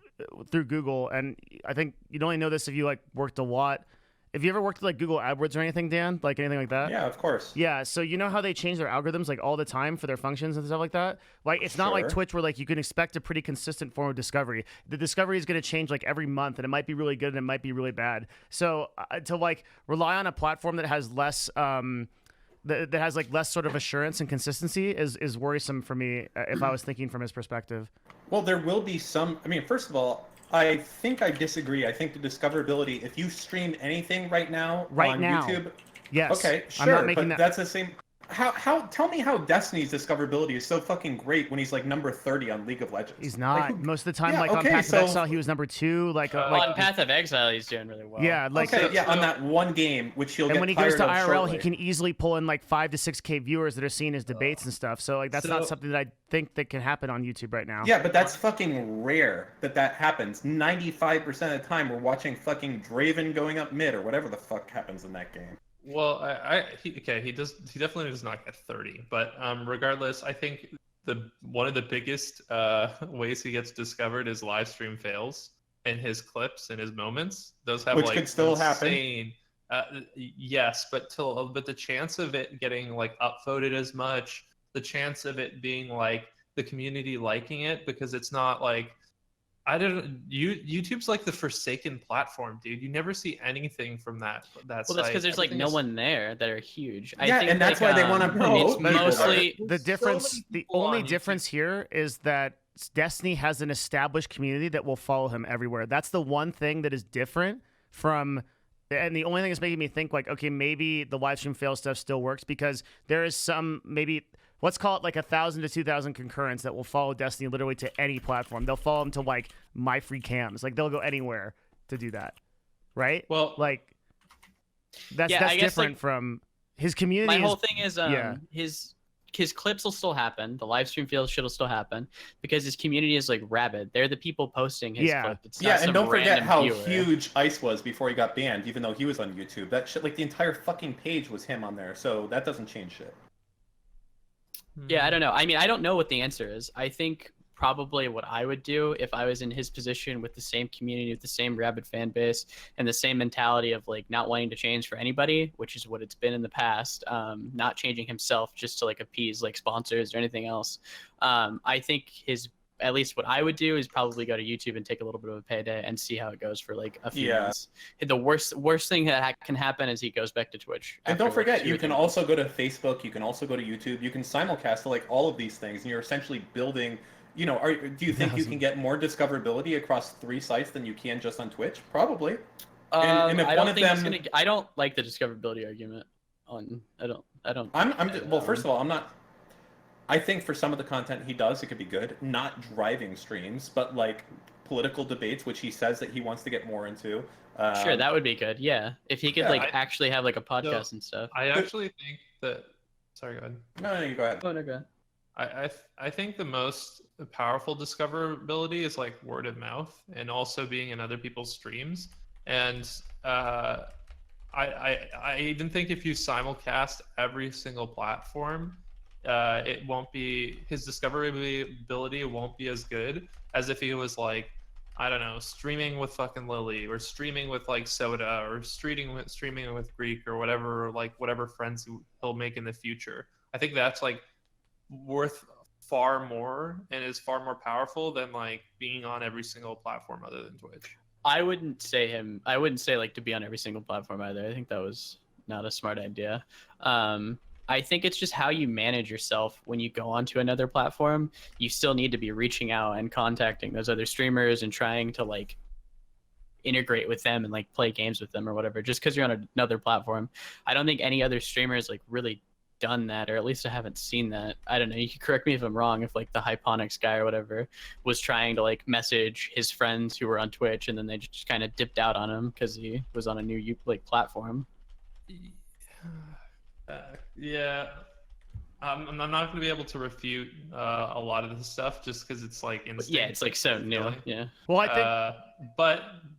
Speaker 1: through Google, and I think you'd only know this if you like worked a lot. Have you ever worked with like Google AdWords or anything, Dan? Like anything like that?
Speaker 2: Yeah, of course.
Speaker 1: Yeah, so you know how they change their algorithms like all the time for their functions and stuff like that? Like it's not like Twitch where like you can expect a pretty consistent form of discovery. The discovery is going to change like every month and it might be really good and it might be really bad. So to like rely on a platform that has less that has like less sort of assurance and consistency is worrisome for me if I was thinking from his perspective.
Speaker 2: Well, there will be some. I mean, first of all, I think I disagree. I think the discoverability, if you stream anything right now on YouTube,
Speaker 1: yes.
Speaker 2: Okay, sure, but that's the same. How? Tell me how Destiny's discoverability is so fucking great when he's like number 30 on League of Legends.
Speaker 1: He's not.
Speaker 2: Like,
Speaker 1: most of the time, like on Path of Exile, he was number 2. Like
Speaker 3: on Path of Exile, he's doing really well.
Speaker 1: Yeah, like
Speaker 2: on that one game, which he'll get
Speaker 1: when he goes to IRL,
Speaker 2: shortly.
Speaker 1: he can easily pull in like 5 to 6K viewers that are seeing his debates and stuff. So like that's not something that I think that can happen on YouTube right now.
Speaker 2: Yeah, but that's fucking rare that happens. 95% of the time, we're watching fucking Draven going up mid or whatever the fuck happens in that game.
Speaker 4: Well, he definitely does not get 30, but regardless, I think one of the biggest ways he gets discovered is live stream fails and his clips and his moments. Those have
Speaker 2: which
Speaker 4: like
Speaker 2: could still
Speaker 4: insane, happen. Yes, but the chance of it getting like upvoted as much, the chance of it being like the community liking it because it's not like YouTube's like the forsaken platform, dude. You never see anything from that
Speaker 3: Well, that's
Speaker 4: site.
Speaker 3: because there's like no one there that are huge.
Speaker 2: Yeah,
Speaker 3: I think,
Speaker 2: and that's
Speaker 3: like,
Speaker 2: why they want to promote.
Speaker 3: It's mostly
Speaker 1: the difference. The only difference here is that Destiny has an established community that will follow him everywhere. That's the one thing that is different from. And the only thing that's making me think like, okay, maybe the live stream fail stuff still works because there is some maybe. Let's call it like 1,000 to 2,000 concurrents that will follow Destiny literally to any platform. They'll follow him to like My Free Cams. Like they'll go anywhere to do that, right?
Speaker 4: Well,
Speaker 1: like that's different from his community.
Speaker 3: My whole thing is his clips will still happen. The live stream fails will still happen because his community is like rabid. They're the people posting his clip. It's not
Speaker 2: and don't forget how
Speaker 3: viewer.
Speaker 2: huge Ice was before he got banned, even though he was on YouTube. That shit, like the entire fucking page was him on there. So that doesn't change shit.
Speaker 3: Yeah, I don't know. I mean, I don't know what the answer is. I think probably what I would do if I was in his position with the same community, with the same rabid fan base, and the same mentality of like not wanting to change for anybody, which is what it's been in the past. Not changing himself just to like appease like sponsors or anything else. I think at least what I would do is probably go to YouTube and take a little bit of a payday and see how it goes for like a few months. The worst thing that can happen is he goes back to Twitch.
Speaker 2: And don't forget, you can also go to Facebook. You can also go to YouTube. You can simulcast to like all of these things, and you're essentially building. You know, do you think you can get more discoverability across 3 sites than you can just on Twitch? Probably. And if
Speaker 3: I
Speaker 2: one
Speaker 3: don't
Speaker 2: of
Speaker 3: think
Speaker 2: them,
Speaker 3: I don't like the discoverability argument. I don't.
Speaker 2: Well, first of all, I'm not. I think for some of the content he does, it could be good. Not driving streams, but like political debates, which he says that he wants to get more into.
Speaker 3: Sure, that would be good. Yeah, if he could actually have like a podcast and stuff.
Speaker 4: I actually think that. Sorry, go ahead.
Speaker 2: No, you go ahead.
Speaker 3: Oh no, go ahead.
Speaker 4: I think the most powerful discoverability is like word of mouth and also being in other people's streams. And I even think if you simulcast every single platform, it won't be, his discoverability won't be as good as if he was like, I don't know, streaming with fucking Lily, or streaming with like Soda, or streaming with Greek, or whatever friends he'll make in the future. I think that's like worth far more and is far more powerful than like being on every single platform other than Twitch.
Speaker 3: I wouldn't say like to be on every single platform either. I think that was not a smart idea. I think it's just how you manage yourself when you go onto another platform. You still need to be reaching out and contacting those other streamers and trying to like integrate with them and like play games with them or whatever. Just because you're on another platform, I don't think any other streamers like really done that, or at least I haven't seen that. I don't know. You can correct me if I'm wrong. If like the Hyponics guy or whatever was trying to like message his friends who were on Twitch, and then they just kind of dipped out on him because he was on a new like platform.
Speaker 4: Yeah, I'm not going to be able to refute a lot of this stuff just because it's like instinct.
Speaker 3: Yeah, it's like so new. Yeah.
Speaker 1: Well, I think,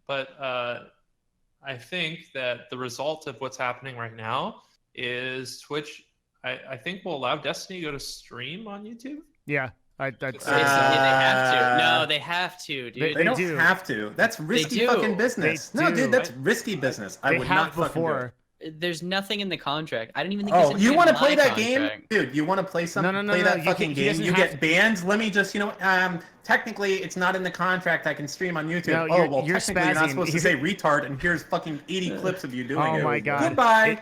Speaker 4: but I think that the result of what's happening right now is Twitch. I think will allow Destiny to go to stream on YouTube.
Speaker 1: yeah,
Speaker 3: They have to. No, they have to, dude.
Speaker 2: They don't
Speaker 1: do.
Speaker 2: have to. That's risky
Speaker 3: do.
Speaker 2: fucking business.
Speaker 1: They
Speaker 2: No,
Speaker 1: do.
Speaker 2: dude, that's risky business. I
Speaker 1: they
Speaker 2: would
Speaker 1: have
Speaker 2: not fucking do it.
Speaker 1: before.
Speaker 3: There's nothing in the contract. I don't even think.
Speaker 2: Oh, you want to play that
Speaker 3: contract.
Speaker 2: game, dude? You want to play something?
Speaker 1: No,
Speaker 2: play
Speaker 1: no,
Speaker 2: that
Speaker 1: you
Speaker 2: fucking
Speaker 1: can't- he
Speaker 2: game.
Speaker 1: doesn't
Speaker 2: You
Speaker 1: have
Speaker 2: get banned. Let me just, technically it's not in the contract. I can stream on YouTube.
Speaker 1: No,
Speaker 2: Oh well,
Speaker 1: you're
Speaker 2: technically you're not
Speaker 1: spazzing.
Speaker 2: supposed to say retard. And here's fucking 80 clips of you doing it.
Speaker 1: Oh my god.
Speaker 2: Goodbye.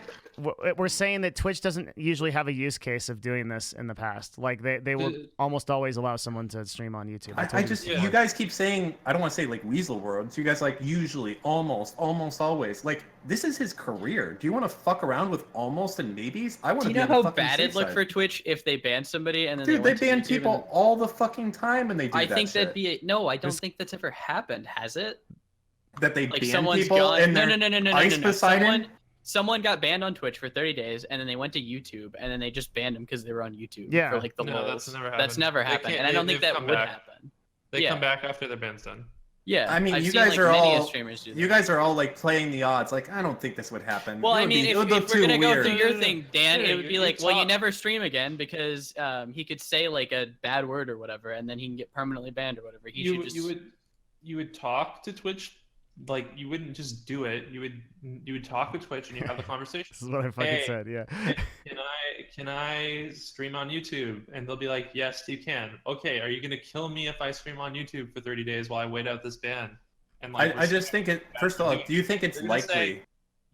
Speaker 1: We're saying that Twitch doesn't usually have a use case of doing this in the past. Like they will almost always allow someone to stream on YouTube.
Speaker 2: I just, you guys keep saying, I don't want to say like weasel words. You guys like usually, almost always. Like this is his career. Do you want to fuck around with almost and maybes? I want to
Speaker 3: Do you
Speaker 2: be
Speaker 3: know
Speaker 2: on the
Speaker 3: how
Speaker 2: fucking
Speaker 3: bad
Speaker 2: safe
Speaker 3: it'd look
Speaker 2: side.
Speaker 3: for Twitch if they banned somebody and then
Speaker 2: Dude, they ban
Speaker 3: YouTube
Speaker 2: people all the fucking time, and they do
Speaker 3: I
Speaker 2: that
Speaker 3: think
Speaker 2: shit.
Speaker 3: that'd be no. I don't think that's ever happened. Has it?
Speaker 2: That they
Speaker 3: Like
Speaker 2: ban
Speaker 3: someone's
Speaker 2: people
Speaker 3: gone.
Speaker 2: and
Speaker 3: No,
Speaker 2: they're
Speaker 3: no, no, no, no,
Speaker 2: Ice
Speaker 3: no, no.
Speaker 2: Poseidon?
Speaker 3: Someone got banned on Twitch for 30 days, and then they went to YouTube, and then they just banned them because they were on YouTube.
Speaker 1: Yeah.
Speaker 3: For like the
Speaker 4: No,
Speaker 3: lulz.
Speaker 4: that's never happened.
Speaker 3: That's never
Speaker 4: They
Speaker 3: happened,
Speaker 4: can't-
Speaker 3: and I don't
Speaker 4: they-
Speaker 3: think
Speaker 4: they've
Speaker 3: that
Speaker 4: come
Speaker 3: would
Speaker 4: back.
Speaker 3: happen.
Speaker 4: They
Speaker 3: Yeah.
Speaker 4: come back after their ban's done.
Speaker 3: Yeah.
Speaker 2: I mean,
Speaker 3: I've
Speaker 2: you
Speaker 3: seen,
Speaker 2: guys
Speaker 3: like,
Speaker 2: are
Speaker 3: many
Speaker 2: all
Speaker 3: streamers do that.
Speaker 2: you guys are all like playing the odds. Like, I don't think this would happen.
Speaker 3: Well,
Speaker 2: It
Speaker 3: I
Speaker 2: would
Speaker 3: mean,
Speaker 2: be,
Speaker 3: if
Speaker 2: it would look
Speaker 3: we're
Speaker 2: too
Speaker 3: gonna go
Speaker 2: weird.
Speaker 3: through your thing, Dan,
Speaker 4: Yeah,
Speaker 3: it would be
Speaker 4: you
Speaker 3: like, well, you
Speaker 4: talk-
Speaker 3: never stream again because he could say like a bad word or whatever, and then he can get permanently banned or whatever. He should just.
Speaker 4: You would talk to Twitch, like you wouldn't just do it. You would talk to Twitch and you have the conversation.
Speaker 1: This is what I fucking
Speaker 4: Hey,
Speaker 1: said. Yeah.
Speaker 4: Can I stream on YouTube? And they'll be like, yes, you can. Okay, are you gonna kill me if I stream on YouTube for 30 days while I wait out this ban? And like,
Speaker 2: I just think it. First of all, do you think it's
Speaker 4: They're gonna say,
Speaker 2: likely?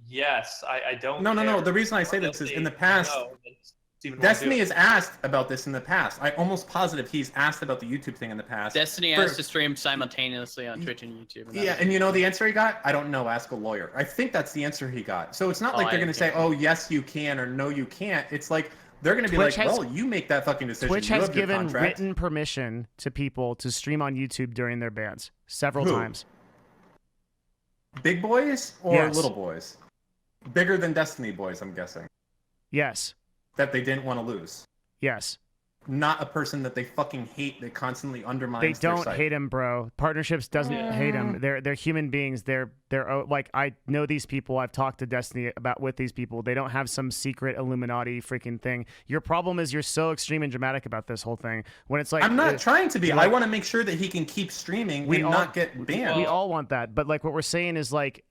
Speaker 4: yes, I don't.
Speaker 2: No.
Speaker 4: care.
Speaker 2: The reason I say
Speaker 4: Or they'll
Speaker 2: this is
Speaker 4: say
Speaker 2: in the past,
Speaker 4: no, then Steven won't
Speaker 2: Destiny
Speaker 4: do it.
Speaker 2: has asked about this in the past. I'm almost positive he's asked about the YouTube thing in the past.
Speaker 3: Destiny
Speaker 2: For-
Speaker 3: has to stream simultaneously on Twitch and YouTube. And that
Speaker 2: Yeah,
Speaker 3: was
Speaker 2: and
Speaker 3: it.
Speaker 2: you know the answer he got? I don't know. Ask a lawyer. I think that's the answer he got. So it's not
Speaker 3: Oh,
Speaker 2: like they're
Speaker 3: I
Speaker 2: going to say,
Speaker 3: can't.
Speaker 2: "Oh, yes, you can," or "No, you can't." It's like they're going to be
Speaker 1: Twitch
Speaker 2: like,
Speaker 1: has-
Speaker 2: "Well, you make that fucking decision."
Speaker 1: Twitch
Speaker 2: You
Speaker 1: has
Speaker 2: have your
Speaker 1: given
Speaker 2: contract."
Speaker 1: written permission to people to stream on YouTube during their bans several
Speaker 2: Who?
Speaker 1: times.
Speaker 2: Big boys or
Speaker 1: Yes.
Speaker 2: little boys? Bigger than Destiny boys, I'm guessing.
Speaker 1: Yes.
Speaker 2: That they didn't want to lose.
Speaker 1: Yes.
Speaker 2: not a person that they fucking hate that constantly undermines
Speaker 1: They
Speaker 2: their
Speaker 1: don't
Speaker 2: site.
Speaker 1: hate him, bro. Partnerships doesn't hate him. They're human beings. They're like, I know these people. I've talked to Destiny about with these people. They don't have some secret Illuminati freaking thing. Your problem is you're so extreme and dramatic about this whole thing. When it's like,
Speaker 2: I'm not trying to be.
Speaker 1: like,
Speaker 2: I want to make sure that he can keep streaming and not get banned.
Speaker 1: we all want that, but like what we're saying is like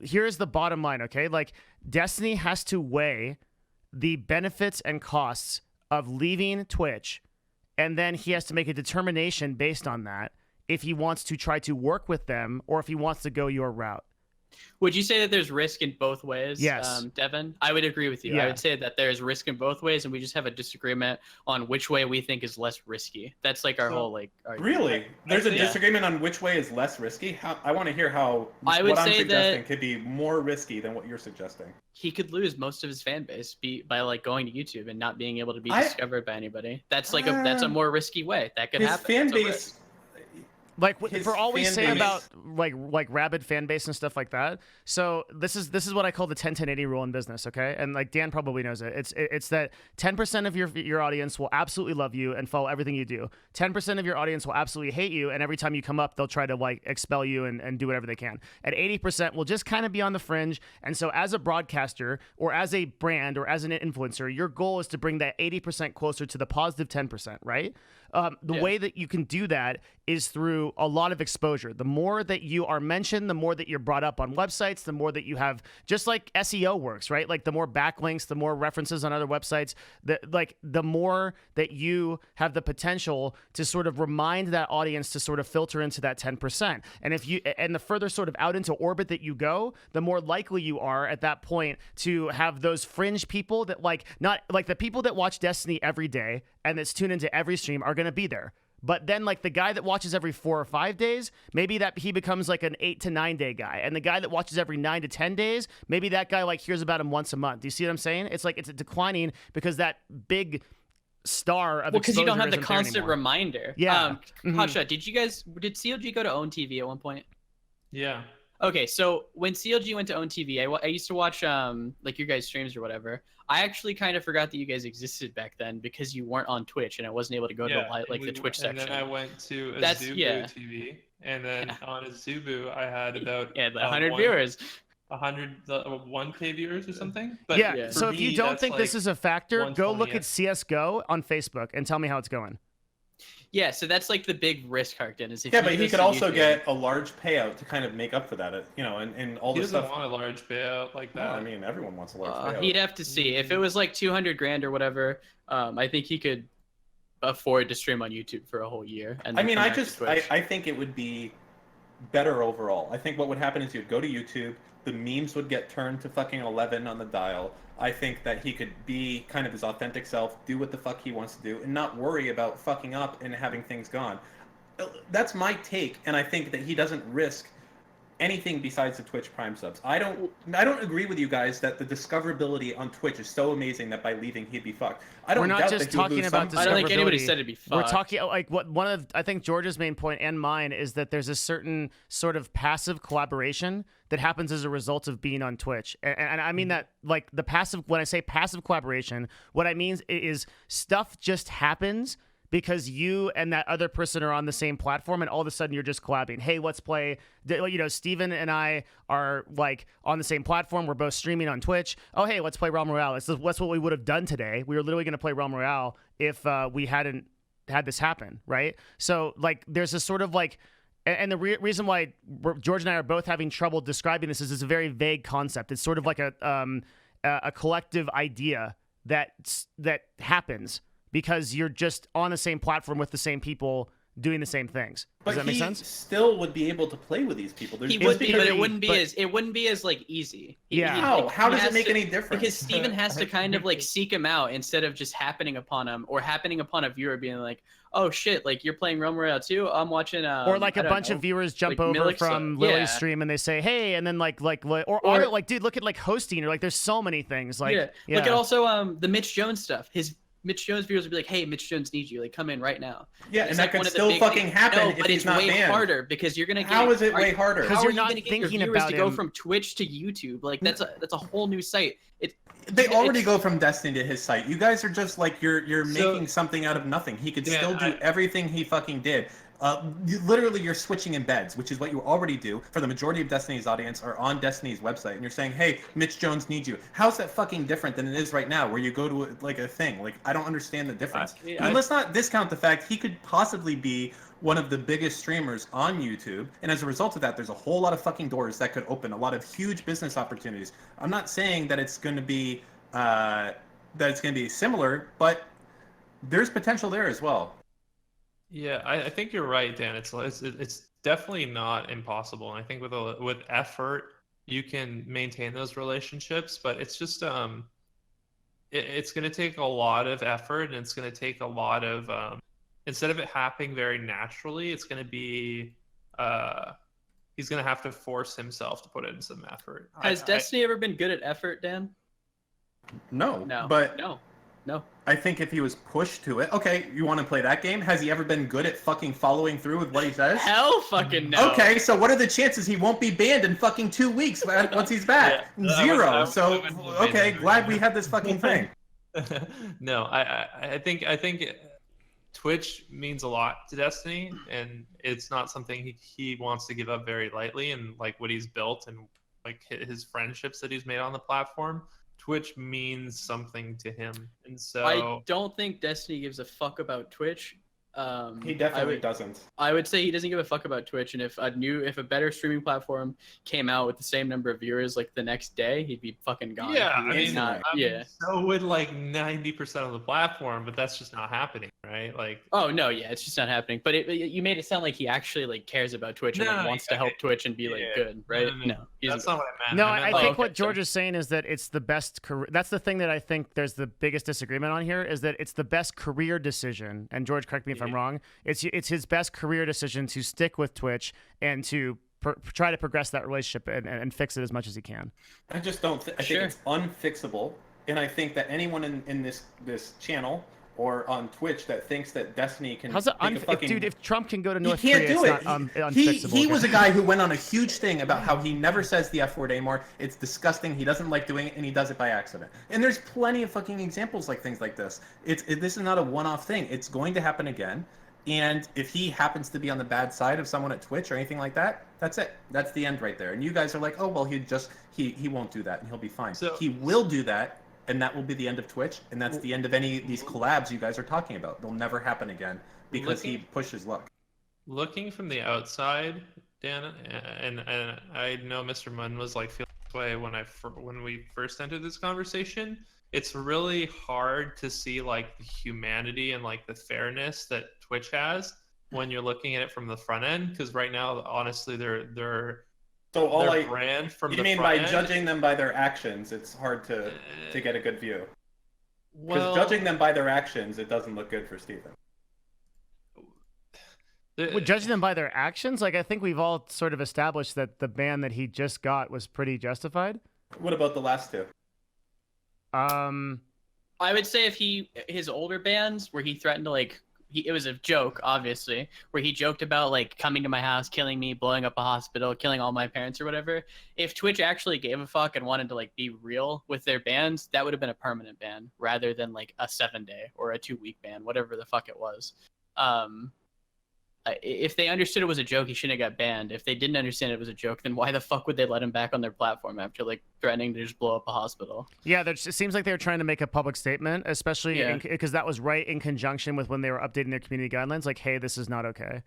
Speaker 1: here's the bottom line, okay? Like Destiny has to weigh the benefits and costs of leaving Twitch, and then he has to make a determination based on that if he wants to try to work with them or if he wants to go your route.
Speaker 3: Would you say that there's risk in both ways,
Speaker 1: Yes.
Speaker 3: Devin? I would agree with you.
Speaker 1: Yeah.
Speaker 3: I would say that there's risk in both ways, and we just have a disagreement on which way we think is less risky. That's like our whole like argument.
Speaker 2: Really? There's a
Speaker 3: Yeah.
Speaker 2: disagreement on which way is less risky? I want to hear how
Speaker 3: I would
Speaker 2: what I'm
Speaker 3: say
Speaker 2: suggesting
Speaker 3: that-
Speaker 2: could be more risky than what you're suggesting.
Speaker 3: He could lose most of his fan base by like going to YouTube and not being able to be
Speaker 2: I-
Speaker 3: discovered by anybody. That's like that's a more risky way. That could
Speaker 2: His
Speaker 3: happen.
Speaker 2: fan
Speaker 3: It's a
Speaker 2: base.
Speaker 3: risk.
Speaker 1: Like
Speaker 2: His
Speaker 1: for all we
Speaker 2: fan
Speaker 1: say
Speaker 2: base-
Speaker 1: about like rabid fan base and stuff like that. So this is what I call the 10-10-80 rule in business, okay? And like Dan probably knows it. It's that 10% of your audience will absolutely love you and follow everything you do. 10% of your audience will absolutely hate you, and every time you come up, they'll try to like expel you and do whatever they can. And 80% will just kind of be on the fringe. And so as a broadcaster or as a brand or as an influencer, your goal is to bring that 80% closer to the positive 10%, right? The way that you can do that is through a lot of exposure. The more that you are mentioned, the more that you're brought up on websites, the more that you have, just like SEO works, right? Like the more backlinks, the more references on other websites, the more that you have the potential to sort of remind that audience to sort of filter into that 10%. And the further sort of out into orbit that you go, the more likely you are at that point to have those fringe people that not like the people that watch Destiny every day and that's tuned into every stream are going to be there. But then like the guy that watches every 4 or 5 days, maybe that he becomes like an 8 to 9 day guy. And the guy that watches every 9 to 10 days, maybe that guy like hears about him once a month. Do you see what I'm saying? It's like it's declining because that big star of
Speaker 3: because you don't have the
Speaker 1: exposure isn't there
Speaker 3: constant
Speaker 1: anymore.
Speaker 3: reminder.
Speaker 1: Yeah.
Speaker 3: Hotshot, did CLG go to Own TV at one point?
Speaker 4: Yeah.
Speaker 3: Okay, so when CLG went to Own TV, I used to watch like your guys' streams or whatever. I actually kind of forgot that you guys existed back then because you weren't on Twitch and I wasn't able to go to the Twitch section.
Speaker 4: And then I went to
Speaker 3: That's-
Speaker 4: Azubu
Speaker 3: yeah.
Speaker 4: TV, and then on Azubu I had about
Speaker 3: the 100 viewers.
Speaker 4: 1K viewers or something. But
Speaker 1: Yeah.
Speaker 4: for
Speaker 1: So if you
Speaker 4: me,
Speaker 1: don't
Speaker 4: that's
Speaker 1: think this
Speaker 4: like
Speaker 1: is a factor, go
Speaker 4: 120th.
Speaker 1: look at CS:GO on Facebook and tell me how it's going.
Speaker 3: Yeah, so that's like the big risk, Harkdan, is if
Speaker 2: Yeah,
Speaker 3: you
Speaker 2: but he
Speaker 3: post
Speaker 2: could
Speaker 3: to
Speaker 2: also
Speaker 3: YouTube-
Speaker 2: get a large payout to kind of make up for that, and all
Speaker 4: He
Speaker 2: this
Speaker 4: doesn't
Speaker 2: stuff.
Speaker 4: want a large payout like
Speaker 2: No,
Speaker 4: that.
Speaker 2: I mean, everyone wants a large payout.
Speaker 3: He'd have to see. If it was like 200 grand or whatever, I think he could afford to stream on YouTube for a whole year. And
Speaker 2: I
Speaker 3: then
Speaker 2: mean,
Speaker 3: come
Speaker 2: I
Speaker 3: back to
Speaker 2: just,
Speaker 3: Twitch.
Speaker 2: I think it would be better overall. I think what would happen is you'd go to YouTube, the memes would get turned to fucking 11 on the dial. I think that he could be kind of his authentic self, do what the fuck he wants to do, and not worry about fucking up and having things gone. That's my take, and I think that he doesn't risk anything besides the Twitch Prime subs. I don't agree with you guys that the discoverability on Twitch is so amazing that by leaving he'd be fucked. I don't
Speaker 1: We're not
Speaker 2: doubt
Speaker 1: just
Speaker 2: that he would
Speaker 1: talking
Speaker 2: lose
Speaker 1: about
Speaker 2: some-
Speaker 3: I don't think anybody
Speaker 1: discoverability.
Speaker 3: said it'd be
Speaker 1: We're
Speaker 3: fucked.
Speaker 1: talking like one of I think George's main point and mine is that there's a certain sort of passive collaboration that happens as a result of being on Twitch, and I mean that like the passive. When I say passive collaboration, what I mean is stuff just happens because you and that other person are on the same platform, and all of a sudden you're just collabing. Hey, let's play. Steven and I are like on the same platform. We're both streaming on Twitch. Oh, hey, let's play Realm Royale. That's what we would have done today. We were literally going to play Realm Royale if we hadn't had this happen, right? So like, there's a sort of like. And the reason why George and I are both having trouble describing this is it's a very vague concept. It's sort of like a collective idea that happens because you're just on the same platform with the same people doing the same things. Does that make sense?
Speaker 2: He still would be able to play with these people.
Speaker 3: He would be, but it wouldn't be as like easy.
Speaker 1: Yeah.
Speaker 2: How does
Speaker 3: he
Speaker 2: it make
Speaker 3: has
Speaker 2: any difference?
Speaker 3: Because Steven has to kind of like seek him out instead of just happening upon him or happening upon a viewer being like, oh shit, like you're playing Realm Royale too? I'm watching
Speaker 1: or like
Speaker 3: I
Speaker 1: a
Speaker 3: don't
Speaker 1: bunch
Speaker 3: know,
Speaker 1: of viewers jump
Speaker 3: like
Speaker 1: over
Speaker 3: Mylixia.
Speaker 1: from Lily's stream and they say, hey, and then like dude, look at like hosting or like there's so many things. Like
Speaker 3: Look at also the Mitch Jones stuff. His Mitch Jones viewers would be like, "Hey, Mitch Jones needs you. Like, come in right now."
Speaker 2: Yeah,
Speaker 3: It's
Speaker 2: and
Speaker 3: like
Speaker 2: that
Speaker 3: one
Speaker 2: could
Speaker 3: of the
Speaker 2: still
Speaker 3: big
Speaker 2: fucking
Speaker 3: things.
Speaker 2: happen
Speaker 3: No,
Speaker 2: if
Speaker 3: but
Speaker 2: he's
Speaker 3: it's
Speaker 2: not
Speaker 3: way
Speaker 2: banned.
Speaker 3: harder because you're gonna get.
Speaker 2: How is it way harder?
Speaker 1: Because
Speaker 3: How
Speaker 1: you're
Speaker 3: are you
Speaker 1: not
Speaker 3: gonna get your
Speaker 1: thinking
Speaker 3: viewers
Speaker 1: about
Speaker 3: to go
Speaker 1: him.
Speaker 3: from Twitch to YouTube? Like that's a whole new site.
Speaker 2: They already
Speaker 3: it's-
Speaker 2: go from Destiny to his site. You guys are just like you're
Speaker 4: So-
Speaker 2: making something out of nothing. He could
Speaker 4: Yeah,
Speaker 2: still do everything he fucking did. Literally, you're switching embeds, which is what you already do for the majority of Destiny's audience are on Destiny's website, and you're saying, "Hey, Mitch Jones needs you." How's that fucking different than it is right now, where you go to like a thing? Like, I don't understand the difference. And let's not discount the fact he could possibly be one of the biggest streamers on YouTube, and as a result of that, there's a whole lot of fucking doors that could open, a lot of huge business opportunities. I'm not saying that it's going to be similar, but there's potential there as well.
Speaker 4: Yeah, I think you're right, Dan. It's definitely not impossible, and I think with effort you can maintain those relationships. But it's just it's going to take a lot of effort, and it's going to take a lot of instead of it happening very naturally, it's going to be he's going to have to force himself to put in some effort.
Speaker 3: Has Destiny ever been good at effort, Dan?
Speaker 2: No,
Speaker 3: No.
Speaker 2: but
Speaker 3: No.
Speaker 2: I think if he was pushed to it, okay, you want to play that game? Has he ever been good at fucking following through with what he says?
Speaker 3: Hell fucking no.
Speaker 2: Okay, so what are the chances he won't be banned in fucking 2 weeks once he's back?
Speaker 4: Yeah,
Speaker 2: Zero.
Speaker 4: I
Speaker 2: So
Speaker 4: wouldn't be
Speaker 2: okay,
Speaker 4: banned.
Speaker 2: glad we had this fucking thing.
Speaker 4: No, I think Twitch means a lot to Destiny, and it's not something he wants to give up very lightly. And like what he's built and like his friendships that he's made on the platform, Twitch means something to him. And so
Speaker 3: I don't think Destiny gives a fuck about Twitch.
Speaker 2: He definitely doesn't.
Speaker 3: I would say he doesn't give a fuck about Twitch, and if a better streaming platform came out with the same number of viewers like the next day, he'd be fucking gone.
Speaker 4: yeah,
Speaker 3: He would not, yeah.
Speaker 4: So would like 90% of the platform, but that's just not happening, right? Like,
Speaker 3: Oh no, yeah, it's just not happening. But you made it sound like he actually like cares about Twitch and like, wants to help Twitch and be like good, right?
Speaker 4: No,
Speaker 3: he doesn't
Speaker 4: that's not what I meant.
Speaker 1: No,
Speaker 4: I
Speaker 1: I
Speaker 4: meant,
Speaker 1: think
Speaker 3: okay,
Speaker 1: what George
Speaker 3: sorry.
Speaker 1: is saying is that it's the best career. That's the thing that I think there's the biggest disagreement on here is that it's the best career decision. And George, correct me if I'm wrong. It's his best career decision to stick with Twitch and to try to progress that relationship and fix it as much as he can.
Speaker 2: I just don't. I think it's unfixable, and I think that anyone in this channel or on Twitch that thinks that Destiny can.
Speaker 1: How's it
Speaker 2: dude,
Speaker 1: if Trump can go to
Speaker 2: he
Speaker 1: North
Speaker 2: can't
Speaker 1: Korea,
Speaker 2: do it.
Speaker 1: it's not unfixable.
Speaker 2: He was a guy who went on a huge thing about how he never says the F word anymore. It's disgusting. He doesn't like doing it, and he does it by accident. And there's plenty of fucking examples like things like this. This is not a one-off thing. It's going to happen again. And if he happens to be on the bad side of someone at Twitch or anything like that, that's it. That's the end right there. And you guys are like, oh well, he won't do that and he'll be fine.
Speaker 4: So-
Speaker 2: he will do that, and that will be the end of Twitch, and that's the end of any of these collabs you guys are talking about. They'll never happen again because he pushes luck.
Speaker 4: looking from the outside, Dan, and I know MrMouton was like feeling this way when we first entered this conversation. It's really hard to see like the humanity and like the fairness that Twitch has when you're looking at it from the front end. Because right now, honestly, they're
Speaker 2: So all
Speaker 4: their
Speaker 2: I
Speaker 4: brand from
Speaker 2: you
Speaker 4: the
Speaker 2: mean
Speaker 4: front
Speaker 2: by
Speaker 4: end,
Speaker 2: judging them by their actions, it's hard to get a good view. Because
Speaker 4: well,
Speaker 2: judging them by their actions, it doesn't look good for Steven.
Speaker 1: Judging them by their actions, like I think we've all sort of established that the ban that he just got was pretty justified.
Speaker 2: What about the last two?
Speaker 3: I would say if his older bans where he threatened to like it was a joke, obviously, where he joked about like coming to my house, killing me, blowing up a hospital, killing all my parents or whatever. If Twitch actually gave a fuck and wanted to like be real with their bans, that would have been a permanent ban rather than like a 7-day or a 2-week ban, whatever the fuck it was. If they understood it was a joke, he shouldn't have got banned. If they didn't understand it was a joke, then why the fuck would they let him back on their platform after like threatening to just blow up a hospital?
Speaker 1: Yeah, it seems like they were trying to make a public statement, especially because that was right in conjunction with when they were updating their community guidelines. Like, hey, this is not okay.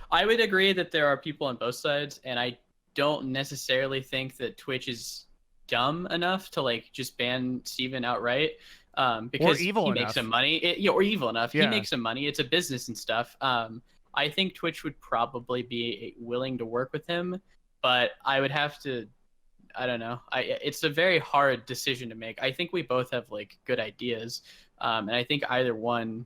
Speaker 3: I would agree that there are people on both sides, and I don't necessarily think that Twitch is dumb enough to like just ban Steven outright. Because
Speaker 1: evil
Speaker 3: he
Speaker 1: enough.
Speaker 3: makes some money. Or evil enough.
Speaker 1: Yeah.
Speaker 3: He makes some money. It's a business and stuff. I think Twitch would probably be willing to work with him, but I would have to. I don't know. It's a very hard decision to make. I think we both have like good ideas, and I think either one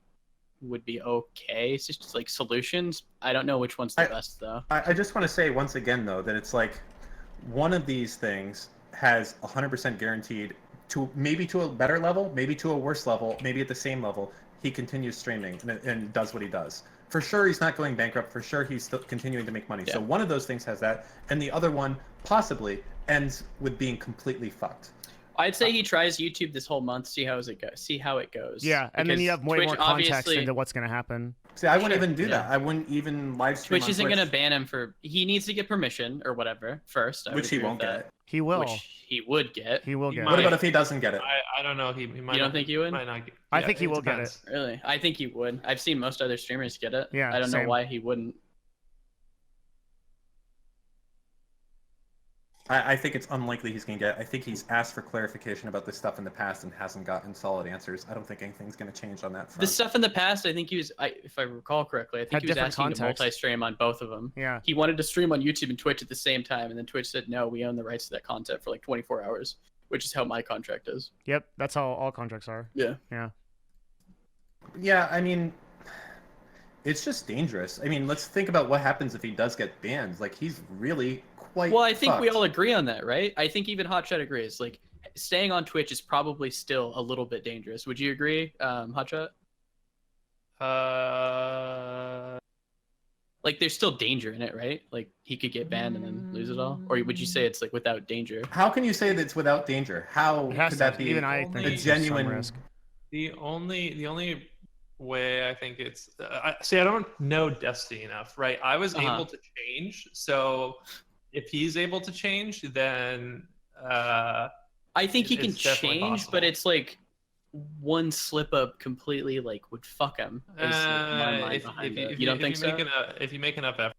Speaker 3: would be okay. It's just like solutions. I don't know which one's the best though.
Speaker 2: I just want to say once again though that it's like one of these things has 100% guaranteed to a better level, maybe to a worse level, maybe at the same level, he continues streaming and does what he does. For sure, he's not going bankrupt. For sure, he's still continuing to make money.
Speaker 3: Yeah.
Speaker 2: So one of those things has that, and the other one possibly ends with being completely fucked.
Speaker 3: I'd say he tries YouTube this whole month, see how it goes.
Speaker 1: Yeah, and then
Speaker 3: Because
Speaker 1: you have way
Speaker 3: Twitch
Speaker 1: more context
Speaker 3: obviously-
Speaker 1: into what's going to happen.
Speaker 2: See, I wouldn't
Speaker 3: Sure,
Speaker 2: even do
Speaker 3: yeah.
Speaker 2: that. I wouldn't even live stream
Speaker 3: Twitch
Speaker 2: on
Speaker 3: isn't
Speaker 2: Twitch,
Speaker 3: going to ban him for. He needs to get permission or whatever first. I would
Speaker 2: which he
Speaker 3: agree
Speaker 2: won't
Speaker 3: with that,
Speaker 2: get.
Speaker 1: He will.
Speaker 3: Which he would get.
Speaker 1: He will
Speaker 4: He
Speaker 1: get.
Speaker 2: What
Speaker 4: might.
Speaker 2: about if he doesn't get it?
Speaker 4: I don't know. He might.
Speaker 3: You don't
Speaker 4: not,
Speaker 3: think he would?
Speaker 4: Might not get,
Speaker 1: I
Speaker 4: yeah,
Speaker 1: think he will get it.
Speaker 4: depends.
Speaker 3: Really, I think he would. I've seen most other streamers get it.
Speaker 1: Yeah,
Speaker 3: I don't know
Speaker 1: same.
Speaker 3: why he wouldn't.
Speaker 2: I think it's unlikely he's going to get it. I think he's asked for clarification about this stuff in the past and hasn't gotten solid answers. I don't think anything's going to change on that front.
Speaker 3: The stuff in the past, I think he was. If I recall correctly, I think
Speaker 1: Had
Speaker 3: he was
Speaker 1: different
Speaker 3: asking
Speaker 1: context.
Speaker 3: to multi-stream on both of them.
Speaker 1: Yeah.
Speaker 3: He wanted to stream on YouTube and Twitch at the same time, and then Twitch said, "No, we own the rights to that content for like 24 hours," which is how my contract is.
Speaker 1: Yep. That's how all contracts are.
Speaker 3: Yeah.
Speaker 1: Yeah.
Speaker 2: Yeah, I mean, it's just dangerous. I mean, let's think about what happens if he does get banned. Like, he's really quite
Speaker 3: Well, I think we
Speaker 2: fucked.
Speaker 3: all agree on that, right? I think even Hotshot agrees. Like, staying on Twitch is probably still a little bit dangerous. Would you agree, Hotshot? Like, there's still danger in it, right? Like, he could get banned and then lose it all? Or would you say it's, like, without danger?
Speaker 2: How can you say that it's without danger? How
Speaker 1: It has
Speaker 2: could
Speaker 1: to.
Speaker 2: that be
Speaker 1: Even I
Speaker 4: only
Speaker 1: think
Speaker 2: a
Speaker 1: it's some
Speaker 2: genuine
Speaker 1: risk.
Speaker 4: The only way I think it's I don't know Destiny enough, right? I was
Speaker 3: Uh-huh.
Speaker 4: able to change, so if he's able to change, then
Speaker 3: I think he can
Speaker 4: It's definitely
Speaker 3: change,
Speaker 4: possible.
Speaker 3: but it's, like, one slip up completely, like, would fuck him. is, like, my mind behind it. You don't think so?
Speaker 4: If you make enough effort,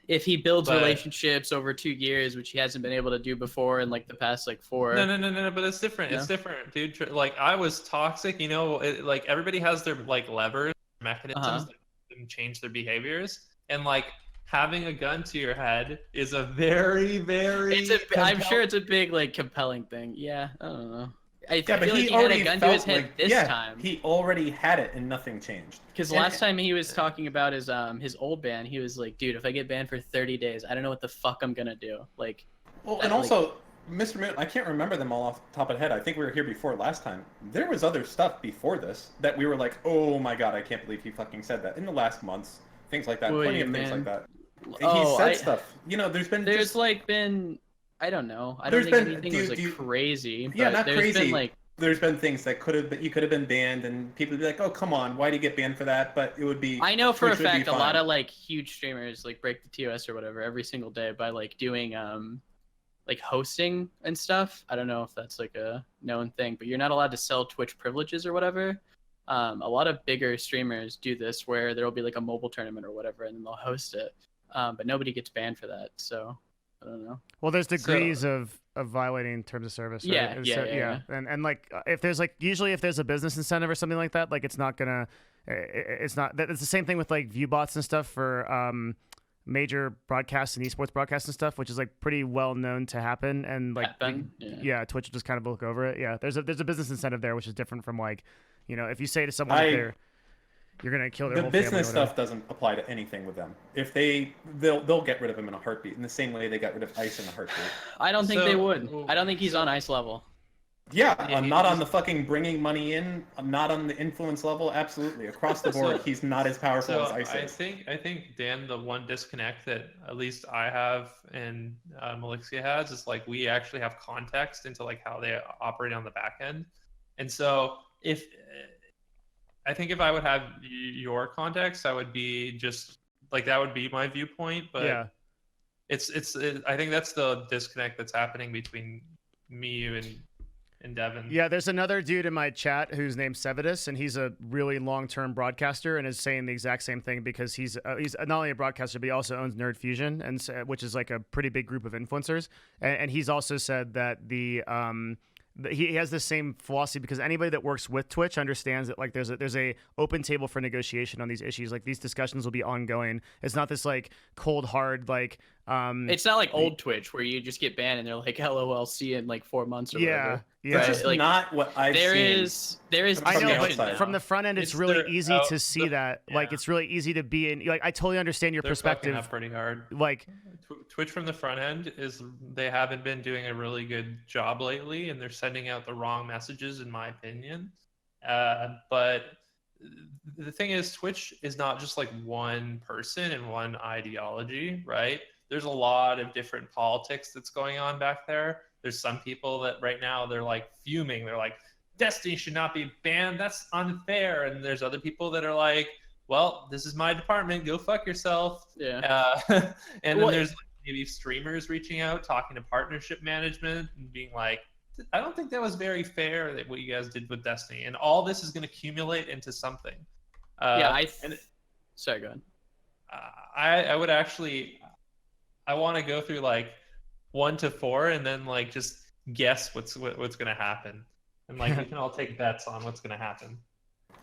Speaker 3: If he builds
Speaker 4: But-
Speaker 3: relationships over 2 years, which he hasn't been able to do before in, like, the past, like, 4.
Speaker 4: no, but it's different. It's different, dude. Like, I was toxic, you know. Like, everybody has their like levers, mechanisms that can change their behaviors, and like having a gun to your head is a very, very.
Speaker 3: I'm sure it's a big, like, compelling thing. Yeah, I don't know. I
Speaker 2: Yeah,
Speaker 3: feel
Speaker 2: but
Speaker 3: like
Speaker 2: he
Speaker 3: he had
Speaker 2: already
Speaker 3: a gun to
Speaker 2: felt
Speaker 3: his head
Speaker 2: like
Speaker 3: this time.
Speaker 2: he already had it and nothing changed.
Speaker 3: Because
Speaker 2: and-
Speaker 3: last time he was talking about his old ban, he was like, "Dude, if I get banned for 30 days, I don't know what the fuck I'm gonna do." Like,
Speaker 2: Well,
Speaker 3: that,
Speaker 2: and
Speaker 3: like-
Speaker 2: also, MrMouton, I can't remember them all off the top of the head. I think we were here before last time. There was other stuff before this that we were like, oh my god, I can't believe he fucking said that. In the last months, things like that,
Speaker 3: Wait,
Speaker 2: plenty of things
Speaker 3: man.
Speaker 2: like that.
Speaker 3: oh,
Speaker 2: he said stuff. You know, there's
Speaker 3: there's like been, I don't know. I don't
Speaker 2: There's
Speaker 3: think
Speaker 2: been-
Speaker 3: anything
Speaker 2: do
Speaker 3: was
Speaker 2: you-
Speaker 3: like
Speaker 2: do you-
Speaker 3: crazy.
Speaker 2: Yeah,
Speaker 3: but
Speaker 2: not
Speaker 3: there's
Speaker 2: crazy.
Speaker 3: Been, like,
Speaker 2: there's been things that you could have been banned, and people would be like, oh come on, why do you get banned for that? But it would be.
Speaker 3: I know for a
Speaker 2: which would be
Speaker 3: fact a lot
Speaker 2: fine.
Speaker 3: of like huge streamers like break the TOS or whatever every single day by like doing like hosting and stuff. I don't know if that's like a known thing, but you're not allowed to sell Twitch privileges or whatever. A lot of bigger streamers do this where there'll be like a mobile tournament or whatever, and then they'll host it. But nobody gets banned for that, so I don't know.
Speaker 1: Well, there's degrees of violating terms of service. Right?
Speaker 3: Yeah,
Speaker 1: And
Speaker 3: yeah,
Speaker 1: so-
Speaker 3: yeah.
Speaker 1: And like if there's like usually if there's a business incentive or something like that, like it's not gonna, it's not. It's the same thing with like view bots and stuff for major broadcasts and esports broadcasts and stuff, which is like pretty well known to happen. And like
Speaker 3: Yeah.
Speaker 1: Twitch will just kind of look over it. Yeah, there's a business incentive there, which is different from like, you know, if you say to someone that you're gonna kill their
Speaker 2: The
Speaker 1: whole family or
Speaker 2: business
Speaker 1: whatever.
Speaker 2: stuff doesn't apply to anything with them. If they'll get rid of him in a heartbeat, in the same way they got rid of Ice in a heartbeat.
Speaker 3: I don't think
Speaker 4: So-
Speaker 3: they would. I don't think he's on ice level.
Speaker 2: Yeah,
Speaker 4: Yeah,
Speaker 2: I'm not
Speaker 4: he's-
Speaker 2: on the fucking bringing money in. I'm not on the influence level. Absolutely, across the board, he's not as powerful
Speaker 4: So
Speaker 2: as Ice
Speaker 4: I
Speaker 2: is.
Speaker 4: think Dan, the one disconnect that at least I have and Mylixia has is like we actually have context into like how they operate on the back end, and so I think if I would have your context, I would be just like that would be my viewpoint, but
Speaker 1: Yeah.
Speaker 4: I think that's the disconnect that's happening between me, you, and Devin.
Speaker 1: Yeah, there's another dude in my chat who's named Sevidus, and he's a really long-term broadcaster and is saying the exact same thing because he's not only a broadcaster, but he also owns Nerd Fusion, and which is like a pretty big group of influencers. And he's also said that he has the same philosophy because anybody that works with Twitch understands that like there's a open table for negotiation on these issues. Like these discussions will be ongoing. It's not this like cold hard like
Speaker 3: It's not like old Twitch where you just get banned and they're like, "LOL, see you in like 4 months or
Speaker 1: Yeah,
Speaker 3: whatever."
Speaker 1: yeah.
Speaker 2: That's
Speaker 3: Right,
Speaker 2: just
Speaker 3: like,
Speaker 2: not what I've
Speaker 3: there
Speaker 2: seen.
Speaker 3: is
Speaker 1: I know,
Speaker 2: From the
Speaker 1: but
Speaker 2: outside.
Speaker 1: from the front end, it's really
Speaker 4: their
Speaker 1: easy to see that. Like,
Speaker 4: yeah.
Speaker 1: it's really easy to be in. Like, I totally understand your
Speaker 4: They're fucking
Speaker 1: perspective.
Speaker 4: up pretty hard.
Speaker 1: Like,
Speaker 4: Twitch from the front end they haven't been doing a really good job lately, and they're sending out the wrong messages, in my opinion. But the thing is, Twitch is not just like one person and one ideology, right? There's a lot of different politics that's going on back there. There's some people that right now they're like fuming. They're like, Destiny should not be banned. That's unfair. And there's other people that are like, well, this is my department. Go fuck yourself.
Speaker 3: Yeah.
Speaker 4: And then there's like maybe streamers reaching out, talking to partnership management and being like, I don't think that was very fair that what you guys did with Destiny. And all this is going to accumulate into something.
Speaker 3: Sorry, go ahead.
Speaker 4: I would actually, I want to go through like 1 to 4 and then like just guess what's going to happen. And like we can all take bets on what's going to happen.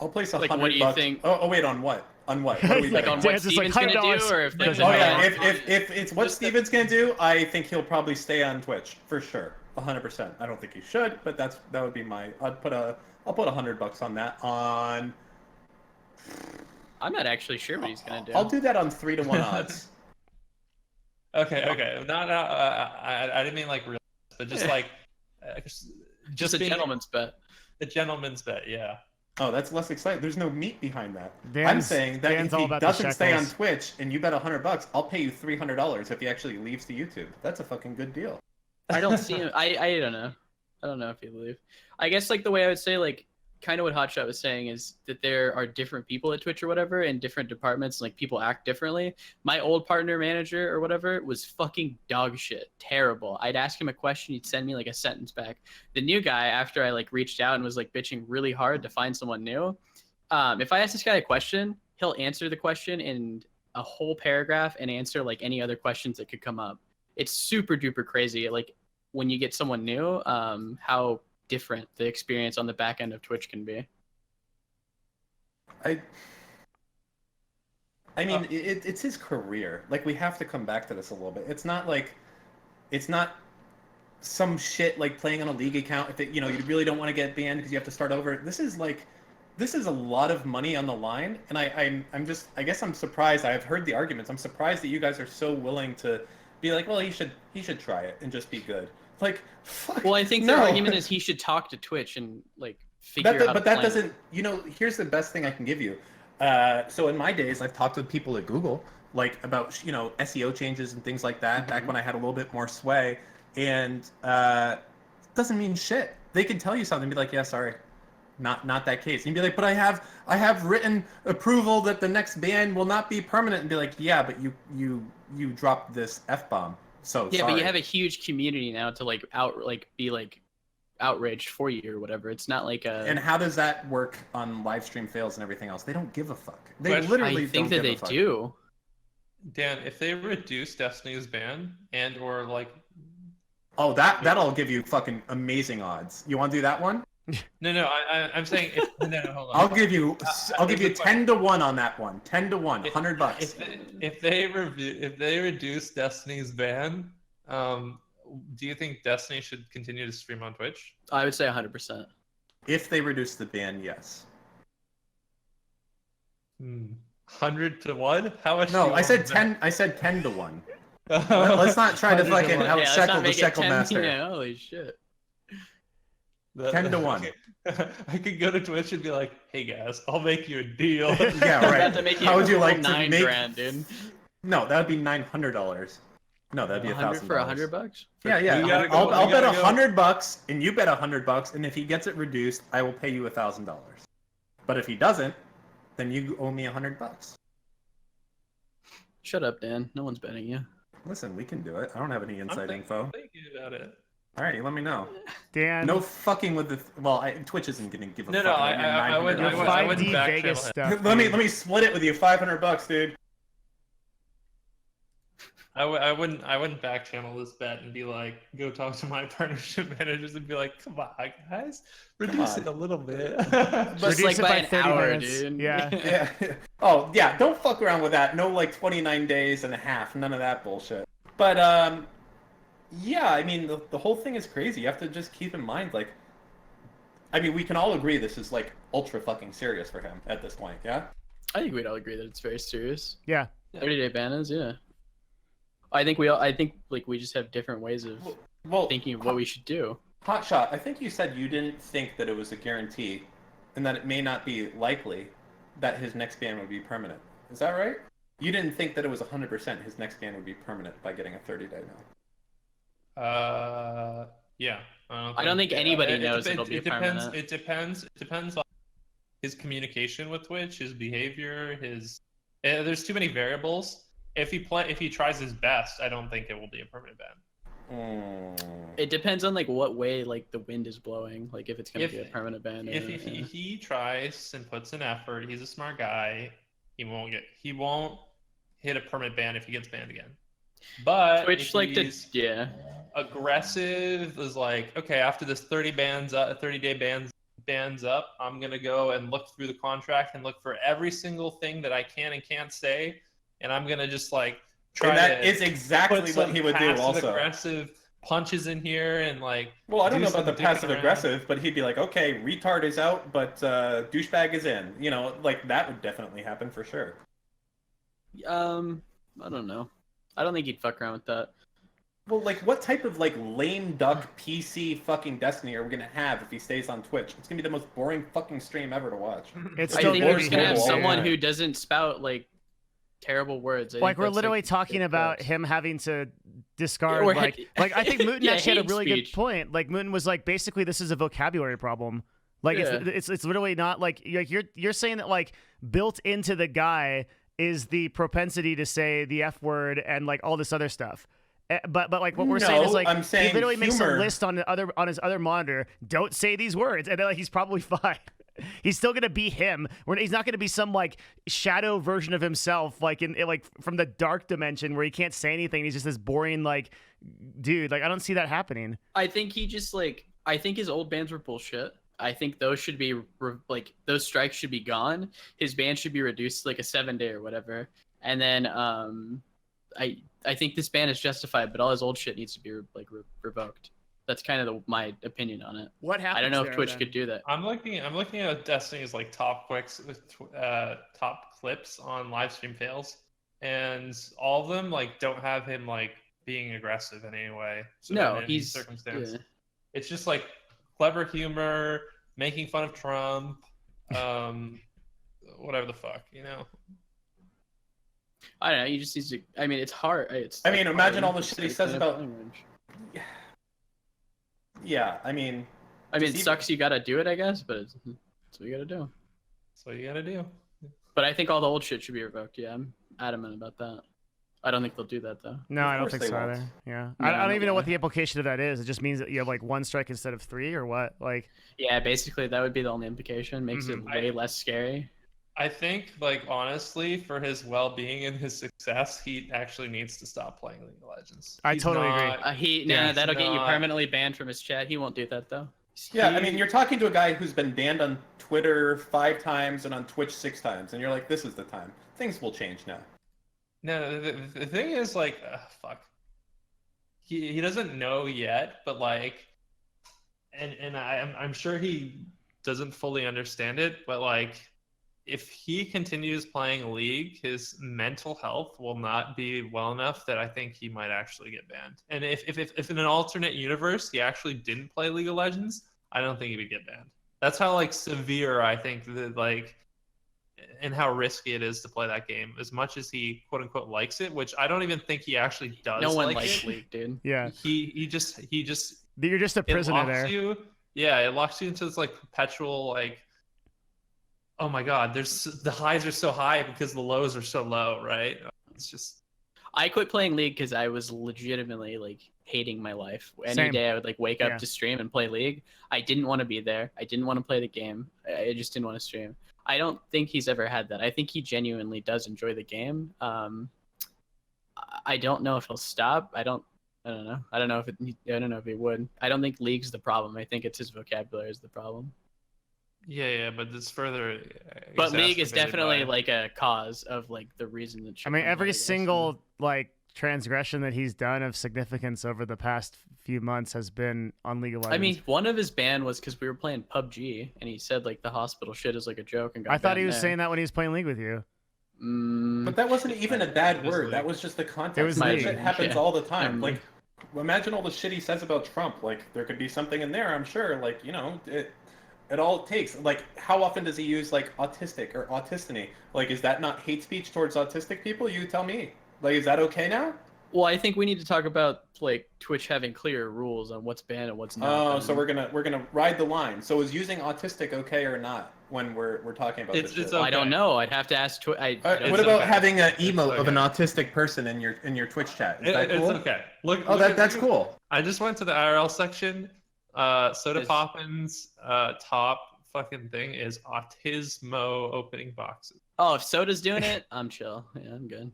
Speaker 2: I'll place
Speaker 3: Like,
Speaker 2: $100.
Speaker 3: what do you think?
Speaker 2: Oh, wait, on what? On what? What are we
Speaker 3: Like
Speaker 2: betting
Speaker 3: on
Speaker 2: on?
Speaker 3: what
Speaker 1: Dan's just like
Speaker 3: Steven's gonna do,
Speaker 1: $100
Speaker 3: or if there's
Speaker 1: Oh,
Speaker 2: Oh
Speaker 3: a
Speaker 2: yeah,
Speaker 3: ban?
Speaker 2: if it's what Steven's gonna do, I think he'll probably stay on Twitch for sure, 100%. I don't think he should, but that would be my. I'll put $100 on that. On
Speaker 3: I'm not actually sure what he's gonna do.
Speaker 2: I'll do that on 3-1 odds.
Speaker 4: Okay. Not I didn't mean like real, but just like
Speaker 3: Just a
Speaker 4: being
Speaker 3: gentleman's bet.
Speaker 4: a gentleman's bet. Yeah.
Speaker 2: Oh, that's less exciting. There's no meat behind that. I'm
Speaker 1: Dan's-
Speaker 2: saying that
Speaker 1: Dan's
Speaker 2: if
Speaker 1: all
Speaker 2: he
Speaker 1: about the
Speaker 2: doesn't stay on
Speaker 1: shekels.
Speaker 2: Twitch and you bet $100, I'll pay you $300 if he actually leaves to YouTube. That's a fucking good deal.
Speaker 3: I don't see him. I don't know. I don't know if he'll leave. I guess like the way I would say like kind of what Hotshot was saying is that there are different people at Twitch or whatever in different departments. Like people act differently. My old partner manager or whatever was fucking dog shit, terrible. I'd ask him a question, he'd send me like a sentence back. The new guy, after I like reached out and was like bitching really hard to find someone new, if I ask this guy a question, he'll answer the question in a whole paragraph and answer like any other questions that could come up. It's super duper crazy. Like when you get someone new, how different the experience on the back end of Twitch can be.
Speaker 2: I mean, it's his career. Like, we have to come back to this a little bit. It's not some shit like playing on a league account. If you really don't want to get banned because you have to start over. This is a lot of money on the line, and I guess I'm surprised. I've heard the arguments. I'm surprised that you guys are so willing to be like, well, he should try it and just be good. Like, fuck.
Speaker 3: Well, I think
Speaker 2: no.
Speaker 3: their argument is he should talk to Twitch and like figure out.
Speaker 2: But that
Speaker 3: plan.
Speaker 2: doesn't. Here's the best thing I can give you. So in my days, I've talked with people at Google, like about SEO changes and things like that. Back when I had a little bit more sway, and it doesn't mean shit. They can tell you something and be like, yeah, sorry, not that case. And you'd be like, but I have written approval that the next ban will not be permanent. And be like, yeah, but you dropped this F-bomb. So
Speaker 3: yeah,
Speaker 2: sorry.
Speaker 3: but you have a huge community now to like be outraged for you or whatever. It's not like a.
Speaker 2: And how does that work on live stream fails and everything else? They don't give a fuck. They
Speaker 4: But
Speaker 2: literally
Speaker 3: I think
Speaker 2: don't
Speaker 3: that
Speaker 2: give
Speaker 3: they
Speaker 2: a fuck.
Speaker 3: do.
Speaker 4: Dan, if they reduce Destiny's ban and or like.
Speaker 2: Oh, that'll give you fucking amazing odds. You want to do that one?
Speaker 4: No, I'm saying no, hold on.
Speaker 2: I'll give you 10-1 on that one. 10-1, $100.
Speaker 4: If they reduce Destiny's ban, do you think Destiny should continue to stream on Twitch?
Speaker 3: I would say 100%.
Speaker 2: If they reduce the ban, yes.
Speaker 4: 100 to 1? How much?
Speaker 2: No,
Speaker 4: do you
Speaker 2: I said
Speaker 4: want
Speaker 2: 10. I said 10-1. Let's not try to
Speaker 4: 100 to
Speaker 2: fucking
Speaker 4: 1.
Speaker 2: out
Speaker 3: let's
Speaker 2: shekel
Speaker 3: not
Speaker 2: the
Speaker 3: make it
Speaker 2: shekel
Speaker 3: 10,
Speaker 2: master.
Speaker 3: yeah, holy shit.
Speaker 2: 10-1.
Speaker 4: I could go to Twitch and be like, "Hey guys, I'll make you a deal."
Speaker 2: Yeah,
Speaker 3: I'm
Speaker 2: right.
Speaker 3: about to make you
Speaker 2: How would you
Speaker 3: a
Speaker 2: like to
Speaker 3: $9
Speaker 2: make?
Speaker 3: grand, dude.
Speaker 2: No, that would be $900. No, that'd be $1,000
Speaker 3: for $100?
Speaker 2: Yeah, yeah.
Speaker 4: We gotta go-
Speaker 2: I'll
Speaker 4: we
Speaker 2: bet
Speaker 4: gotta go.
Speaker 2: $100, and you bet $100, and if he gets it reduced, I will pay you $1,000. But if he doesn't, then you owe me $100.
Speaker 3: Shut up, Dan. No one's betting you.
Speaker 2: Listen, we can do it. I don't have any inside info.
Speaker 4: Thinking about it.
Speaker 2: Alrighty, let me know.
Speaker 1: Dan,
Speaker 2: No fucking with the. Twitch isn't gonna give a
Speaker 4: No,
Speaker 2: fuck.
Speaker 4: no,
Speaker 2: about your
Speaker 4: I
Speaker 2: $900.
Speaker 4: wouldn't-
Speaker 1: your
Speaker 4: I wouldn't
Speaker 1: 5D
Speaker 4: back
Speaker 1: Vegas
Speaker 4: channel
Speaker 1: stuff.
Speaker 2: Let
Speaker 1: dude.
Speaker 2: me split it with you. $500, dude.
Speaker 4: I wouldn't back channel this bet and be like, go talk to my partnership managers and be like, come on, guys, reduce
Speaker 2: on.
Speaker 4: it a little bit.
Speaker 3: Just
Speaker 1: Reduce
Speaker 3: like
Speaker 1: it
Speaker 3: by
Speaker 1: by
Speaker 3: an
Speaker 1: 30
Speaker 3: hour,
Speaker 1: minutes.
Speaker 3: dude.
Speaker 1: Yeah.
Speaker 2: Yeah. Oh, yeah. Don't fuck around with that. No, like 29 days and a half. None of that bullshit. But yeah, I mean the whole thing is crazy. You have to just keep in mind, like, I mean, we can all agree this is like ultra fucking serious for him at this point. Yeah.
Speaker 3: I think we'd all agree that it's very serious.
Speaker 1: Yeah.
Speaker 3: 30-day ban is, yeah. I think like we just have different ways of
Speaker 2: Well,
Speaker 3: thinking of what we should do.
Speaker 2: Hotshot, I think you said you didn't think that it was a guarantee, and that it may not be likely that his next ban would be permanent. Is that right? You didn't think that it was 100% his next ban would be permanent by getting a 30-day now.
Speaker 4: Yeah.
Speaker 3: I don't think anybody knows it'll be permanent.
Speaker 4: It depends on his communication with Twitch, his behavior, there's too many variables. If he tries his best, I don't think it will be a permanent ban.
Speaker 3: It depends on like what way like the wind is blowing, like if it's gonna be a permanent ban.
Speaker 4: If he tries and puts in effort, he's a smart guy. He won't hit a permanent ban if he gets banned again. But
Speaker 3: Twitch
Speaker 4: aggressive is like, okay, after this 30-day bans up, I'm gonna go and look through the contract and look for every single thing that I can and can't say, and I'm gonna just like try.
Speaker 2: And that is exactly what he would do. Also,
Speaker 4: aggressive punches in here and like.
Speaker 2: Well, I don't know about the passive aggressive, but he'd be like, okay, retard is out, but douchebag is in. You know, like that would definitely happen for sure.
Speaker 3: I don't know. I don't think he'd fuck around with that.
Speaker 2: Well, like, what type of, like, lame duck PC fucking Destiny are we gonna have if he stays on Twitch? It's gonna be the most boring fucking stream ever to watch.
Speaker 1: It's
Speaker 3: I
Speaker 1: still
Speaker 3: think
Speaker 1: gonna
Speaker 3: we're
Speaker 1: be
Speaker 3: just gonna have
Speaker 1: horrible.
Speaker 3: someone who doesn't spout like terrible words.
Speaker 1: Like we're literally talking about him having to discard like I think Mouton actually had a really good point. Like Mouton was like, basically this is a vocabulary problem. Like it's literally not like you're saying that like built into the guy is the propensity to say the F word and like all this other stuff. But like what we're saying is like he literally makes a list on his other monitor. Don't say these words, and then like he's probably fine. He's still gonna be him. He's not gonna be some like shadow version of himself, like in like from the dark dimension where he can't say anything. He's just this boring like dude. Like I don't see that happening.
Speaker 3: I think he just like I think his old bans were bullshit. I think those should be like those strikes should be gone. His ban should be reduced to like a 7-day or whatever. And then I think this ban is justified, but all his old shit needs to be revoked. That's kind of my opinion on it.
Speaker 1: What happens?
Speaker 3: I don't know if Twitch could do that.
Speaker 4: I'm looking at Destiny's like top clips on live stream fails, and all of them like don't have him like being aggressive in any way. So
Speaker 3: no,
Speaker 4: in
Speaker 3: he's
Speaker 4: circumstance.
Speaker 3: Yeah.
Speaker 4: It's just like clever humor, making fun of Trump, whatever the fuck, you know.
Speaker 3: I don't know. You just need to. I mean, it's hard.
Speaker 2: I mean, imagine all the shit he says about. Yeah, I mean.
Speaker 3: It sucks. You gotta do it, I guess, but it's what you gotta do.
Speaker 4: That's what you gotta do.
Speaker 3: But I think all the old shit should be revoked. Yeah, I'm adamant about that. I don't think they'll do that though.
Speaker 1: No, I don't think so either. Yeah, no, I don't even know what the implication of that is. It just means that you have like 1 strike instead of 3, or what? Like.
Speaker 3: Yeah, basically that would be the only implication. Makes it way less scary.
Speaker 4: I think, like, honestly, for his well-being and his success, he actually needs to stop playing League of Legends.
Speaker 1: I totally agree.
Speaker 3: That'll get you permanently banned from his chat. He won't do that though.
Speaker 2: Yeah, I mean, you're talking to a guy who's been banned on Twitter 5 times and on Twitch 6 times, and you're like, this is the time. Things will change now.
Speaker 4: No, the thing is, like, fuck. He doesn't know yet, but like, and I'm sure he doesn't fully understand it, but like, if he continues playing League, his mental health will not be well enough that I think he might actually get banned. And if in an alternate universe he actually didn't play League of Legends, I don't think he would get banned. That's how like severe I think that like, and how risky it is to play that game. As much as he quote unquote likes it, which I don't even think he actually does.
Speaker 3: No one
Speaker 4: like
Speaker 3: likes League, dude.
Speaker 1: Yeah.
Speaker 4: He just.
Speaker 1: You're just a prisoner there.
Speaker 4: It locks you into this like perpetual like. Oh my God! The highs are so high because the lows are so low, right? It's just.
Speaker 3: I quit playing League because I was legitimately like hating my life. Any day I would like wake up to stream and play League. I didn't want to be there. I didn't want to play the game. I just didn't want to stream. I don't think he's ever had that. I think he genuinely does enjoy the game. I don't know if he'll stop. I don't know. I don't know if he would. I don't think League's the problem. I think it's his vocabulary is the problem.
Speaker 4: Yeah, but it's further.
Speaker 3: But League is definitely like a cause of like the reason that.
Speaker 1: I mean, every single like transgression that he's done of significance over the past few months has been on League of Legends.
Speaker 3: I mean, one of his ban was because we were playing PUBG, and he said like the hospital shit is like a joke, and got
Speaker 1: I thought he
Speaker 3: banned
Speaker 1: was
Speaker 3: there.
Speaker 1: saying that when he was playing League with you.
Speaker 2: But that wasn't even a bad
Speaker 4: It was
Speaker 2: word.
Speaker 4: League.
Speaker 2: That was just the context.
Speaker 1: It was
Speaker 2: That
Speaker 1: League.
Speaker 2: shit happens
Speaker 3: Yeah.
Speaker 2: all the time.
Speaker 3: Mm.
Speaker 2: Like, imagine all the shit he says about Trump. Like, there could be something in there, I'm sure. Like, it all it takes. Like, how often does he use, like, autistic or autistiny? Like, is that not hate speech towards autistic people? You tell me. Like, is that okay now?
Speaker 3: Well, I think we need to talk about like Twitch having clear rules on what's banned and what's not.
Speaker 2: Oh,
Speaker 3: banned.
Speaker 2: so we're gonna ride the line. So is using autistic okay or not when we're talking about this shit?
Speaker 4: It's
Speaker 3: Well, I don't
Speaker 4: okay.
Speaker 3: know. I'd have to ask Twitch.
Speaker 2: What
Speaker 4: It's
Speaker 2: about
Speaker 4: okay.
Speaker 2: having an
Speaker 4: It's
Speaker 2: emote of an
Speaker 4: okay.
Speaker 2: autistic person in your Twitch chat? Is that
Speaker 4: It's
Speaker 2: cool?
Speaker 4: okay. Look.
Speaker 2: Oh,
Speaker 4: look at-
Speaker 2: that's
Speaker 4: look at-
Speaker 2: cool.
Speaker 4: I just went to the IRL section. Soda
Speaker 3: Is-
Speaker 4: Poppin's top fucking thing is autismo opening boxes.
Speaker 3: Oh, if Soda's doing it, I'm chill. Yeah, I'm good.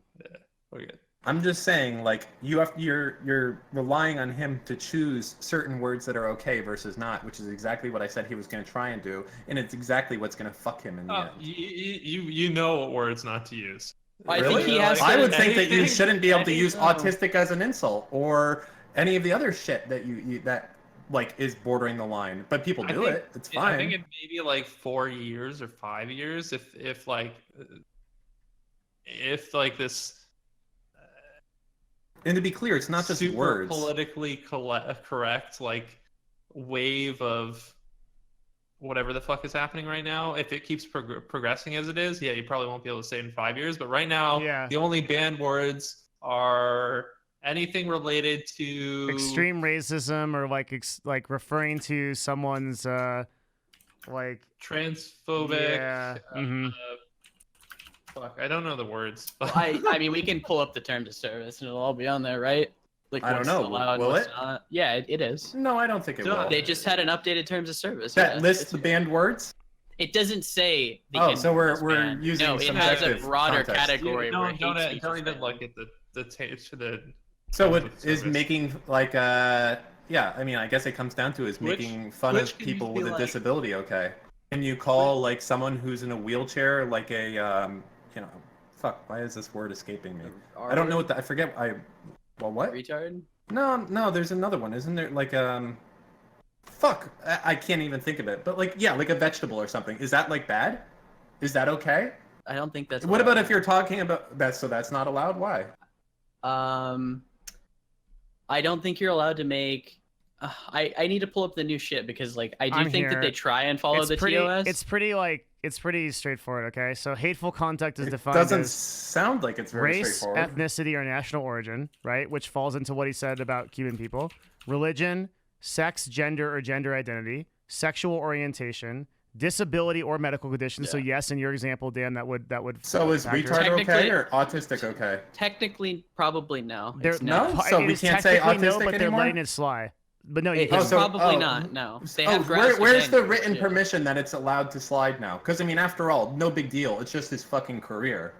Speaker 4: We're good.
Speaker 2: I'm just saying, like, you're relying on him to choose certain words that are okay versus not, which is exactly what I said he was going to try and do, and it's exactly what's going to fuck him in the end.
Speaker 4: You know what words not to use.
Speaker 3: I
Speaker 2: Really?
Speaker 3: think he has.
Speaker 2: I
Speaker 3: to-
Speaker 2: would think that you
Speaker 4: anything-
Speaker 2: shouldn't be able to use
Speaker 3: anything-
Speaker 2: autistic as an insult or any of the other shit that you that like is bordering the line, but people
Speaker 4: I
Speaker 2: do
Speaker 4: think-
Speaker 2: it. It's
Speaker 4: I think
Speaker 2: fine.
Speaker 4: it may be like 4 years or 5 years if like this
Speaker 2: And to be clear, it's not just
Speaker 4: super
Speaker 2: words.
Speaker 4: politically correct like wave of whatever the fuck is happening right now. If it keeps progressing as it is, yeah, you probably won't be able to say it in 5 years. But right now,
Speaker 1: Yeah.
Speaker 4: the only banned words are anything related to
Speaker 1: Extreme racism or like referring to someone's like
Speaker 4: transphobic.
Speaker 1: Yeah. Mhm.
Speaker 4: Fuck, I don't know the words.
Speaker 3: Well, I mean, we can pull up the terms of service and it'll all be on there, right? Like,
Speaker 2: I don't
Speaker 3: what's
Speaker 2: know.
Speaker 3: allowed,
Speaker 2: Will
Speaker 3: what's
Speaker 2: it?
Speaker 3: not. Yeah, it is.
Speaker 2: No, I don't think it will.
Speaker 3: They just had an updated terms of service.
Speaker 2: That
Speaker 3: yeah.
Speaker 2: lists
Speaker 3: It's-
Speaker 2: the banned words.
Speaker 3: It doesn't say. The
Speaker 2: Oh,
Speaker 3: N-word
Speaker 2: so we're
Speaker 3: is
Speaker 2: we're
Speaker 3: banned.
Speaker 2: using
Speaker 3: No, it has a
Speaker 2: subjective
Speaker 3: broader
Speaker 2: context.
Speaker 3: category where hate
Speaker 4: Don't
Speaker 3: speech is
Speaker 4: even
Speaker 3: banned.
Speaker 4: look at the to the.
Speaker 2: So
Speaker 4: terms
Speaker 2: it
Speaker 4: of
Speaker 2: is
Speaker 4: service.
Speaker 2: making like yeah. I mean, I guess it comes down to is
Speaker 4: Twitch-
Speaker 2: making fun
Speaker 4: Twitch
Speaker 2: of
Speaker 4: can
Speaker 2: people
Speaker 4: just
Speaker 2: with
Speaker 4: be
Speaker 2: a
Speaker 4: like-
Speaker 2: disability. Okay. Can you call like someone who's in a wheelchair like a fuck? Why is this word escaping me? I don't know what I forget. Well, what?
Speaker 3: Retard.
Speaker 2: No. There's another one, isn't there? Like fuck. I can't even think of it. But like yeah, like a vegetable or something. Is that like bad? Is that okay?
Speaker 3: I don't think that's.
Speaker 2: What
Speaker 3: allowed.
Speaker 2: about if you're talking about that? So that's not allowed. Why?
Speaker 3: I don't think you're allowed to make. I need to pull up the new shit because like I do
Speaker 1: I'm
Speaker 3: think that
Speaker 1: here.
Speaker 3: they try and follow the TOS.
Speaker 1: It's pretty straightforward. Okay, so hateful conduct is
Speaker 2: It
Speaker 1: defined
Speaker 2: doesn't
Speaker 1: as
Speaker 2: sound like it's very
Speaker 1: race,
Speaker 2: straightforward.
Speaker 1: ethnicity, or national origin, right? Which falls into what he said about Cuban people. Religion, sex, gender, or gender identity, sexual orientation, disability or medical condition. So yes, in your example, Dan, that would.
Speaker 2: So is
Speaker 1: factor.
Speaker 2: retard okay
Speaker 3: Technically-
Speaker 2: or autistic okay?
Speaker 3: Technically, probably no.
Speaker 1: They're-
Speaker 3: It's
Speaker 2: No?
Speaker 3: not.
Speaker 2: So
Speaker 1: it
Speaker 2: we
Speaker 1: is
Speaker 2: can't say
Speaker 1: technically no,
Speaker 2: autistic
Speaker 1: but they're
Speaker 2: anymore?
Speaker 1: letting it slide. But no, you
Speaker 3: It's
Speaker 1: can.
Speaker 2: so-
Speaker 3: probably
Speaker 2: oh.
Speaker 3: not. No, they have
Speaker 2: Where's
Speaker 3: grasp
Speaker 2: the
Speaker 3: of
Speaker 2: written
Speaker 3: yeah.
Speaker 2: permission that it's allowed to slide now? Because I mean, after all, no big deal. It's just his fucking career.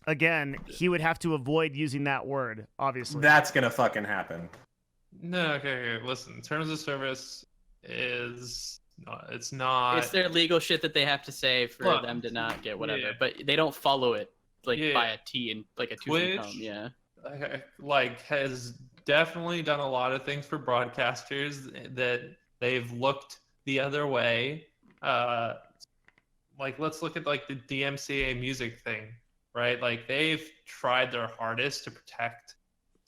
Speaker 1: Again, he would have to avoid using that word, obviously.
Speaker 2: That's gonna fucking happen.
Speaker 4: No, okay. Listen, terms of service is not. It's not.
Speaker 3: It's their legal shit that they have to say for
Speaker 4: Look,
Speaker 3: them to not get whatever,
Speaker 4: yeah.
Speaker 3: but they don't follow it like
Speaker 4: Yeah.
Speaker 3: by a T and like a tooth and
Speaker 4: Twitch,
Speaker 3: comb. Yeah.
Speaker 4: like has definitely done a lot of things for broadcasters that they've looked the other way. Like let's look at like the DMCA music thing, right? Like they've tried their hardest to protect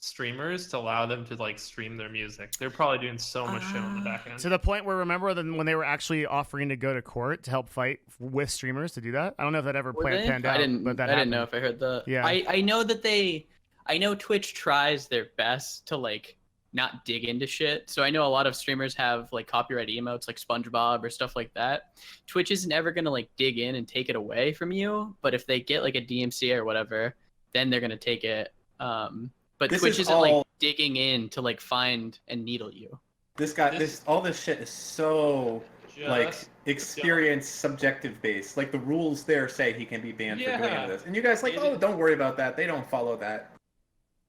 Speaker 4: streamers to allow them to like stream their music. They're probably doing so much shit on the back end.
Speaker 1: To the point where remember when they were actually offering to go to court to help fight with streamers to do that. I don't know if that ever
Speaker 3: Were they?
Speaker 1: panned out.
Speaker 3: I didn't.
Speaker 1: But that
Speaker 3: I didn't
Speaker 1: happened.
Speaker 3: know if I heard that.
Speaker 1: Yeah.
Speaker 3: I know that they. I know Twitch tries their best to like not dig into shit. So I know a lot of streamers have like copyright emotes like SpongeBob or stuff like that. Twitch isn't ever gonna like dig in and take it away from you. But if they get like a DMCA or whatever, then they're gonna take it. But
Speaker 2: This
Speaker 3: Twitch
Speaker 2: is
Speaker 3: isn't
Speaker 2: all-
Speaker 3: like digging in to like find and needle you.
Speaker 2: All this shit is so like
Speaker 4: Just-
Speaker 2: experience subjective based. Like the rules there say he can be banned for doing
Speaker 4: Yeah.
Speaker 2: this, and you guys like,
Speaker 4: It-
Speaker 2: oh, don't worry about that. They don't follow that.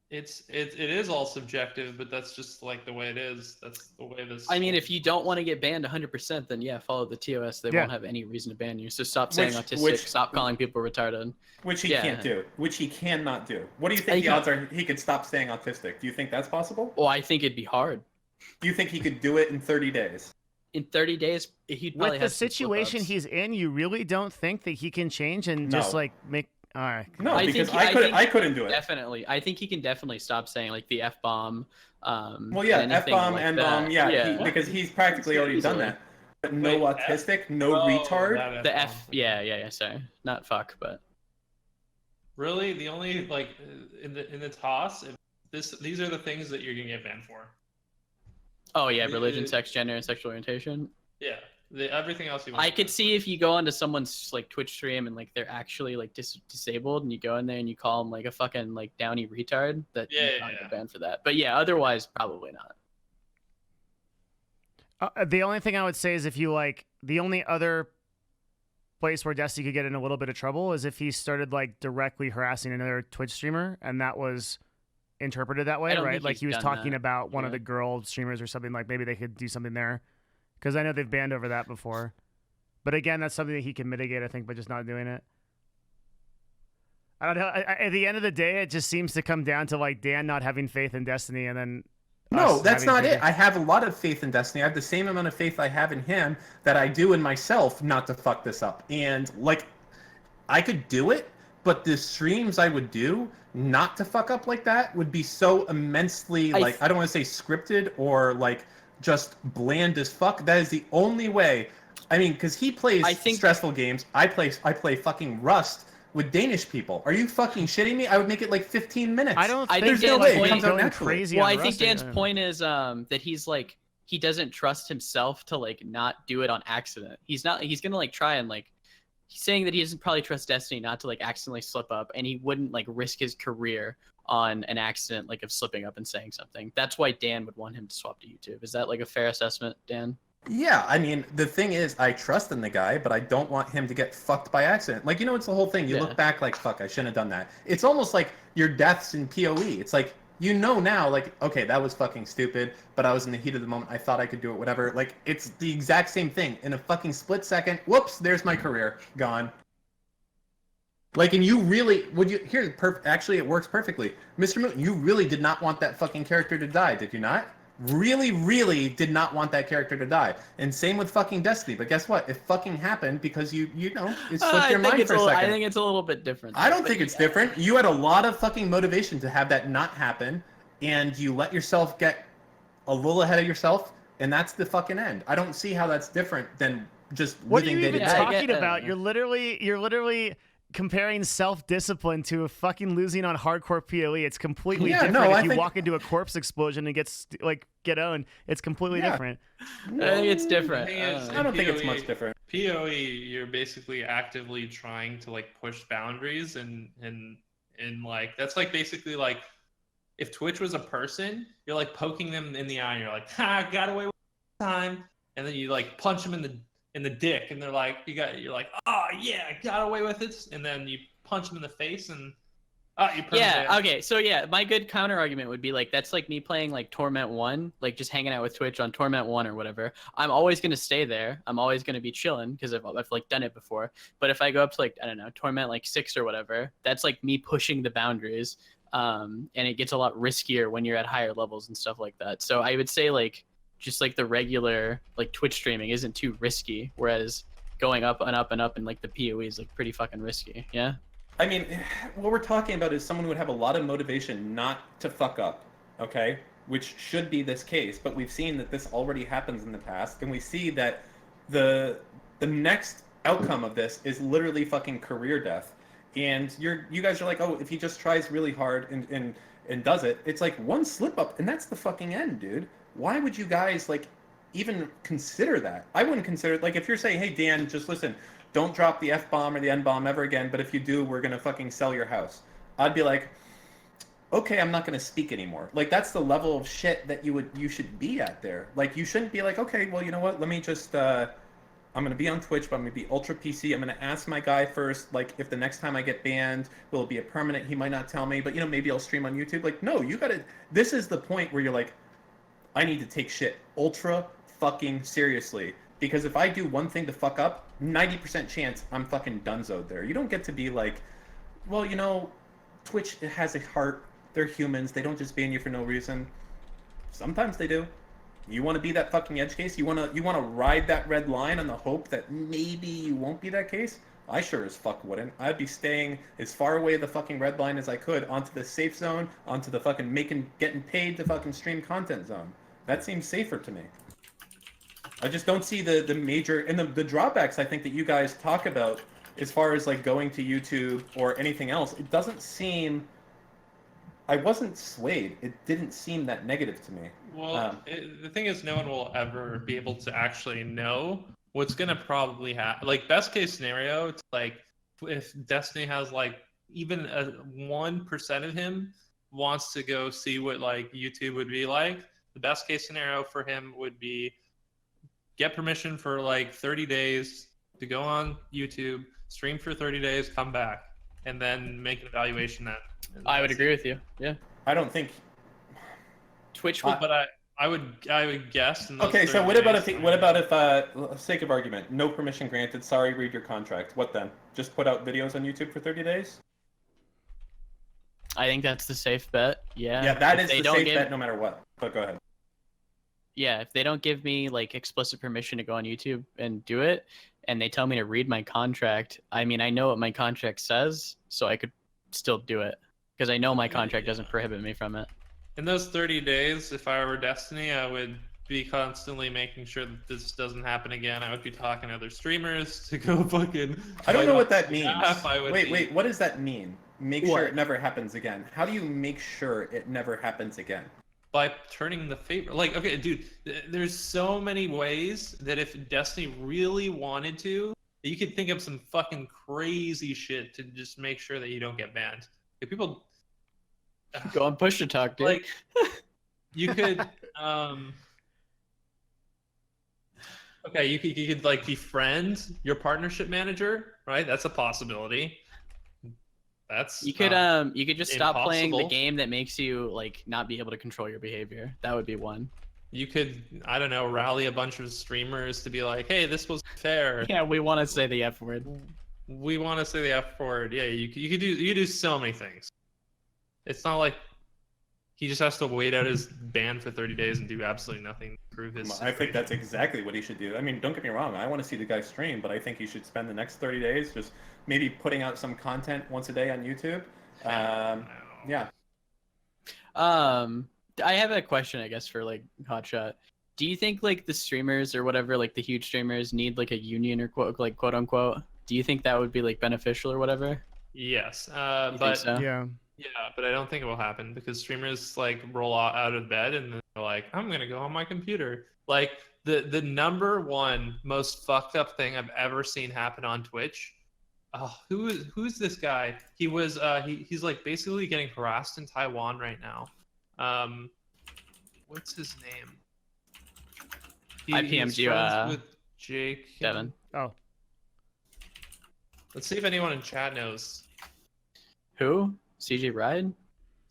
Speaker 4: it is all subjective, but that's just like the way it is. That's the way this.
Speaker 3: I mean, if you don't want to get banned 100%, then yeah, follow the TOS. They won't have any reason to ban you. So stop saying autistic. Stop calling people retarded.
Speaker 2: Which he can't do. Which he cannot do. What do you think the odds are he could stop saying autistic? Do you think that's possible?
Speaker 3: Well, I think it'd be hard.
Speaker 2: Do you think he could do it in 30 days?
Speaker 3: In 30 days, he'd probably
Speaker 1: with the situation he's in. You really don't think that he can change and just like make. All right.
Speaker 2: No, because I couldn't do it.
Speaker 3: Definitely, I think he can definitely stop saying like the F-bomb.
Speaker 2: Well, yeah, F-bomb, like N-bomb, yeah. Because he's practically already done that. But no autistic, no retard.
Speaker 3: The F, yeah. Sorry, not fuck, but.
Speaker 4: Really, the only like in the toss, these are the things that you're gonna get banned for.
Speaker 3: Oh yeah, religion, sex, gender, and sexual orientation.
Speaker 4: Yeah. Everything else
Speaker 3: I could see if you go onto someone's like Twitch stream and like they're actually like disabled, and you go in there and you call them like a fucking like downy retard, that you get banned for that. But yeah, otherwise probably not.
Speaker 1: The only thing I would say is if you like the only other place where Destiny could get in a little bit of trouble is if he started like directly harassing another Twitch streamer, and that was interpreted that way, right? Like he was talking about one of the girl streamers or something. Like maybe they could do something there. Because I know they've banned over that before. But again, that's something that he can mitigate, I think, by just not doing it. I don't know. At the end of the day, it just seems to come down to like Dan not having faith in Destiny, and then...
Speaker 2: No, that's not it. I have a lot of faith in Destiny. I have the same amount of faith I have in him that I do in myself not to fuck this up. And, like, I could do it, but the streams I would do not to fuck up like that would be so immensely, like, I don't want to say scripted or, like... just bland as fuck. That is the only way. I mean, because he plays stressful games. I play fucking Rust with Danish people. Are you fucking shitting me? I would make it like 15 minutes.
Speaker 1: I don't think
Speaker 2: there's no way it comes out naturally.
Speaker 1: Crazy.
Speaker 3: Well, I think Dan's point is that he's like he doesn't trust himself to like not do it on accident. He's gonna like try and like he's saying that he doesn't probably trust Destiny not to like accidentally slip up, and he wouldn't like risk his career on an accident like of slipping up and saying something. That's why Dan would want him to swap to YouTube. Is that like a fair assessment, Dan?
Speaker 2: Yeah, I mean, the thing is, I trust in the guy, but I don't want him to get fucked by accident. Like, you know, it's the whole thing. You look back like, fuck, I shouldn't have done that. It's almost like your deaths in PoE. It's like, you know now, like, okay, that was fucking stupid, but I was in the heat of the moment. I thought I could do it, whatever. Like, it's the exact same thing. In a fucking split second, whoops, there's my career. Gone. Like, and you really, actually, it works perfectly. MrMouton, you really did not want that fucking character to die, did you not? Really, really did not want that character to die. And same with fucking Destiny. But guess what? It fucking happened because you know, it slipped your mind for a second.
Speaker 3: I think it's a little bit different.
Speaker 2: I don't think it's different. You had a lot of fucking motivation to have that not happen, and you let yourself get a little ahead of yourself, and that's the fucking end. I don't see how that's different than just living day to day.
Speaker 1: What are you even talking about? You're literally comparing self-discipline to fucking losing on hardcore PoE. It's completely different. If you walk into a corpse explosion and get owned, it's completely different.
Speaker 3: I think it's different.
Speaker 2: I don't think it's much different.
Speaker 4: PoE, you're basically actively trying to like push boundaries and like that's like basically like if Twitch was a person, you're like poking them in the eye and you're like, ha, got away with time, and then you like punch them in the dick, and they're like, you're like, oh yeah, I got away with it, and then you punch them in the face, and
Speaker 3: okay, so yeah, my good counter argument would be like that's like me playing like Torment 1, like just hanging out with Twitch on Torment 1 or whatever. I'm always gonna stay there. I'm always gonna be chilling because I've like done it before. But if I go up to like I don't know Torment like 6 or whatever, that's like me pushing the boundaries, and it gets a lot riskier when you're at higher levels and stuff like that. So I would say like just like the regular like Twitch streaming isn't too risky, whereas going up and up and up and like the PoE is like pretty fucking risky. Yeah.
Speaker 2: I mean, what we're talking about is someone who would have a lot of motivation not to fuck up, okay? Which should be this case, but we've seen that this already happens in the past, and we see that the next outcome of this is literally fucking career death. And you guys are like, oh, if he just tries really hard and does it, it's like one slip up, and that's the fucking end, dude. Why would you guys like even consider that? I wouldn't consider it. Like if you're saying, hey Dan, just listen, don't drop the F-bomb or the N-bomb ever again, but if you do, we're gonna fucking sell your house. I'd be like, okay, I'm not gonna speak anymore. Like that's the level of shit that you should be at there. Like you shouldn't be like, okay, well you know what, let me just I'm gonna be on Twitch, but I'm gonna be ultra PC. I'm gonna ask my guy first, like, if the next time I get banned, will it be a permanent? He might not tell me, but maybe I'll stream on YouTube. Like, no, you gotta. This is the point where you're like, I need to take shit ultra fucking seriously, because if I do one thing to fuck up, 90% chance I'm fucking donezoed there. You don't get to be like, well, Twitch has a heart. They're humans. They don't just ban you for no reason. Sometimes they do. You want to be that fucking edge case? You want to ride that red line on the hope that maybe you won't be that case? I sure as fuck wouldn't. I'd be staying as far away the fucking red line as I could, onto the safe zone, onto the fucking getting paid to fucking stream content zone. That seems safer to me. I just don't see the major and the drawbacks I think that you guys talk about as far as like going to YouTube or anything else. It doesn't seem. I wasn't swayed. It didn't seem that negative to me.
Speaker 4: Well, the thing is, no one will ever be able to actually know what's gonna probably happen. Like, best case scenario, it's like if Destiny has like even a 1% of him wants to go see what like YouTube would be like. The best case scenario for him would be get permission for like 30 days to go on YouTube, stream for 30 days, come back, and then make an evaluation then.
Speaker 3: I would agree with you. Yeah.
Speaker 2: I don't think.
Speaker 3: Twitch will.
Speaker 4: But I would guess.
Speaker 2: Okay, so what about if sake of argument, no permission granted, sorry, read your contract. What then? Just put out videos on YouTube for 30 days?
Speaker 3: I think that's the safe bet. Yeah.
Speaker 2: Yeah, that
Speaker 3: If
Speaker 2: is the safe bet no matter what. But go ahead.
Speaker 3: Yeah, if they don't give me like explicit permission to go on YouTube and do it, and they tell me to read my contract, I mean, I know what my contract says, so I could still do it because I know my contract doesn't prohibit me from it.
Speaker 4: In those 30 days, if I were Destiny, I would be constantly making sure that this doesn't happen again. I would be talking to other streamers to go fucking.
Speaker 2: I don't know what that means.
Speaker 4: Wait,
Speaker 2: what does that mean? Make sure it never happens again. How do you make sure it never happens again?
Speaker 4: By turning the favor. Like, okay, dude, there's so many ways that if Destiny really wanted to, you could think of some fucking crazy shit to just make sure that you don't get banned. If people
Speaker 3: go on push to talk, dude.
Speaker 4: Like, you could, okay, you could like befriend your partnership manager, right? That's a possibility. That's
Speaker 3: you could just stop playing the game that makes you like not be able to control your behavior. That would be one.
Speaker 4: You could, I don't know, rally a bunch of streamers to be like, hey, this was fair.
Speaker 3: Yeah, we want to say the F word.
Speaker 4: We want to say the F word. Yeah, you could do so many things. It's not like he just has to wait out his ban for 30 days and do absolutely nothing to prove his.
Speaker 2: I think that's exactly what he should do. I mean, don't get me wrong. I want to see the guy stream, but I think he should spend the next 30 days just maybe putting out some content once a day on YouTube. Yeah.
Speaker 3: I have a question, I guess, for like Hotshot. Do you think like the streamers or whatever, like the huge streamers, need like a union or quote unquote? Do you think that would be like beneficial or whatever?
Speaker 4: Yes,
Speaker 3: You
Speaker 4: but
Speaker 3: think so?
Speaker 4: yeah, but I don't think it will happen because streamers like roll out of bed and then they're like, I'm gonna go on my computer. Like the number one most fucked up thing I've ever seen happen on Twitch. Oh, who's this guy? He was he's like basically getting harassed in Taiwan right now. What's his name?
Speaker 3: I PM'd you,
Speaker 4: with Jake.
Speaker 1: Oh.
Speaker 4: Let's see if anyone in chat knows.
Speaker 3: Who? CJ Ride?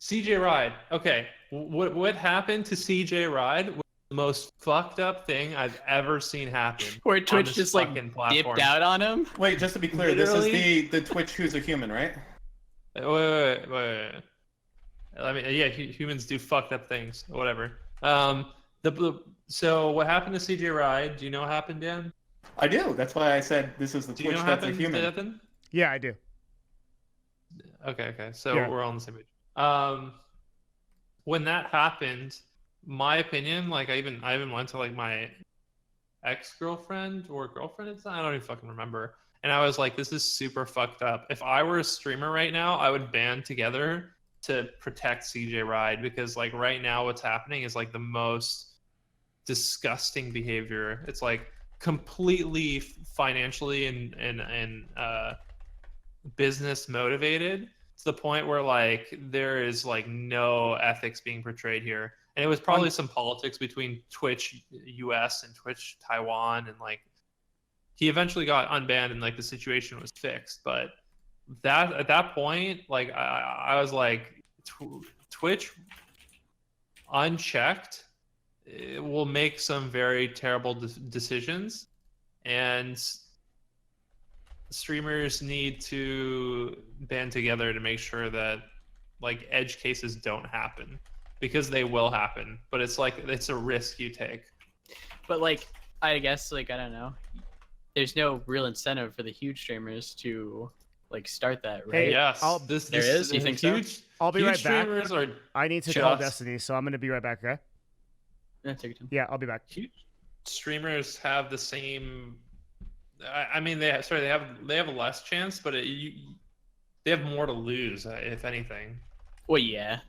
Speaker 4: CJ Ride. Okay. What happened to CJ Ride was the most fucked up thing I've ever seen happen.
Speaker 3: Where Twitch just like dipped out on him?
Speaker 2: Wait, just to be clear,
Speaker 4: Literally?
Speaker 2: this is the Twitch who's a human, right?
Speaker 4: Wait. I mean, yeah, humans do fucked up things. Whatever. So what happened to CJ Ride? Do you know what happened, Dan?
Speaker 2: I do. That's why I said this is the
Speaker 4: Do you
Speaker 2: Twitch
Speaker 4: know what
Speaker 2: that's a
Speaker 4: happened,
Speaker 2: human.
Speaker 4: Nathan?
Speaker 1: Yeah, I do.
Speaker 4: Okay. So
Speaker 1: Yeah.
Speaker 4: we're all on the same page. When that happened, my opinion, like I even went to like my ex-girlfriend or girlfriend at the time, I don't even fucking remember. And I was like, this is super fucked up. If I were a streamer right now, I would band together to protect CJ Ride because like right now what's happening is like the most disgusting behavior. It's like completely financially and business motivated to the point where like there is like no ethics being portrayed here. And it was probably some politics between Twitch US and Twitch Taiwan and like he eventually got unbanned and like the situation was fixed. But that at that point, like I was like, Twitch unchecked, it will make some very terrible decisions, and streamers need to band together to make sure that like edge cases don't happen, because they will happen, but it's like it's a risk you take.
Speaker 3: But like, I guess like, I don't know, there's no real incentive for the huge streamers to like start that, right?
Speaker 1: Hey,
Speaker 4: Yes,
Speaker 3: there is? You think so?
Speaker 4: huge,
Speaker 1: I'll be
Speaker 4: huge
Speaker 1: right back.
Speaker 4: streamers are
Speaker 1: I need to
Speaker 4: just-
Speaker 1: call Destiny, so I'm gonna be right back. Okay?
Speaker 3: Yeah, take your time.
Speaker 1: Yeah, I'll be back.
Speaker 4: huge streamers have the same. I mean, they have a less chance, but they have more to lose, if anything.
Speaker 3: Well, yeah.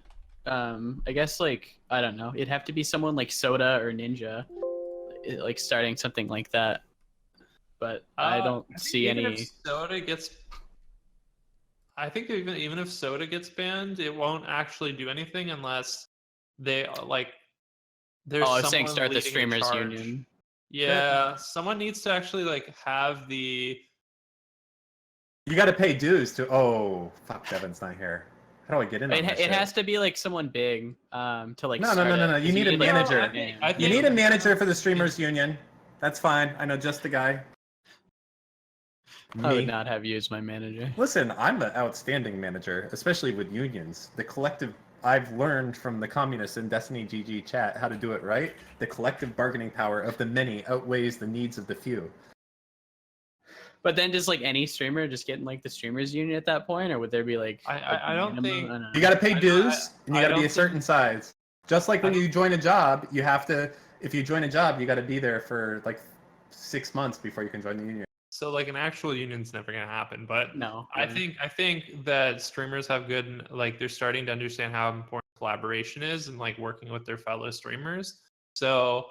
Speaker 3: I guess like, I don't know. It'd have to be someone like Soda or Ninja, like starting something like that. But I don't see
Speaker 4: even
Speaker 3: any.
Speaker 4: If Soda gets, I think even if Soda gets banned, it won't actually do anything unless they like. There's
Speaker 3: Oh, I was saying
Speaker 4: someone
Speaker 3: start the
Speaker 4: leading in
Speaker 3: streamers
Speaker 4: charge.
Speaker 3: union.
Speaker 4: Yeah, someone needs to actually like have the.
Speaker 2: You got to pay dues to. Oh, fuck! Devin's not here. How do I get in? On this
Speaker 3: It
Speaker 2: shit?
Speaker 3: has to be like someone big, to like.
Speaker 2: No.
Speaker 3: start it,
Speaker 2: You
Speaker 3: 'cause
Speaker 2: need a
Speaker 3: like,
Speaker 2: manager.
Speaker 4: I
Speaker 2: You
Speaker 4: think-
Speaker 2: need a manager for the streamers union. That's fine. I know just the guy.
Speaker 3: I
Speaker 2: Me.
Speaker 3: would not have you as my manager.
Speaker 2: Listen, I'm an outstanding manager, especially with unions. The collective. I've learned from the communists in Destiny GG chat how to do it right. The collective bargaining power of the many outweighs the needs of the few.
Speaker 3: But then does like any streamer just get in like the streamers union at that point, or would there be like?
Speaker 4: I don't think-
Speaker 3: know.
Speaker 2: You got to pay
Speaker 4: I-
Speaker 2: dues, and you
Speaker 4: I
Speaker 2: got to be
Speaker 4: don't
Speaker 2: a certain size. Just like when you join a job, you have to. If you join a job, you got to be there for like 6 months before you can join the union.
Speaker 4: So like an actual union's never gonna happen, but
Speaker 3: No.
Speaker 4: I think that streamers have good, like they're starting to understand how important collaboration is and like working with their fellow streamers. So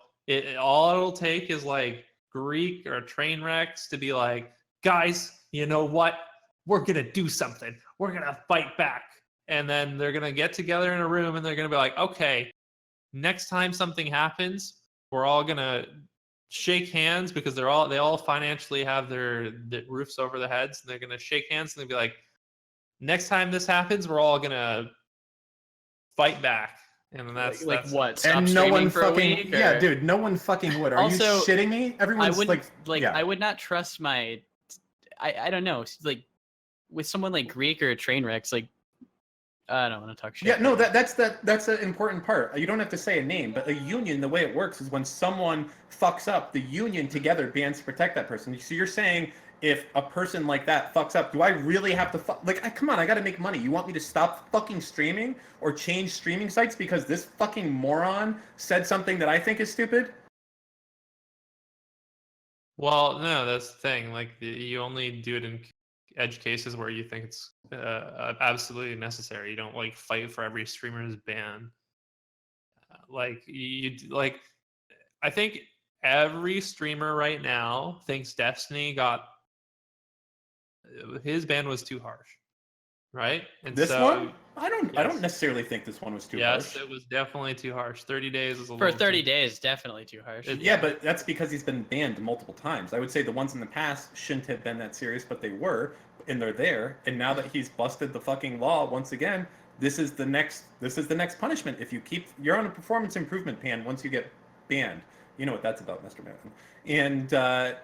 Speaker 4: all it'll take is like Greek or Trainwrecks to be like, guys, you know what? We're gonna do something. We're gonna fight back, and then they're gonna get together in a room and they're gonna be like, okay, next time something happens, we're all gonna shake hands because they all financially have their roofs over their heads, and they're gonna shake hands and they'll be like, next time this happens, we're all gonna fight back. And then that's
Speaker 3: like
Speaker 4: that's,
Speaker 3: what? Stop
Speaker 2: And no
Speaker 3: streaming
Speaker 2: one
Speaker 3: for a
Speaker 2: fucking
Speaker 3: week,
Speaker 2: yeah,
Speaker 3: or-
Speaker 2: dude. No one fucking would. Are
Speaker 3: Also,
Speaker 2: you shitting me?
Speaker 3: I
Speaker 2: Everyone's
Speaker 3: wouldn't
Speaker 2: like,
Speaker 3: I would not trust my. I don't know, like with someone like Greek or Trainwrecks, like I don't want to talk shit.
Speaker 2: Yeah, no, that's an important part. You don't have to say a name, but a union, the way it works is when someone fucks up, the union together bands to protect that person. So you're saying if a person like that fucks up, do I really have to come on, I got to make money. You want me to stop fucking streaming or change streaming sites because this fucking moron said something that I think is stupid?
Speaker 4: well, no, that's the thing. Like you only do it in edge cases where you think it's absolutely necessary. You don't like fight for every streamer's ban. I think every streamer right now thinks Destiny got his ban was too harsh, right? And
Speaker 2: This
Speaker 4: so,
Speaker 2: one? I don't
Speaker 4: yes.
Speaker 2: necessarily think this one was too
Speaker 4: Yes,
Speaker 2: harsh.
Speaker 4: it was definitely too harsh. 30 days is a
Speaker 3: For
Speaker 4: little
Speaker 3: 30
Speaker 4: too-
Speaker 3: days, definitely too harsh.
Speaker 2: Yeah, but that's because he's been banned multiple times. I would say the ones in the past shouldn't have been that serious, but they were, and they're there. And now that he's busted the fucking law once again, this is the next punishment. If you're on a performance improvement plan once you get banned. You know what that's about, MrMouton. And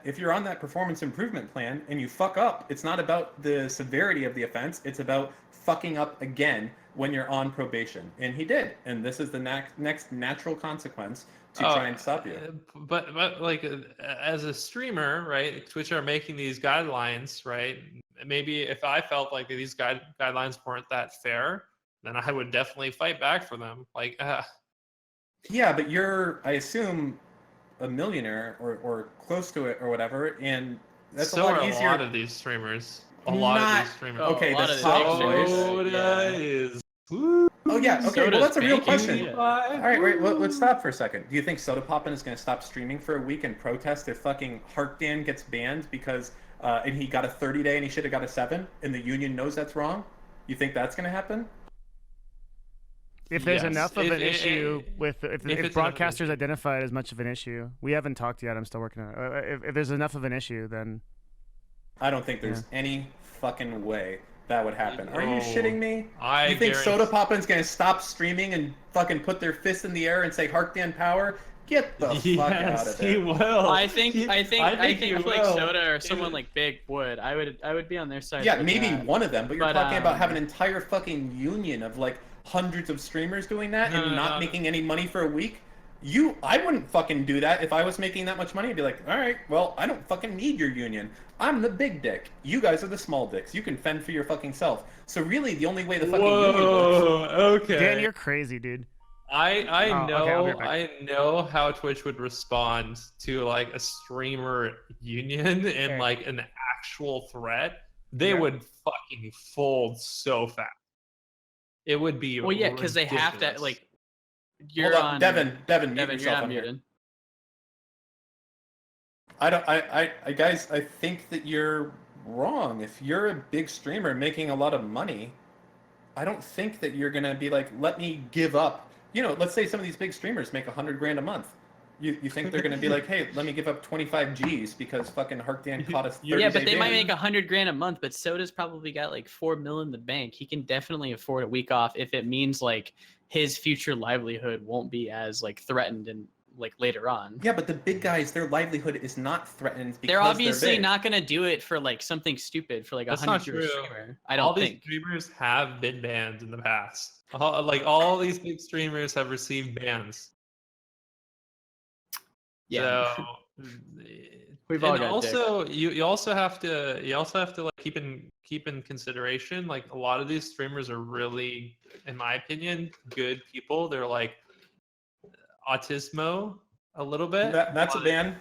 Speaker 2: if you're on that performance improvement plan and you fuck up, it's not about the severity of the offense. It's about fucking up again when you're on probation. And he did. And this is the next natural consequence to try and stop you.
Speaker 4: But like as a streamer, right? Twitch are making these guidelines, right? Maybe if I felt like these guidelines weren't that fair, then I would definitely fight back for them. Like,
Speaker 2: Yeah, but you're, I assume, a millionaire or close to it or whatever, and that's
Speaker 4: so
Speaker 2: a lot
Speaker 4: are
Speaker 2: easier.
Speaker 4: a lot of these streamers. A lot of these streamers.
Speaker 3: Oh,
Speaker 2: Okay,
Speaker 3: a lot
Speaker 2: the
Speaker 3: of
Speaker 2: top
Speaker 3: the
Speaker 2: voice.
Speaker 4: Soda is. Woo.
Speaker 2: Oh yeah, okay.
Speaker 3: Soda's
Speaker 2: Well, that's a real
Speaker 3: banking.
Speaker 2: question.
Speaker 3: Yeah.
Speaker 2: All right, wait. Let's stop for a second. Do you think Soda Poppin is going to stop streaming for a week and protest if fucking Harkdan gets banned because and he got a 30-day and he should have got a 7, and the union knows that's wrong? You think that's going to happen?
Speaker 1: if there's
Speaker 4: Yes.
Speaker 1: enough of
Speaker 4: If-
Speaker 1: an issue with
Speaker 4: it's
Speaker 1: if
Speaker 4: enough of an
Speaker 1: broadcasters
Speaker 4: issue.
Speaker 1: identify it as much of an issue, we haven't talked yet. I'm still working on it. If there's enough of an issue, then
Speaker 2: I don't think there's any fucking way that would happen. Are you
Speaker 4: Oh,
Speaker 2: shitting me?
Speaker 4: I
Speaker 2: You think
Speaker 4: guarantee-
Speaker 2: Soda Poppin's gonna stop streaming and fucking put their fists in the air and say Harkdan power? Get the fuck out
Speaker 4: Yes,
Speaker 2: of
Speaker 4: he
Speaker 2: there.
Speaker 4: will.
Speaker 3: I think
Speaker 4: he
Speaker 3: like
Speaker 4: will.
Speaker 3: Soda or someone like Big would. I would be on their side.
Speaker 2: Yeah,
Speaker 3: with
Speaker 2: maybe
Speaker 3: that.
Speaker 2: one of them, but you're
Speaker 3: But,
Speaker 2: talking about having an entire fucking union of like hundreds of streamers doing that and not making any money for a week. I wouldn't fucking do that if I was making that much money. I'd be like, all right, well, I don't fucking need your union. I'm the big dick. You guys are the small dicks. You can fend for your fucking self. So really, the only way the fucking union works.
Speaker 4: Okay.
Speaker 1: Dan, you're crazy, dude.
Speaker 4: I
Speaker 1: Oh, okay, I'll be back.
Speaker 4: I know how Twitch would respond to like a streamer union and
Speaker 1: Okay.
Speaker 4: like an actual threat. They
Speaker 1: Yeah.
Speaker 4: would fucking fold so fast. It would be
Speaker 3: Well, yeah, because they have to
Speaker 4: ridiculous.
Speaker 3: like. You're
Speaker 2: Hold on,
Speaker 3: on.
Speaker 2: Devin, mute
Speaker 3: Devin, you're
Speaker 2: yourself
Speaker 3: not
Speaker 2: on here.
Speaker 3: muted.
Speaker 2: Guys, I think that you're wrong. If you're a big streamer making a lot of money, I don't think that you're gonna be like, let me give up. You know, let's say some of these big streamers make 100 grand a month. You think they're gonna be like, hey, let me give up 25 G's because fucking Harkdan caught us 30
Speaker 3: Yeah, but
Speaker 2: day
Speaker 3: they might
Speaker 2: ban?
Speaker 3: make 100 grand a month. But Soda's probably got like 4 mil in the bank. He can definitely afford a week off if it means like his future livelihood won't be as like threatened and like later on.
Speaker 2: Yeah, but the big guys, their livelihood is not threatened because
Speaker 3: They're obviously
Speaker 2: big.
Speaker 3: not gonna do it for like something stupid for like
Speaker 4: That's
Speaker 3: 100
Speaker 4: not
Speaker 3: viewer
Speaker 4: true.
Speaker 3: streamer. I
Speaker 4: all
Speaker 3: don't
Speaker 4: these
Speaker 3: think.
Speaker 4: streamers have been banned in the past. All these big streamers have received bans.
Speaker 3: Yeah.
Speaker 4: So
Speaker 3: We've all
Speaker 4: and
Speaker 3: got
Speaker 4: also you also have to like keep in consideration like a lot of these streamers are really, in my opinion, good people. They're like autismo a little bit.
Speaker 2: That's a
Speaker 4: but
Speaker 2: ban.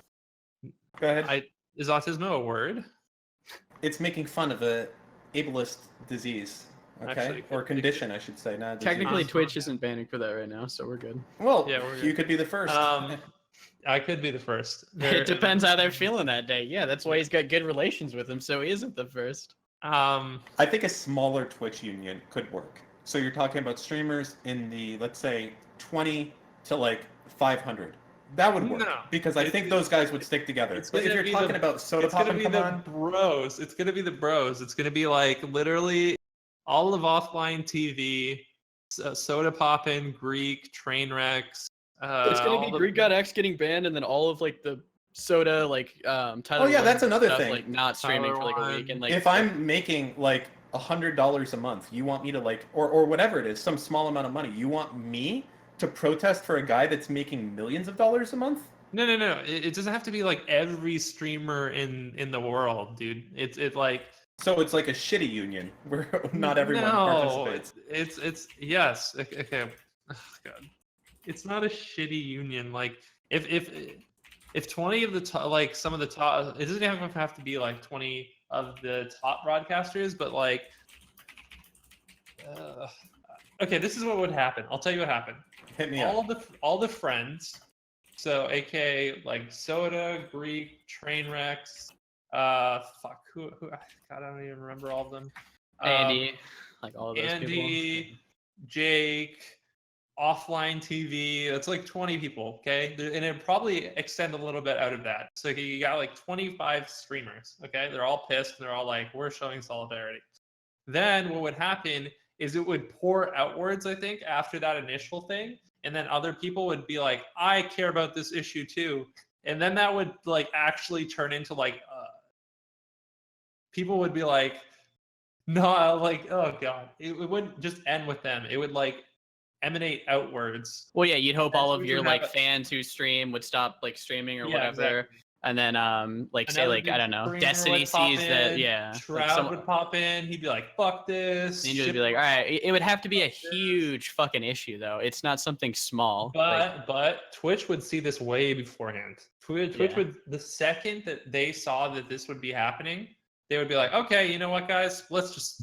Speaker 2: Go ahead.
Speaker 4: Is autismo a word?
Speaker 2: It's making fun of a ableist disease, okay,
Speaker 4: Actually,
Speaker 2: or condition, I should say. Not a
Speaker 3: Technically,
Speaker 2: disease.
Speaker 3: Twitch isn't banning for that right now, so we're good.
Speaker 2: Well,
Speaker 4: Yeah, we're
Speaker 2: you
Speaker 4: good.
Speaker 2: could be the first.
Speaker 4: I could be the first.
Speaker 3: It depends how they're feeling that day. Yeah, that's why he's got good relations with him, so he isn't the first.
Speaker 2: I think a smaller Twitch union could work. So you're talking about streamers in the, let's say, 20 to like 500. That would work
Speaker 4: No.
Speaker 2: because I think those guys would stick together.
Speaker 4: It's
Speaker 2: But if
Speaker 4: gonna
Speaker 2: you're
Speaker 4: be
Speaker 2: talking
Speaker 4: the-
Speaker 2: about Soda
Speaker 4: It's gonna
Speaker 2: Poppin',
Speaker 4: be
Speaker 2: come
Speaker 4: the
Speaker 2: on.
Speaker 4: bros. It's gonna be the bros. It's gonna be like literally all of offline TV, Soda Poppin', Greek, Trainwrecks.
Speaker 3: It's gonna
Speaker 4: all
Speaker 3: be
Speaker 4: the-
Speaker 3: Greek God X getting banned, and then all of like the Soda like Tyler.
Speaker 2: Oh, yeah, that's
Speaker 3: One
Speaker 2: another
Speaker 3: stuff,
Speaker 2: thing.
Speaker 3: Like not streaming
Speaker 4: Tyler
Speaker 3: for like a
Speaker 4: One.
Speaker 3: week, and like
Speaker 2: If I'm making like $100 a month, you want me to like, or whatever it is, some small amount of money, you want me to protest for a guy that's making millions of dollars a month?
Speaker 4: No. It doesn't have to be like every streamer in the world, dude. It's like
Speaker 2: So it's like a shitty union where not everyone
Speaker 4: no,
Speaker 2: participates.
Speaker 4: it's yes. Okay. Oh, God. It's not a shitty union. Like if 20 of the top, like some of the top, it doesn't have to be like 20 of the top broadcasters, but like okay, this is what would happen. I'll tell you what happened.
Speaker 2: Hit me up.
Speaker 4: All the friends, so aka like Soda, Greek, Trainwrecks, fuck who God, I don't even remember all of them.
Speaker 3: Andy, like all of those
Speaker 4: Andy,
Speaker 3: people.
Speaker 4: Jake, offline TV. That's like 20 people, okay? And it'd probably extend a little bit out of that. So you got like 25 streamers, okay? They're all pissed. They're all like, we're showing solidarity. Then what would happen is it would pour outwards, I think, after that initial thing. And then other people would be like, I care about this issue too. And then that would like actually turn into like, people would be like, no, like, oh God. It wouldn't just end with them. It would like emanate outwards.
Speaker 3: Well, yeah, you'd hope
Speaker 4: That's
Speaker 3: all
Speaker 4: what
Speaker 3: of
Speaker 4: we
Speaker 3: your
Speaker 4: would
Speaker 3: like
Speaker 4: have-
Speaker 3: fans who stream would stop like streaming or
Speaker 4: Yeah,
Speaker 3: whatever.
Speaker 4: exactly.
Speaker 3: And then like say
Speaker 4: Another
Speaker 3: like
Speaker 4: big
Speaker 3: I don't know,
Speaker 4: streamer
Speaker 3: Destiny
Speaker 4: would pop
Speaker 3: sees that,
Speaker 4: in,
Speaker 3: yeah. Like
Speaker 4: Shroud would pop in. He'd be like, "Fuck this."
Speaker 3: and you'd be like, all right, it would have to be a huge fucking issue though. It's not something small. like,
Speaker 4: But Twitch would see this way beforehand. Twitch
Speaker 3: Yeah.
Speaker 4: would, the second that they saw that this would be happening, they would be like, "Okay, you know what, guys? Let's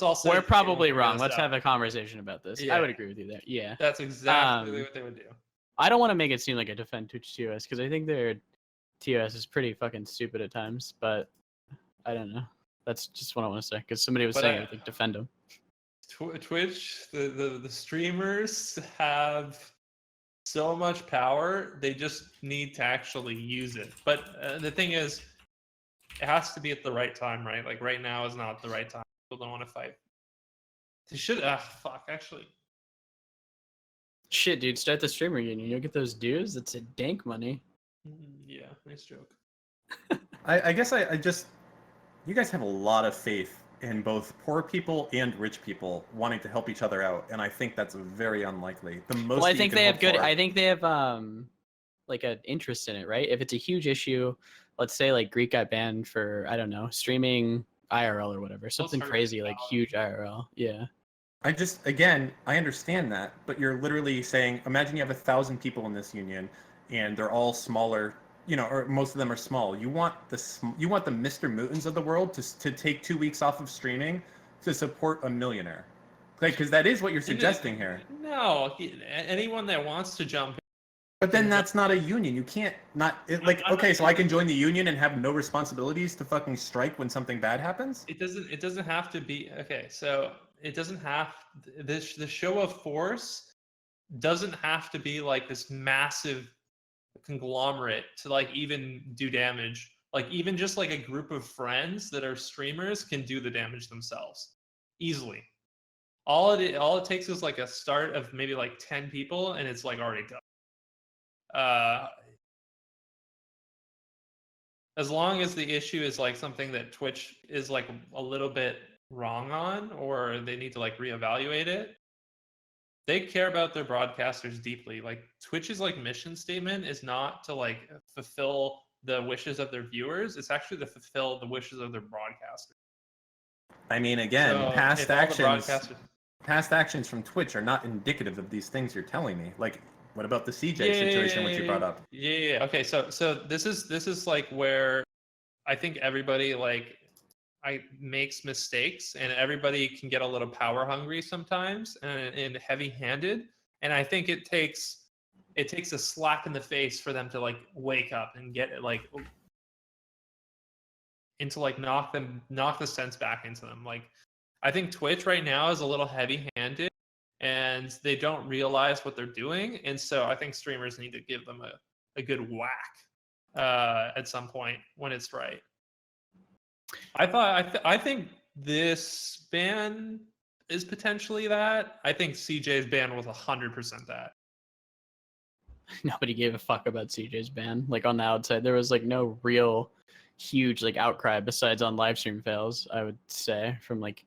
Speaker 4: all." sit
Speaker 3: we're
Speaker 4: at the table
Speaker 3: probably
Speaker 4: and figure
Speaker 3: wrong.
Speaker 4: this
Speaker 3: Let's
Speaker 4: out."
Speaker 3: have a conversation about this.
Speaker 4: Yeah.
Speaker 3: I would agree with you there. Yeah.
Speaker 4: That's exactly
Speaker 3: Um,
Speaker 4: what they would do.
Speaker 3: I don't want to make it seem like I defend Twitch TOS because I think their TOS is pretty fucking stupid at times, but I don't know. That's just what I want to say because somebody was
Speaker 4: But
Speaker 3: saying
Speaker 4: I-
Speaker 3: I think defend them.
Speaker 4: Twitch, the streamers have so much power. They just need to actually use it. But the thing is, it has to be at the right time, right? Like right now is not the right time. People don't want to fight. They should. Fuck. Actually,
Speaker 3: Shit, dude, start the streamer union. You'll get those dues. That's a dank money.
Speaker 4: yeah, nice joke.
Speaker 2: I guess I just, you guys have a lot of faith in both poor people and rich people wanting to help each other out, and I think that's very unlikely. The most.
Speaker 3: Well, I
Speaker 2: that
Speaker 3: think
Speaker 2: you
Speaker 3: they
Speaker 2: can
Speaker 3: have
Speaker 2: hope
Speaker 3: good.
Speaker 2: for-
Speaker 3: I think they have like an interest in it, right? If it's a huge issue, let's say like Greek got banned for, I don't know, streaming IRL or whatever, something
Speaker 4: start
Speaker 3: crazy
Speaker 4: with
Speaker 3: like
Speaker 4: that.
Speaker 3: huge IRL. Yeah.
Speaker 2: I just, again, I understand that, but you're literally saying, imagine you have 1,000 people in this union, and they're all smaller, you know, or most of them are small. You want the MrMoutons of the world to take 2 weeks off of streaming to support a millionaire, like, because that is what you're suggesting here.
Speaker 4: No, anyone that wants to jump.
Speaker 2: But then that's not a union. You can't not like, okay, so I can join the union and have no responsibilities to fucking strike when something bad happens?
Speaker 4: It doesn't have to be okay. So it doesn't have the show of force doesn't have to be like this massive conglomerate to like even do damage. Like even just like a group of friends that are streamers can do the damage themselves easily. All it takes is like a start of maybe like 10 people, and it's like already done. As long as the issue is like something that Twitch is like a little bit wrong on, or they need to like reevaluate it, they care about their broadcasters deeply. Like Twitch's like mission statement is not to like fulfill the wishes of their viewers, it's actually to fulfill the wishes of their broadcasters.
Speaker 2: I mean, again,
Speaker 4: So,
Speaker 2: past
Speaker 4: if all the
Speaker 2: actions
Speaker 4: broadcasters-
Speaker 2: from Twitch are not indicative of these things you're telling me. Like, what about the CJ situation, which you brought up?
Speaker 4: Yeah. Okay, so this is like where I think everybody like makes mistakes, and everybody can get a little power hungry sometimes and heavy-handed. And I think it takes a slap in the face for them to like wake up and get it like into like knock the sense back into them. Like I think Twitch right now is a little heavy-handed, and they don't realize what they're doing. And so I think streamers need to give them a good whack at some point when it's right. I think this ban is potentially that. I think CJ's ban was 100% that.
Speaker 3: Nobody gave a fuck about CJ's ban. Like on the outside, there was like no real huge like outcry besides on live stream fails, I would say. From like,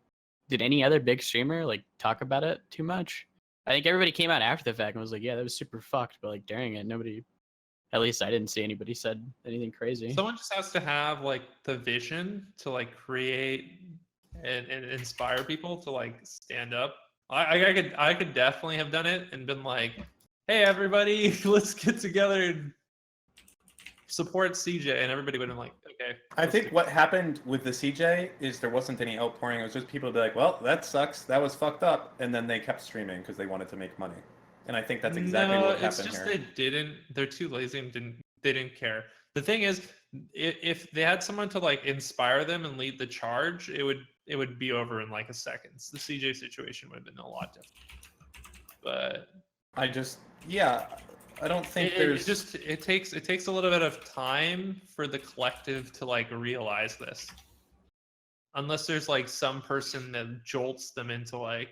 Speaker 3: did any other big streamer like talk about it too much? I think everybody came out after the fact and was like, yeah, that was super fucked. But like during it, nobody, at least I didn't see anybody said anything crazy.
Speaker 4: Someone just has to have like the vision to like create and inspire people to like stand up. I could definitely have done it and been like, hey everybody, let's get together and support CJ, and everybody would have been like, okay.
Speaker 2: I think what happened with the CJ is there wasn't any outpouring. It was just people to be like, well, that sucks. That was fucked up. And then they kept streaming because they wanted to make money. And I think that's exactly what happened
Speaker 4: it's just
Speaker 2: here.
Speaker 4: they're too lazy and they didn't care. The thing is, if they had someone to like inspire them and lead the charge, it would be over in like a second. The CJ situation would have been a lot different. But
Speaker 2: I don't think
Speaker 4: it takes a little bit of time for the collective to like realize this. Unless there's like some person that jolts them into like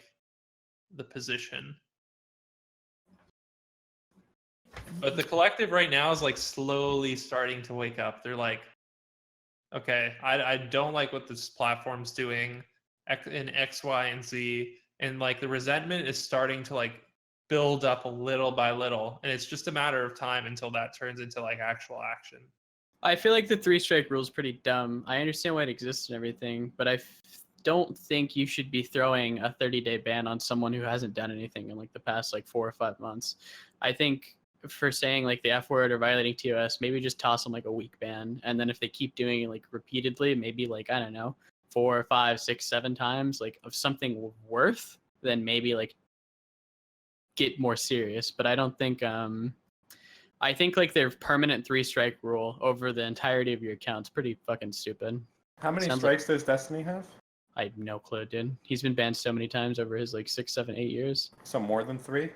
Speaker 4: the position. But the collective right now is like slowly starting to wake up. They're like, okay, I don't like what this platform's doing in X, Y, and Z. And like the resentment is starting to like build up a little by little. And it's just a matter of time until that turns into like actual action.
Speaker 3: I feel like the 3-strike rule is pretty dumb. I understand why it exists and everything, but I don't think you should be throwing a 30-day ban on someone who hasn't done anything in like the past like 4 or 5 months. I think for saying like the F word or violating TOS, maybe just toss them like a week ban. And then if they keep doing it like repeatedly, maybe like, I don't know, 4, 5, 6, 7 times like of something worth, then maybe like get more serious. But I don't think I think like their permanent 3-strike rule over the entirety of your account's pretty fucking stupid.
Speaker 2: How many
Speaker 3: Sounds
Speaker 2: strikes does Destiny have?
Speaker 3: I have no clue, dude. He's been banned so many times over his like 6, 7, 8 years.
Speaker 2: So more than 3?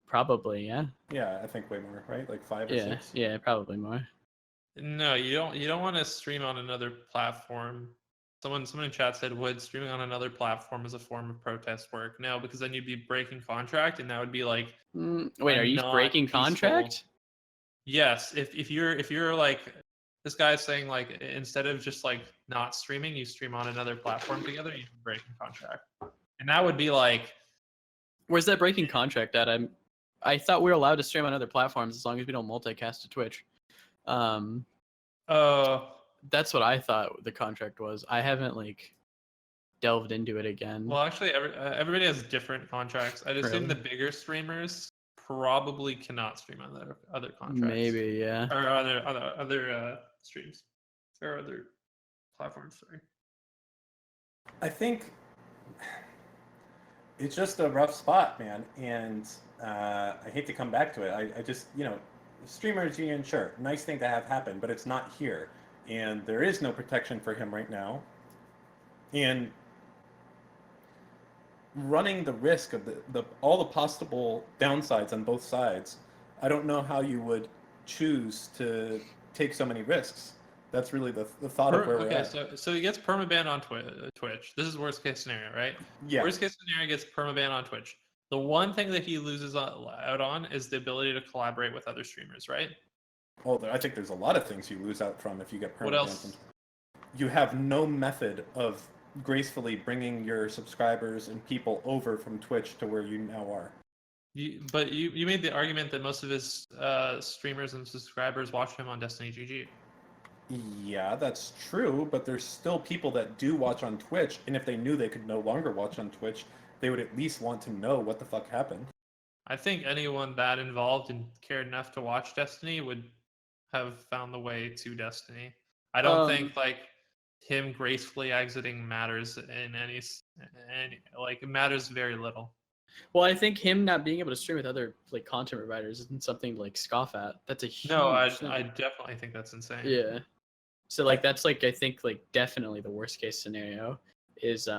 Speaker 3: Probably, yeah.
Speaker 2: Yeah, I think way more, right? Like 5 or
Speaker 3: Yeah,
Speaker 2: 6.
Speaker 3: yeah, probably more.
Speaker 4: No, you don't want to stream on another platform. Someone in chat said, would streaming on another platform as a form of protest work? No, because then you'd be breaking contract, and that would be like
Speaker 3: Wait,
Speaker 4: a
Speaker 3: are you breaking
Speaker 4: non-peaceful-
Speaker 3: contract?
Speaker 4: Yes, if you're like, this guy's saying like, instead of just like not streaming, you stream on another platform together, you're breaking contract, and that would be like,
Speaker 3: Where's that breaking contract at? I thought we were allowed to stream on other platforms as long as we don't multicast to Twitch. That's what I thought the contract was. I haven't like delved into it again.
Speaker 4: well, actually, everybody has different contracts. I'd assume
Speaker 3: Really?
Speaker 4: the bigger streamers probably cannot stream on other contracts.
Speaker 3: Maybe, yeah.
Speaker 4: Or other streams or other platforms. Sorry.
Speaker 2: I think it's just a rough spot, man, and I hate to come back to it. I just, streamers union, sure, nice thing to have happen, but it's not here, and there is no protection for him right now, and running the risk of all the possible downsides on both sides, I don't know how you would choose to take so many risks. That's really the thought of where we're at.
Speaker 4: So he gets permaban on Twitch. This is worst case scenario, right?
Speaker 2: Yeah.
Speaker 4: Worst case scenario, gets permaban on Twitch. The one thing that he loses out on is the ability to collaborate with other streamers, right?
Speaker 2: Well, I think there's a lot of things you lose out from if you get permaban.
Speaker 4: What else?
Speaker 2: You have no method of gracefully bringing your subscribers and people over from Twitch to where you now are.
Speaker 4: But you made the argument that most of his streamers and subscribers watch him on Destiny GG.
Speaker 2: Yeah, that's true, but there's still people that do watch on Twitch, and if they knew they could no longer watch on Twitch, they would at least want to know what the fuck happened.
Speaker 4: I think anyone that involved and cared enough to watch Destiny would have found the way to Destiny. I don't think like him gracefully exiting matters in any like, it matters very little.
Speaker 3: Well, I think him not being able to stream with other like content providers isn't something to, like, scoff at. That's a huge thing.
Speaker 4: I definitely think that's insane.
Speaker 3: Yeah. So like that's like, I think like definitely the worst case scenario is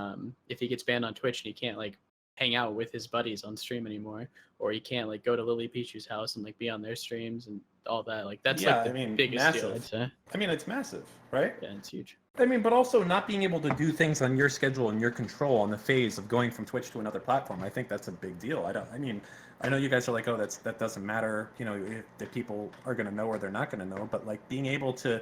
Speaker 3: if he gets banned on Twitch and he can't like hang out with his buddies on stream anymore, or he can't like go to Lily Pichu's house and like be on their streams and all that. Like that's like the biggest deal, I'd say.
Speaker 2: I mean, it's massive, right?
Speaker 3: Yeah, it's huge.
Speaker 2: I mean, but also not being able to do things on your schedule and your control on the phase of going from Twitch to another platform. I think that's a big deal. I know you guys are like, oh, that doesn't matter. If the people are going to know or they're not going to know. But like being able to,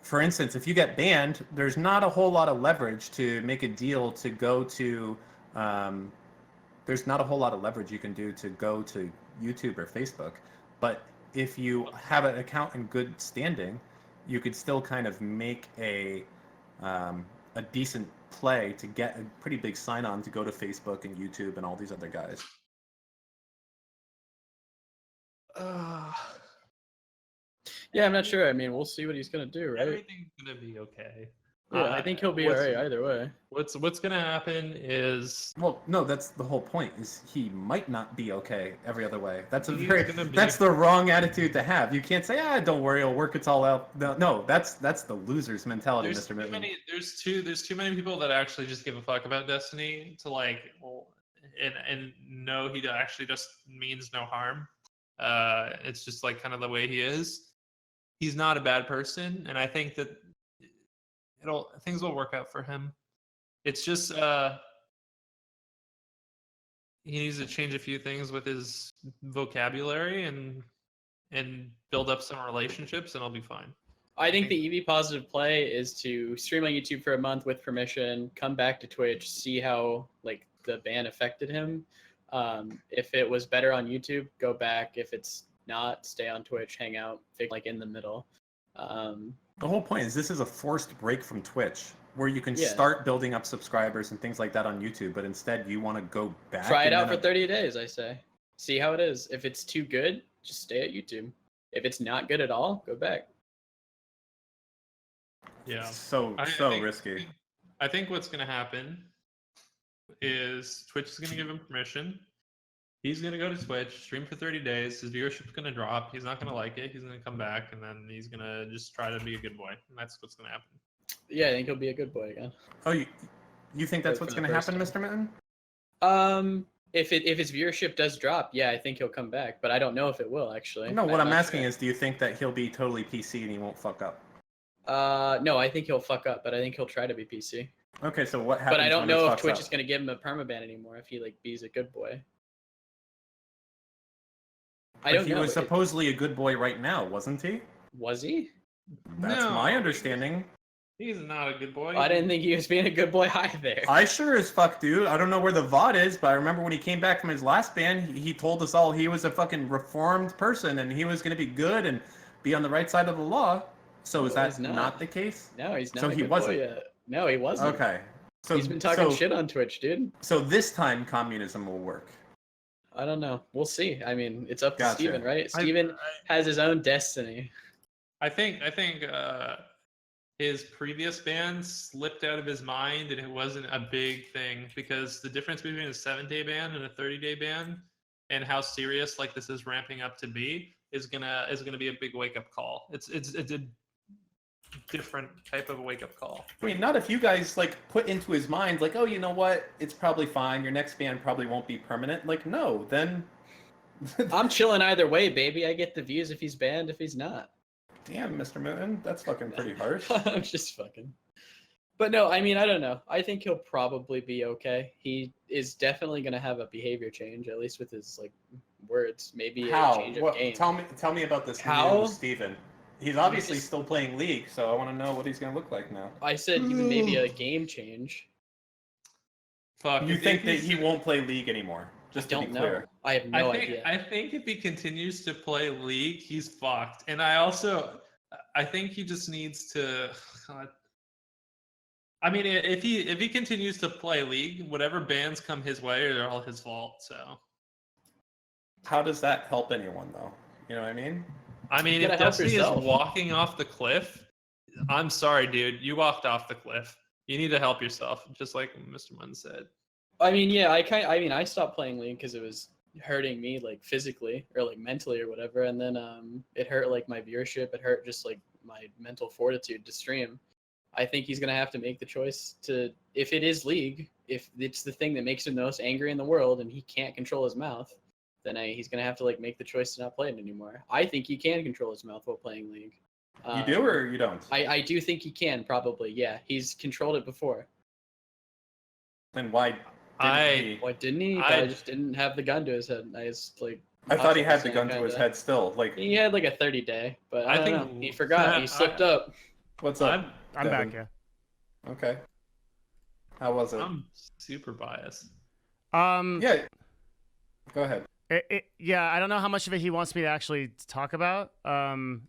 Speaker 2: for instance, if you get banned, there's not a whole lot of leverage to make a deal to go to. There's not a whole lot of leverage you can do to go to YouTube or Facebook. But if you have an account in good standing, you could still kind of make a decent play to get a pretty big sign-on to go to Facebook and YouTube and all these other guys.
Speaker 3: Yeah, I'm not sure. I mean, we'll see what he's gonna do, right?
Speaker 4: Everything's gonna be okay.
Speaker 3: Yeah, I think he'll be alright either way.
Speaker 4: What's gonna happen is,
Speaker 2: Well, no, that's the whole point. Is he might not be okay every other way. That's
Speaker 4: He's
Speaker 2: that's the wrong attitude to have. You can't say, don't worry, it'll work. It's all out. No, that's the loser's mentality, Mr. Mouton.
Speaker 4: there's too many people that actually just give a fuck about Destiny to like, and know he actually just means no harm. It's just like kind of the way he is. He's not a bad person, and I think that things will work out for him. It's just he needs to change a few things with his vocabulary and build up some relationships, and I'll be fine.
Speaker 3: I think the EV positive play is to stream on YouTube for a month with permission, come back to Twitch, see how like the ban affected him. If it was better on YouTube, go back. If it's not, stay on Twitch, hang out, like in the middle.
Speaker 2: The whole point is this is a forced break from Twitch, where you can start building up subscribers and things like that on YouTube, but instead you want to go back.
Speaker 3: Try it out for 30 days, I say. See how it is. If it's too good, just stay at YouTube. If it's not good at all, go back.
Speaker 4: Yeah.
Speaker 2: So risky.
Speaker 4: I think what's going to happen is Twitch is going to give him permission. He's going to go to Twitch, stream for 30 days. His viewership's going to drop. He's not going to like it. He's going to come back, and then he's going to just try to be a good boy. And that's what's going to happen.
Speaker 3: Yeah, I think he'll be a good boy again.
Speaker 2: Oh, You think that's
Speaker 3: for
Speaker 2: what's
Speaker 3: the
Speaker 2: going to
Speaker 3: first
Speaker 2: happen,
Speaker 3: time.
Speaker 2: Mr. Mouton?
Speaker 3: If his viewership does drop, yeah, I think he'll come back, but I don't know if it will actually.
Speaker 2: No, what I'm
Speaker 3: not
Speaker 2: asking
Speaker 3: sure.
Speaker 2: is, do you think that he'll be totally PC and he won't fuck up?
Speaker 3: No, I think he'll fuck up, but I think he'll try to be PC.
Speaker 2: Okay, so what happens
Speaker 3: But I don't
Speaker 2: when he
Speaker 3: know if
Speaker 2: fucks
Speaker 3: Twitch
Speaker 2: up?
Speaker 3: is gonna give him a permaban anymore if he like be's a good boy. I don't
Speaker 2: He
Speaker 3: know.
Speaker 2: was supposedly a good boy right now, wasn't he?
Speaker 3: Was he?
Speaker 2: That's
Speaker 4: No,
Speaker 2: my understanding.
Speaker 4: He's not a good boy.
Speaker 3: I didn't think he was being a good boy either.
Speaker 2: I sure as fuck do. I don't know where the VOD is, but I remember when he came back from his last ban, he told us all he was a fucking reformed person and he was going to be good and be on the right side of the law. So is
Speaker 3: No,
Speaker 2: that
Speaker 3: he's not.
Speaker 2: not the case?
Speaker 3: No, he's not
Speaker 2: So
Speaker 3: a
Speaker 2: he
Speaker 3: good
Speaker 2: wasn't.
Speaker 3: boy yet. No, he wasn't.
Speaker 2: Okay. So
Speaker 3: He's been talking shit on Twitch, dude.
Speaker 2: So this time communism will work.
Speaker 3: I don't know. We'll see. I mean, it's up to
Speaker 2: Gotcha.
Speaker 3: Steven, right? Steven has his own destiny.
Speaker 4: I think his previous ban slipped out of his mind, and it wasn't a big thing because the difference between a 7-day ban and a 30-day ban, and how serious like this is ramping up to be, is gonna be a big wake up call. It's a different type of wake up call.
Speaker 2: I mean, not if you guys like put into his mind like, oh, you know what? It's probably fine. Your next ban probably won't be permanent. Like, no, then.
Speaker 3: I'm chilling either way, baby. I get the views if he's banned, if he's not.
Speaker 2: Damn, Mr. Mouton, that's fucking pretty harsh.
Speaker 3: I'm just fucking. But no, I mean, I don't know. I think he'll probably be okay. He is definitely going to have a behavior change, at least with his like words. Maybe
Speaker 2: How?
Speaker 3: a change of
Speaker 2: What?
Speaker 3: game.
Speaker 2: Tell me about this
Speaker 3: How?
Speaker 2: new Steven. He's obviously still playing League, so I want to know what he's gonna look like now.
Speaker 3: I said even maybe a game change.
Speaker 4: Fuck.
Speaker 2: You think that he won't play League anymore? Just to be
Speaker 3: Don't know.
Speaker 2: clear.
Speaker 3: I have no idea.
Speaker 4: I think if he continues to play League, he's fucked. And I think he just needs to. God. I mean, if he continues to play League, whatever bans come his way are all his fault. So.
Speaker 2: How does that help anyone, though? You know what I mean?
Speaker 4: I mean,
Speaker 3: You
Speaker 4: if
Speaker 3: gotta help
Speaker 4: Destiny is
Speaker 3: yourself.
Speaker 4: walking off the cliff, I'm sorry, dude. You walked off the cliff. You need to help yourself, just like Mr. Munn said.
Speaker 3: I mean, yeah, I stopped playing League because it was hurting me like physically or like mentally or whatever, and then it hurt like my viewership. It hurt just like my mental fortitude to stream. I think he's gonna have to make the choice to, if it is League, if it's the thing that makes him the most angry in the world and he can't control his mouth, then he's gonna have to like make the choice to not play it anymore. I think he can control his mouth while playing League.
Speaker 2: You do or you don't?
Speaker 3: I do think he can, probably. Yeah, he's controlled it before.
Speaker 2: Then why?
Speaker 3: Why didn't he?
Speaker 4: I
Speaker 3: just didn't have the gun to his head. I just like.
Speaker 2: I thought he had the
Speaker 3: Hotshot
Speaker 2: gun to his head still. Like,
Speaker 3: He had like a 30-day, but I
Speaker 4: think-
Speaker 3: don't know. He forgot. He slipped up.
Speaker 2: what's up?
Speaker 1: I'm
Speaker 2: Devin?
Speaker 1: back, yeah.
Speaker 2: Okay. How was it?
Speaker 4: I'm super biased.
Speaker 2: Yeah. Go ahead.
Speaker 1: Yeah, I don't know how much of it he wants me to actually talk about.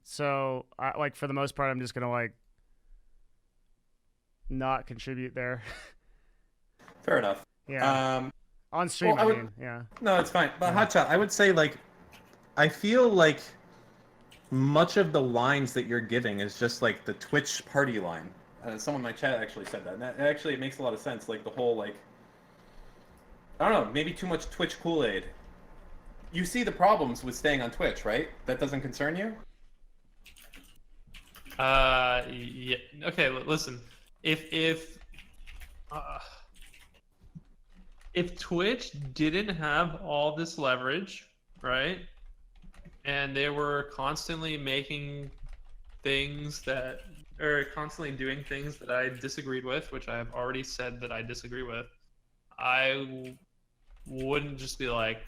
Speaker 1: So like for the most part, I'm just gonna like not contribute there.
Speaker 2: Fair enough.
Speaker 1: Yeah. On stream,
Speaker 2: well,
Speaker 1: I mean, yeah.
Speaker 2: No, it's fine. But Hotshot, I would say like, I feel like much of the lines that you're giving is just like the Twitch party line. Someone in my chat actually said that. And that actually it makes a lot of sense. Like the whole like, I don't know, maybe too much Twitch Kool-Aid. You see the problems with staying on Twitch, right? That doesn't concern you?
Speaker 4: Yeah. Okay. Listen, if Twitch didn't have all this leverage, right, and they were constantly making things that, or constantly doing things that I disagreed with, which I have already said that I disagree with, I wouldn't just be like,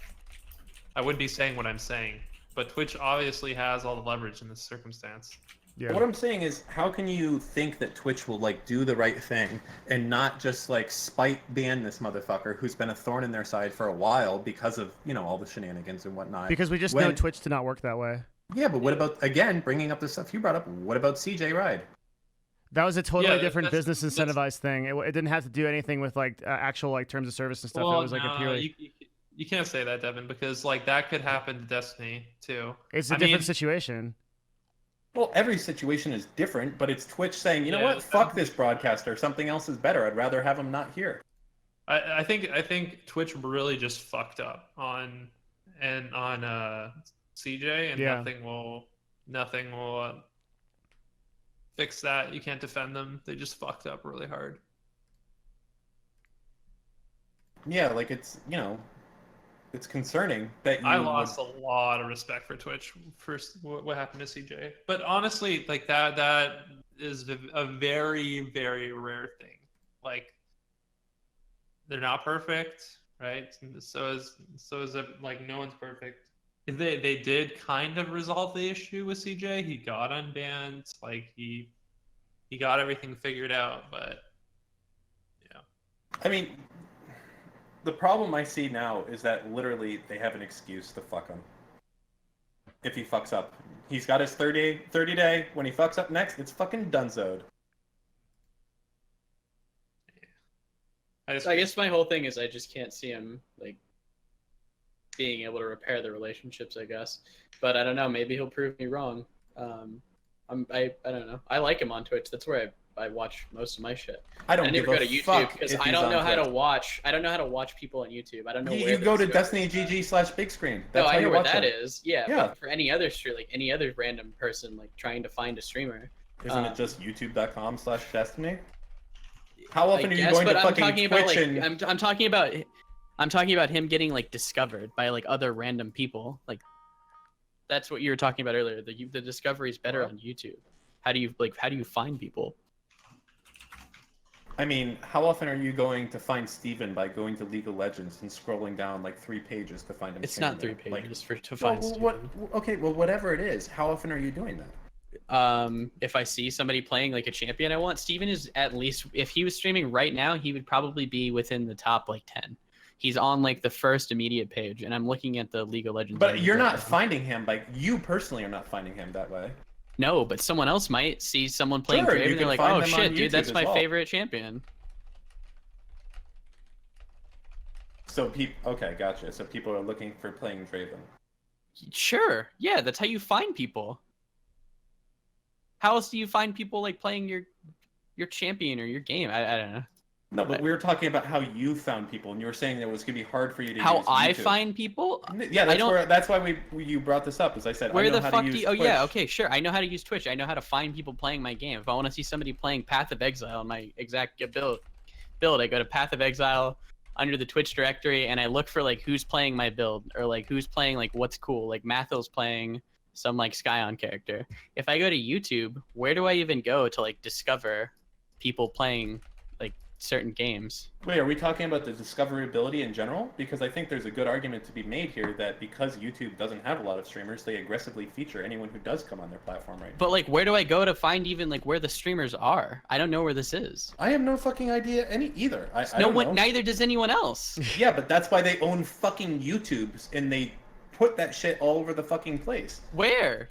Speaker 4: I wouldn't be saying what I'm saying. But Twitch obviously has all the leverage in this circumstance.
Speaker 1: Yeah.
Speaker 2: What I'm saying is, how can you think that Twitch will like do the right thing and not just like spite ban this motherfucker who's been a thorn in their side for a while because of, you know, all the shenanigans and whatnot?
Speaker 1: Because we just know Twitch to not work that way.
Speaker 2: Yeah, but what about, again, bringing up the stuff you brought up, what about CJ Ride?
Speaker 1: That was a totally
Speaker 4: Yeah,
Speaker 1: different
Speaker 4: that's-
Speaker 1: business incentivized thing. It didn't have to do anything with like actual like terms of service and stuff.
Speaker 4: Well,
Speaker 1: it was like a purely.
Speaker 4: you can't say that, Devin, because like that could happen to Destiny too.
Speaker 1: It's a
Speaker 4: I
Speaker 1: different
Speaker 4: mean-
Speaker 1: situation.
Speaker 2: Well, every situation is different, but it's Twitch saying, you know
Speaker 4: Yeah,
Speaker 2: what, fuck this broadcaster, something else is better. I'd rather have him not here.
Speaker 4: I think Twitch really just fucked up on CJ, and
Speaker 1: Yeah.
Speaker 4: nothing will fix that. You can't defend them. They just fucked up really hard.
Speaker 2: Yeah, like it's it's concerning that you
Speaker 4: I lost a lot of respect for Twitch for what happened to CJ. But honestly, like that is a very, very rare thing. Like they're not perfect, right? So is like no one's perfect. They did kind of resolve the issue with CJ. He got unbanned. Like he got everything figured out, but yeah.
Speaker 2: I mean, the problem I see now is that literally they have an excuse to fuck him. If he fucks up, he's got his 30 day. When he fucks up next, it's fucking dunzoed.
Speaker 3: I guess my whole thing is I just can't see him like being able to repair the relationships, I guess. But I don't know. Maybe he'll prove me wrong. I don't know. I like him on Twitch. That's where I watch most of my shit.
Speaker 2: I don't
Speaker 3: never
Speaker 2: give
Speaker 3: go
Speaker 2: a
Speaker 3: to YouTube
Speaker 2: fuck
Speaker 3: because
Speaker 2: if
Speaker 3: I
Speaker 2: he's
Speaker 3: don't know
Speaker 2: on
Speaker 3: how to
Speaker 2: Twitch.
Speaker 3: watch. I don't know how to watch people on YouTube. I don't know where
Speaker 2: You go to
Speaker 3: discovery-
Speaker 2: Destiny.gg/big screen.
Speaker 3: No,
Speaker 2: That's
Speaker 3: I
Speaker 2: how
Speaker 3: know
Speaker 2: you
Speaker 3: where
Speaker 2: watch
Speaker 3: that
Speaker 2: it.
Speaker 3: is. Yeah,
Speaker 2: Yeah.
Speaker 3: but for any other stream, like any other random person, like trying to find a streamer.
Speaker 2: Isn't it just youtube.com/destiny? How often
Speaker 3: I
Speaker 2: are you
Speaker 3: guess,
Speaker 2: going
Speaker 3: but
Speaker 2: to
Speaker 3: I'm
Speaker 2: fucking
Speaker 3: talking
Speaker 2: Twitch
Speaker 3: about like
Speaker 2: and...
Speaker 3: I'm talking about him getting like discovered by like other random people. Like that's what you were talking about earlier. The discovery is better on YouTube. How do you find people?
Speaker 2: I mean, how often are you going to find Steven by going to League of Legends and scrolling down like 3 pages to find him?
Speaker 3: It's not 3
Speaker 2: streaming there?
Speaker 3: pages to find.
Speaker 2: Okay, well, whatever it is, how often are you doing that?
Speaker 3: If I see somebody playing like a champion I want, Steven is at least, if he was streaming right now, he would probably be within the top like 10. He's on like the first immediate page, and I'm looking at the League of Legends.
Speaker 2: But you're not finding him, like, you personally are not finding him that way.
Speaker 3: No, but someone else might see someone playing
Speaker 2: Sure,
Speaker 3: Draven,
Speaker 2: you
Speaker 3: and they're
Speaker 2: can
Speaker 3: like,
Speaker 2: find
Speaker 3: oh
Speaker 2: them on
Speaker 3: shit, dude,
Speaker 2: YouTube
Speaker 3: that's
Speaker 2: as
Speaker 3: my
Speaker 2: well.
Speaker 3: favorite champion.
Speaker 2: So okay, gotcha. So people are looking for playing Draven.
Speaker 3: Sure, yeah, that's how you find people. How else do you find people like playing your champion or your game? I don't know.
Speaker 2: No, but we were talking about how you found people, and you were saying that it was gonna be hard for you to
Speaker 3: How
Speaker 2: use
Speaker 3: I
Speaker 2: YouTube.
Speaker 3: find people?
Speaker 2: Yeah, that's why you brought this up. As I said,
Speaker 3: Where
Speaker 2: I know
Speaker 3: the
Speaker 2: how
Speaker 3: fuck
Speaker 2: to
Speaker 3: do
Speaker 2: use
Speaker 3: you? Oh yeah,
Speaker 2: Twitch.
Speaker 3: okay, sure. I know how to use Twitch. I know how to find people playing my game. If I want to see somebody playing Path of Exile on my exact build, I go to Path of Exile under the Twitch directory, and I look for like who's playing my build, or like who's playing like what's cool. Like Mathil's playing some like Skyon character. If I go to YouTube, where do I even go to like discover people playing like certain games?
Speaker 2: Wait, are we talking about the discoverability in general? Because I think there's a good argument to be made here that because YouTube doesn't have a lot of streamers, they aggressively feature anyone who does come on their platform right now.
Speaker 3: But like, where do I go to find even like where the streamers are? I don't know where this is.
Speaker 2: I have no fucking idea either. I
Speaker 3: No
Speaker 2: don't
Speaker 3: one,
Speaker 2: know.
Speaker 3: neither does anyone else.
Speaker 2: Yeah, but that's why they own fucking YouTubes, and they put that shit all over the fucking place.
Speaker 3: Where?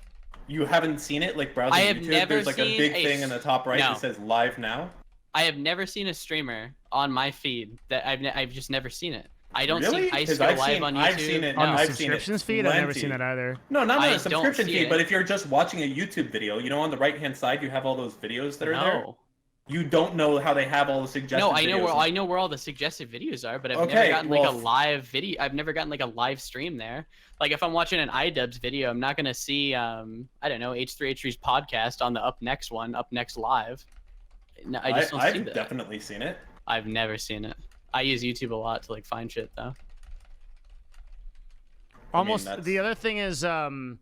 Speaker 2: You haven't seen it? Like browsing
Speaker 3: I have
Speaker 2: YouTube,
Speaker 3: never
Speaker 2: there's like a
Speaker 3: seen
Speaker 2: big
Speaker 3: a
Speaker 2: thing in the top right
Speaker 3: no.
Speaker 2: that says live now.
Speaker 3: I have never seen a streamer on my feed that I've just never seen it. I don't
Speaker 2: Really?
Speaker 3: see Ice
Speaker 2: 'Cause
Speaker 3: Go
Speaker 2: I've
Speaker 3: live
Speaker 2: seen-
Speaker 3: on YouTube.
Speaker 2: I've seen it
Speaker 3: No.
Speaker 1: On the
Speaker 2: I've seen it
Speaker 1: subscriptions feed, I've never
Speaker 2: plenty.
Speaker 1: seen that either.
Speaker 2: No, not on
Speaker 3: I
Speaker 2: a
Speaker 3: don't
Speaker 2: subscription
Speaker 3: see
Speaker 2: feed,
Speaker 3: it.
Speaker 2: but if you're just watching a YouTube video, you know, on the right-hand side, you have all those videos that are there.
Speaker 3: No.
Speaker 2: You don't know how they have all the suggested
Speaker 3: No, I know
Speaker 2: videos.
Speaker 3: I know where all the suggested videos are, but I've never
Speaker 2: Okay,
Speaker 3: gotten like a
Speaker 2: well,
Speaker 3: live video. I've never gotten like a live stream there. Like if I'm watching an iDubbbz video, I'm not gonna see I don't know, H3H3's podcast on the Up Next live. No, I just don't see
Speaker 2: I've
Speaker 3: that.
Speaker 2: definitely seen it.
Speaker 3: I've never seen it. I use YouTube a lot to like find shit though.
Speaker 1: Almost.
Speaker 2: that's-
Speaker 1: The other thing is, Dan,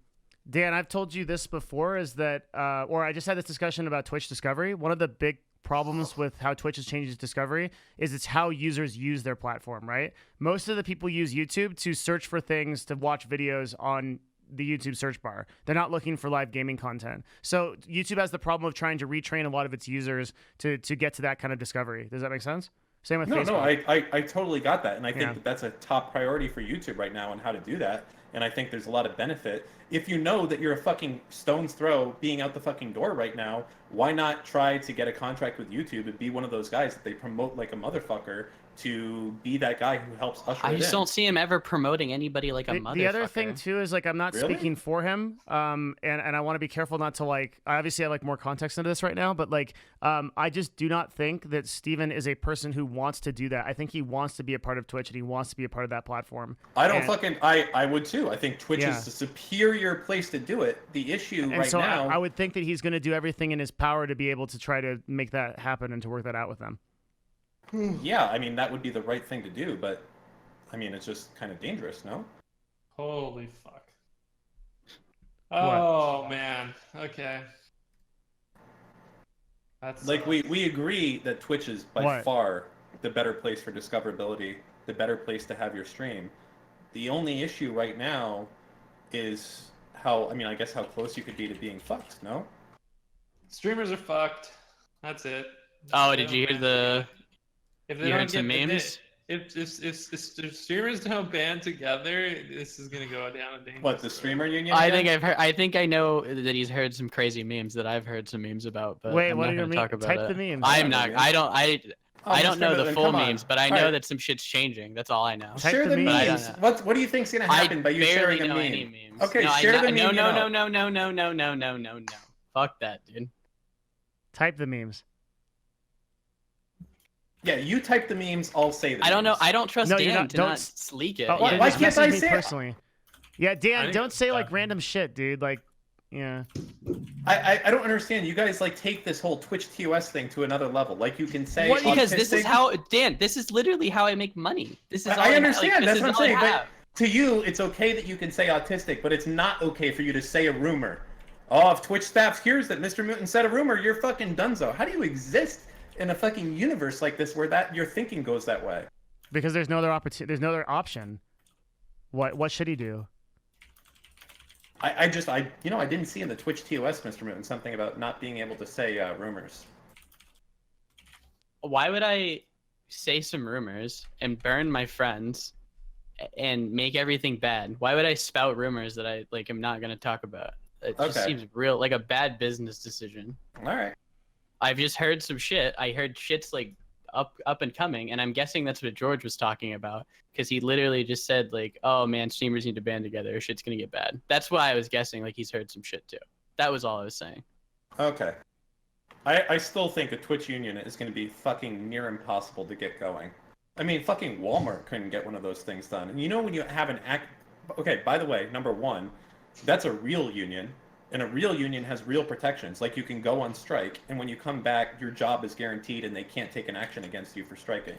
Speaker 1: I've told you this before, is that, or I just had this discussion about Twitch Discovery. One of the big problems with how Twitch has changed its discovery is it's how users use their platform, right? Most of the people use YouTube to search for things, to watch videos on the YouTube search bar. They're not looking for live gaming content. So YouTube has the problem of trying to retrain a lot of its users to get to that kind of discovery. Does that make sense? Same with Facebook.
Speaker 2: No, I totally got that, and I think
Speaker 1: Yeah.
Speaker 2: that that's a top priority for YouTube right now on how to do that. And I think there's a lot of benefit. If you know that you're a fucking stone's throw being out the fucking door right now, why not try to get a contract with YouTube and be one of those guys that they promote like a motherfucker to be that guy who helps usher
Speaker 3: I
Speaker 2: it
Speaker 3: just
Speaker 2: in?
Speaker 3: don't see him ever promoting anybody like a motherfucker.
Speaker 1: The other thing too is like I'm not
Speaker 2: Really?
Speaker 1: speaking for him, and I want to be careful not to like. I obviously have like more context into this right now, but like I just do not think that Steven is a person who wants to do that. I think he wants to be a part of Twitch and he wants to be a part of that platform.
Speaker 2: I don't
Speaker 1: And-
Speaker 2: fucking I would too. I think Twitch
Speaker 1: Yeah.
Speaker 2: is the superior place to do it. The issue
Speaker 1: And
Speaker 2: right
Speaker 1: so
Speaker 2: now,
Speaker 1: I would think that he's going to do everything in his power to be able to try to make that happen and to work that out with them.
Speaker 2: Yeah, I mean, that would be the right thing to do, but I mean, it's just kind of dangerous, no?
Speaker 4: Holy fuck. Oh, man. Okay. That's
Speaker 2: Like, we agree that Twitch is by
Speaker 1: What?
Speaker 2: far the better place for discoverability, the better place to have your stream. The only issue right now is how, I mean, I guess how close you could be to being fucked, no?
Speaker 4: streamers are fucked. That's it.
Speaker 3: Oh,
Speaker 4: They
Speaker 3: did
Speaker 4: don't
Speaker 3: you hear
Speaker 4: band
Speaker 3: the?
Speaker 4: together. If they
Speaker 3: You
Speaker 4: don't
Speaker 3: heard some
Speaker 4: get
Speaker 3: memes?
Speaker 4: if the streamers don't band together, this is gonna go down a dangerous
Speaker 2: What, the
Speaker 4: road.
Speaker 2: streamer union?
Speaker 3: I
Speaker 2: again?
Speaker 3: think I've heard. I think I know that he's heard some crazy memes that I've heard some memes about. But
Speaker 1: Wait,
Speaker 3: I'm
Speaker 1: what
Speaker 3: not
Speaker 1: are your
Speaker 3: gonna talk
Speaker 1: memes?
Speaker 3: about
Speaker 1: Type
Speaker 3: it.
Speaker 1: the memes.
Speaker 3: I'm
Speaker 2: Yeah,
Speaker 3: not.
Speaker 2: man.
Speaker 3: I don't.
Speaker 2: Oh,
Speaker 3: I don't
Speaker 2: Mr.
Speaker 3: know the
Speaker 2: Mouton,
Speaker 3: full
Speaker 2: come on.
Speaker 3: memes, but I
Speaker 2: All
Speaker 3: know
Speaker 2: right.
Speaker 3: that some shit's changing. That's all I know.
Speaker 1: Type
Speaker 2: Share
Speaker 1: the
Speaker 2: the
Speaker 1: memes.
Speaker 2: memes. What do you think's gonna
Speaker 3: I
Speaker 2: happen by you sharing
Speaker 3: barely
Speaker 2: a
Speaker 3: know
Speaker 2: meme?
Speaker 3: any memes.
Speaker 2: Okay,
Speaker 3: no,
Speaker 2: share the meme.
Speaker 3: No,
Speaker 2: you
Speaker 3: no,
Speaker 2: know.
Speaker 3: no, no, no, no, no, no, no, no. Fuck that, dude.
Speaker 1: Type the memes.
Speaker 2: Yeah, you type the memes, I'll say the
Speaker 3: I don't know.
Speaker 2: memes.
Speaker 3: I don't trust
Speaker 1: No, you're
Speaker 3: Dan
Speaker 1: not-
Speaker 3: to
Speaker 1: don't
Speaker 3: not
Speaker 1: s-
Speaker 3: leak it.
Speaker 1: Oh,
Speaker 2: Why-
Speaker 1: yeah,
Speaker 2: why
Speaker 1: just
Speaker 2: can't
Speaker 1: message
Speaker 2: I
Speaker 1: me
Speaker 2: say it?
Speaker 1: personally? Yeah, Dan,
Speaker 4: I
Speaker 1: don't say like
Speaker 4: think-
Speaker 1: random shit, dude. Like, yeah.
Speaker 2: I don't understand. You guys like take this whole Twitch TOS thing to another level. Like you can say
Speaker 3: What? Because this is
Speaker 2: autistic-
Speaker 3: how Dan. This is literally how I make money. This is. All
Speaker 2: I
Speaker 3: have,
Speaker 2: understand.
Speaker 3: Like,
Speaker 2: That's
Speaker 3: this
Speaker 2: what I'm
Speaker 3: is all I
Speaker 2: saying. But
Speaker 3: have.
Speaker 2: to you, it's okay that you can say autistic, but it's not okay for you to say a rumor. Oh, if Twitch staff hears that MrMouton said a rumor, you're fucking dunzo. How do you exist in a fucking universe like this where that your thinking goes that way?
Speaker 1: Because there's no other opportunity. There's no other option. What should he do?
Speaker 2: I didn't see in the Twitch TOS, MrMouton, something about not being able to say rumors.
Speaker 3: Why would I say some rumors and burn my friends and make everything bad? Why would I spout rumors that I like am not gonna talk about? It just
Speaker 2: Okay.
Speaker 3: seems real like a bad business decision.
Speaker 2: All right.
Speaker 3: I've just heard some shit. I heard shit's like up and coming, and I'm guessing that's what George was talking about because he literally just said like, "Oh man, streamers need to band together. Or shit's gonna get bad." That's why I was guessing like he's heard some shit too. That was all I was saying.
Speaker 2: Okay. I still think a Twitch union is going to be fucking near impossible to get going. I mean, fucking Walmart couldn't get one of those things done. And you know when you have an act... Okay, by the way, number one, that's a real union. And a real union has real protections. Like you can go on strike, and when you come back, your job is guaranteed and they can't take an action against you for striking.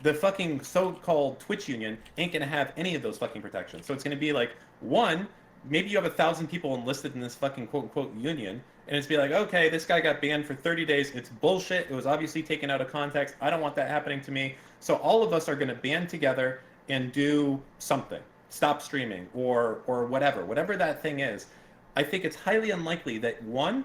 Speaker 2: The fucking so-called Twitch union ain't going to have any of those fucking protections. So it's going to be like, one, maybe you have 1,000 people enlisted in this fucking quote-unquote union, and it's be like, okay, this guy got banned for 30 days. It's bullshit. It was obviously taken out of context. I don't want that happening to me. So all of us are going to band together and do something. Stop streaming or whatever that thing is. I think it's highly unlikely that, one,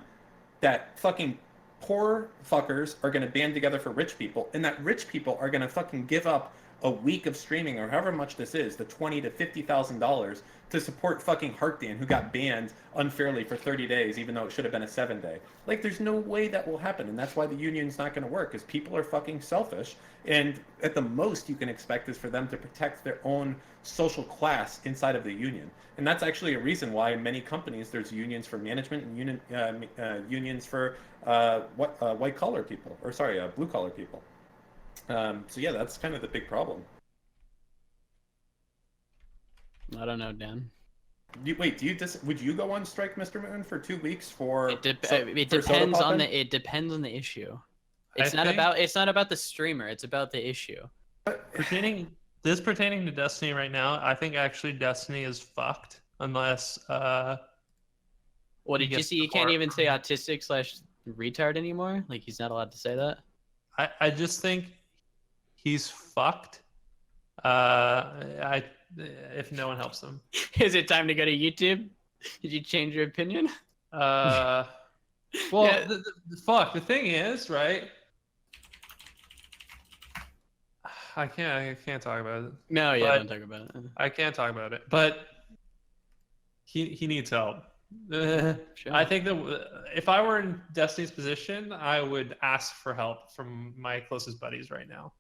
Speaker 2: that fucking poor fuckers are going to band together for rich people, and that rich people are going to fucking give up a week of streaming or however much this is, the $20,000 to $50,000, to support fucking Harkdan, who got banned unfairly for 30 days, even though it should have been a 7-day. Like, there's no way that will happen, and that's why the union's not going to work, because people are fucking selfish, and at the most you can expect is for them to protect their own social class inside of the union. And that's actually a reason why in many companies there's unions for management and unions for white-collar people, or sorry, blue-collar people. So yeah, that's kind of the big problem.
Speaker 3: I don't know, Dan.
Speaker 2: Would you go on strike, MrMouton, for 2 weeks for?
Speaker 3: It
Speaker 2: for
Speaker 3: depends
Speaker 2: soda
Speaker 3: on
Speaker 2: popping?
Speaker 3: the issue.
Speaker 4: I
Speaker 3: It's not
Speaker 4: think-
Speaker 3: about the streamer. It's about the issue.
Speaker 4: pertaining to Destiny right now, I think actually Destiny is fucked unless
Speaker 3: What
Speaker 4: He
Speaker 3: did you
Speaker 4: gets
Speaker 3: see? You can't
Speaker 4: support
Speaker 3: even say autistic / retard anymore. Like he's not allowed to say that.
Speaker 4: I just think he's fucked. If no one helps him.
Speaker 3: Is it time to go to YouTube? Did you change your opinion?
Speaker 4: Well,
Speaker 3: Yeah.
Speaker 4: the thing is, right? I can't talk about it.
Speaker 3: No, yeah,
Speaker 4: But-
Speaker 3: don't talk about it.
Speaker 4: I can't talk about it. But he needs help.
Speaker 3: Sure.
Speaker 4: I think that if I were in Destiny's position, I would ask for help from my closest buddies right now.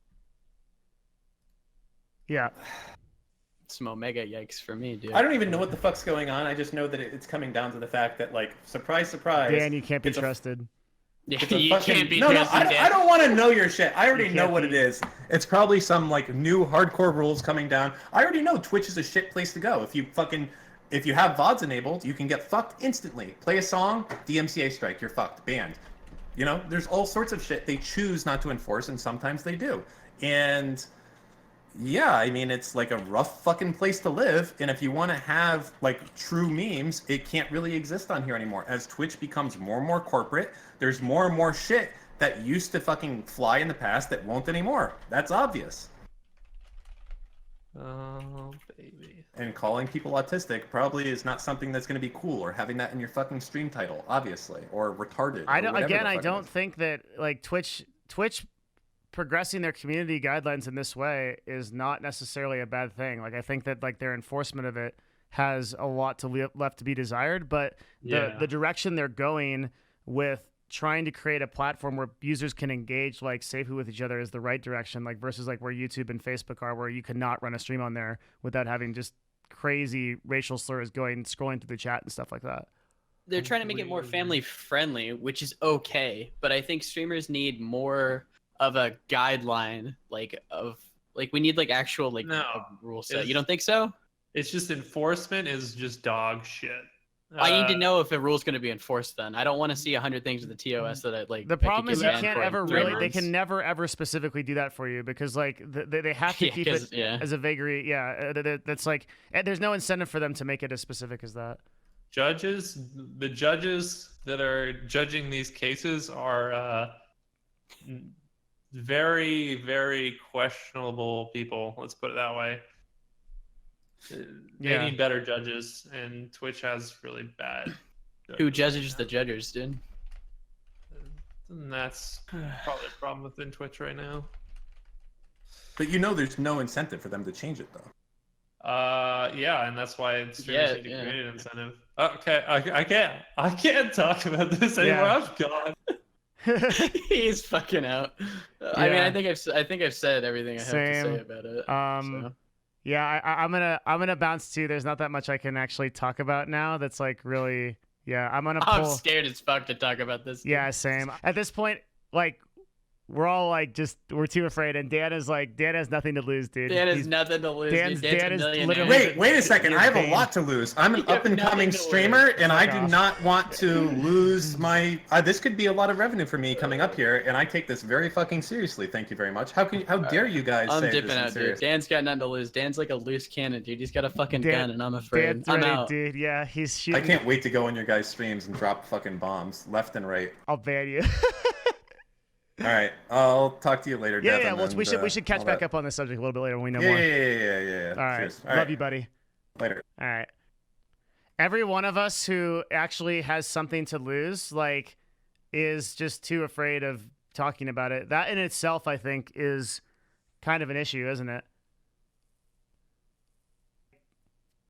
Speaker 1: Yeah.
Speaker 3: Some Omega yikes for me, dude.
Speaker 2: I don't even know what the fuck's going on. I just know that it's coming down to the fact that, like, surprise, surprise.
Speaker 1: Dan, you can't be
Speaker 2: it's a-
Speaker 1: trusted.
Speaker 3: Yeah,
Speaker 2: It's a
Speaker 3: you
Speaker 2: fucking-
Speaker 3: can't be
Speaker 2: no,
Speaker 3: trusted,
Speaker 2: I
Speaker 3: Dan.
Speaker 2: don't want to know your shit. I already
Speaker 1: You
Speaker 2: know
Speaker 1: can't
Speaker 2: what
Speaker 1: be-
Speaker 2: it is. It's probably some like new hardcore rules coming down. I already know Twitch is a shit place to go. If you have VODs enabled, you can get fucked instantly. Play a song, DMCA strike, you're fucked, banned. You know, there's all sorts of shit they choose not to enforce, and sometimes they do. And yeah, I mean, it's like a rough fucking place to live. And if you want to have like true memes, it can't really exist on here anymore. As Twitch becomes more and more corporate, there's more and more shit that used to fucking fly in the past that won't anymore. That's obvious.
Speaker 4: Oh, baby.
Speaker 2: And calling people autistic probably is not something that's going to be cool, or having that in your fucking stream title, obviously, or retarded.
Speaker 1: I don't.
Speaker 2: Or whatever
Speaker 1: Again,
Speaker 2: the
Speaker 1: I
Speaker 2: fuck it
Speaker 1: don't
Speaker 2: is.
Speaker 1: think that like Twitch progressing their community guidelines in this way is not necessarily a bad thing. Like I think that like their enforcement of it has a lot to left to be desired, but the direction they're going with trying to create a platform where users can engage like safely with each other is the right direction, like versus like where YouTube and Facebook are, where you cannot run a stream on there without having just crazy racial slurs scrolling through the chat and stuff like that.
Speaker 3: They're trying to make it more family friendly, which is okay, but I think streamers need more of a guideline, like we need like actual like a rule set. You don't think so?
Speaker 4: It's just enforcement is just dog shit.
Speaker 3: I need to know if a rule's going to be enforced. Then I don't want to see 100 things with the TOS that I like.
Speaker 1: The problem is you can't ever really. They
Speaker 3: They
Speaker 1: can never ever specifically do that for you because like they have to keep it as a vagary. Yeah, that's like there's no incentive for them to make it as specific as that.
Speaker 4: The judges that are judging these cases are very, very questionable people. Let's put it that way. They need better judges, and Twitch has really bad judges.
Speaker 3: Who judges the judges, dude?
Speaker 4: And that's probably a problem within Twitch right now.
Speaker 2: But you know, there's no incentive for them to change it, though.
Speaker 4: Yeah, and that's why streamers need to create an incentive. Okay, I can't talk about this anymore. I'm gone.
Speaker 3: He's fucking out. I mean, I think I've said everything I have to say about it. So.
Speaker 1: Yeah, I'm gonna bounce too. There's not that much I can actually talk about now. That's like really, I'm
Speaker 3: scared as fuck to talk about this.
Speaker 1: Yeah, same. At this point, like we're all like we're too afraid, and Dan has nothing to lose, dude.
Speaker 3: Dan has nothing to lose. Dan is
Speaker 1: literally.
Speaker 2: Wait a second. I have a lot to lose. I'm an up and coming streamer, and I do not want to lose my. This could be a lot of revenue for me coming up here, and I take this very fucking seriously. Thank you very much. How dare you guys
Speaker 3: I'm
Speaker 2: say
Speaker 3: dipping
Speaker 2: this
Speaker 3: out,
Speaker 2: is serious?
Speaker 3: dude. Dan's got nothing to lose. Dan's like a loose cannon, dude. He's got a fucking gun, and I'm afraid.
Speaker 1: I'm
Speaker 3: out,
Speaker 1: dude. Yeah, he's shooting.
Speaker 2: I can't wait to go on your guys' streams and drop fucking bombs left and right.
Speaker 1: I'll ban you.
Speaker 2: All right, I'll talk to you later.
Speaker 1: Yeah,
Speaker 2: Devin,
Speaker 1: Well, we should catch back up on this subject a little bit later when we know more.
Speaker 2: Yeah.
Speaker 1: All right.
Speaker 2: Cheers.
Speaker 1: Love you, buddy.
Speaker 2: Later.
Speaker 1: All right. Every one of us who actually has something to lose, like, is just too afraid of talking about it. That in itself, I think, is kind of an issue, isn't it?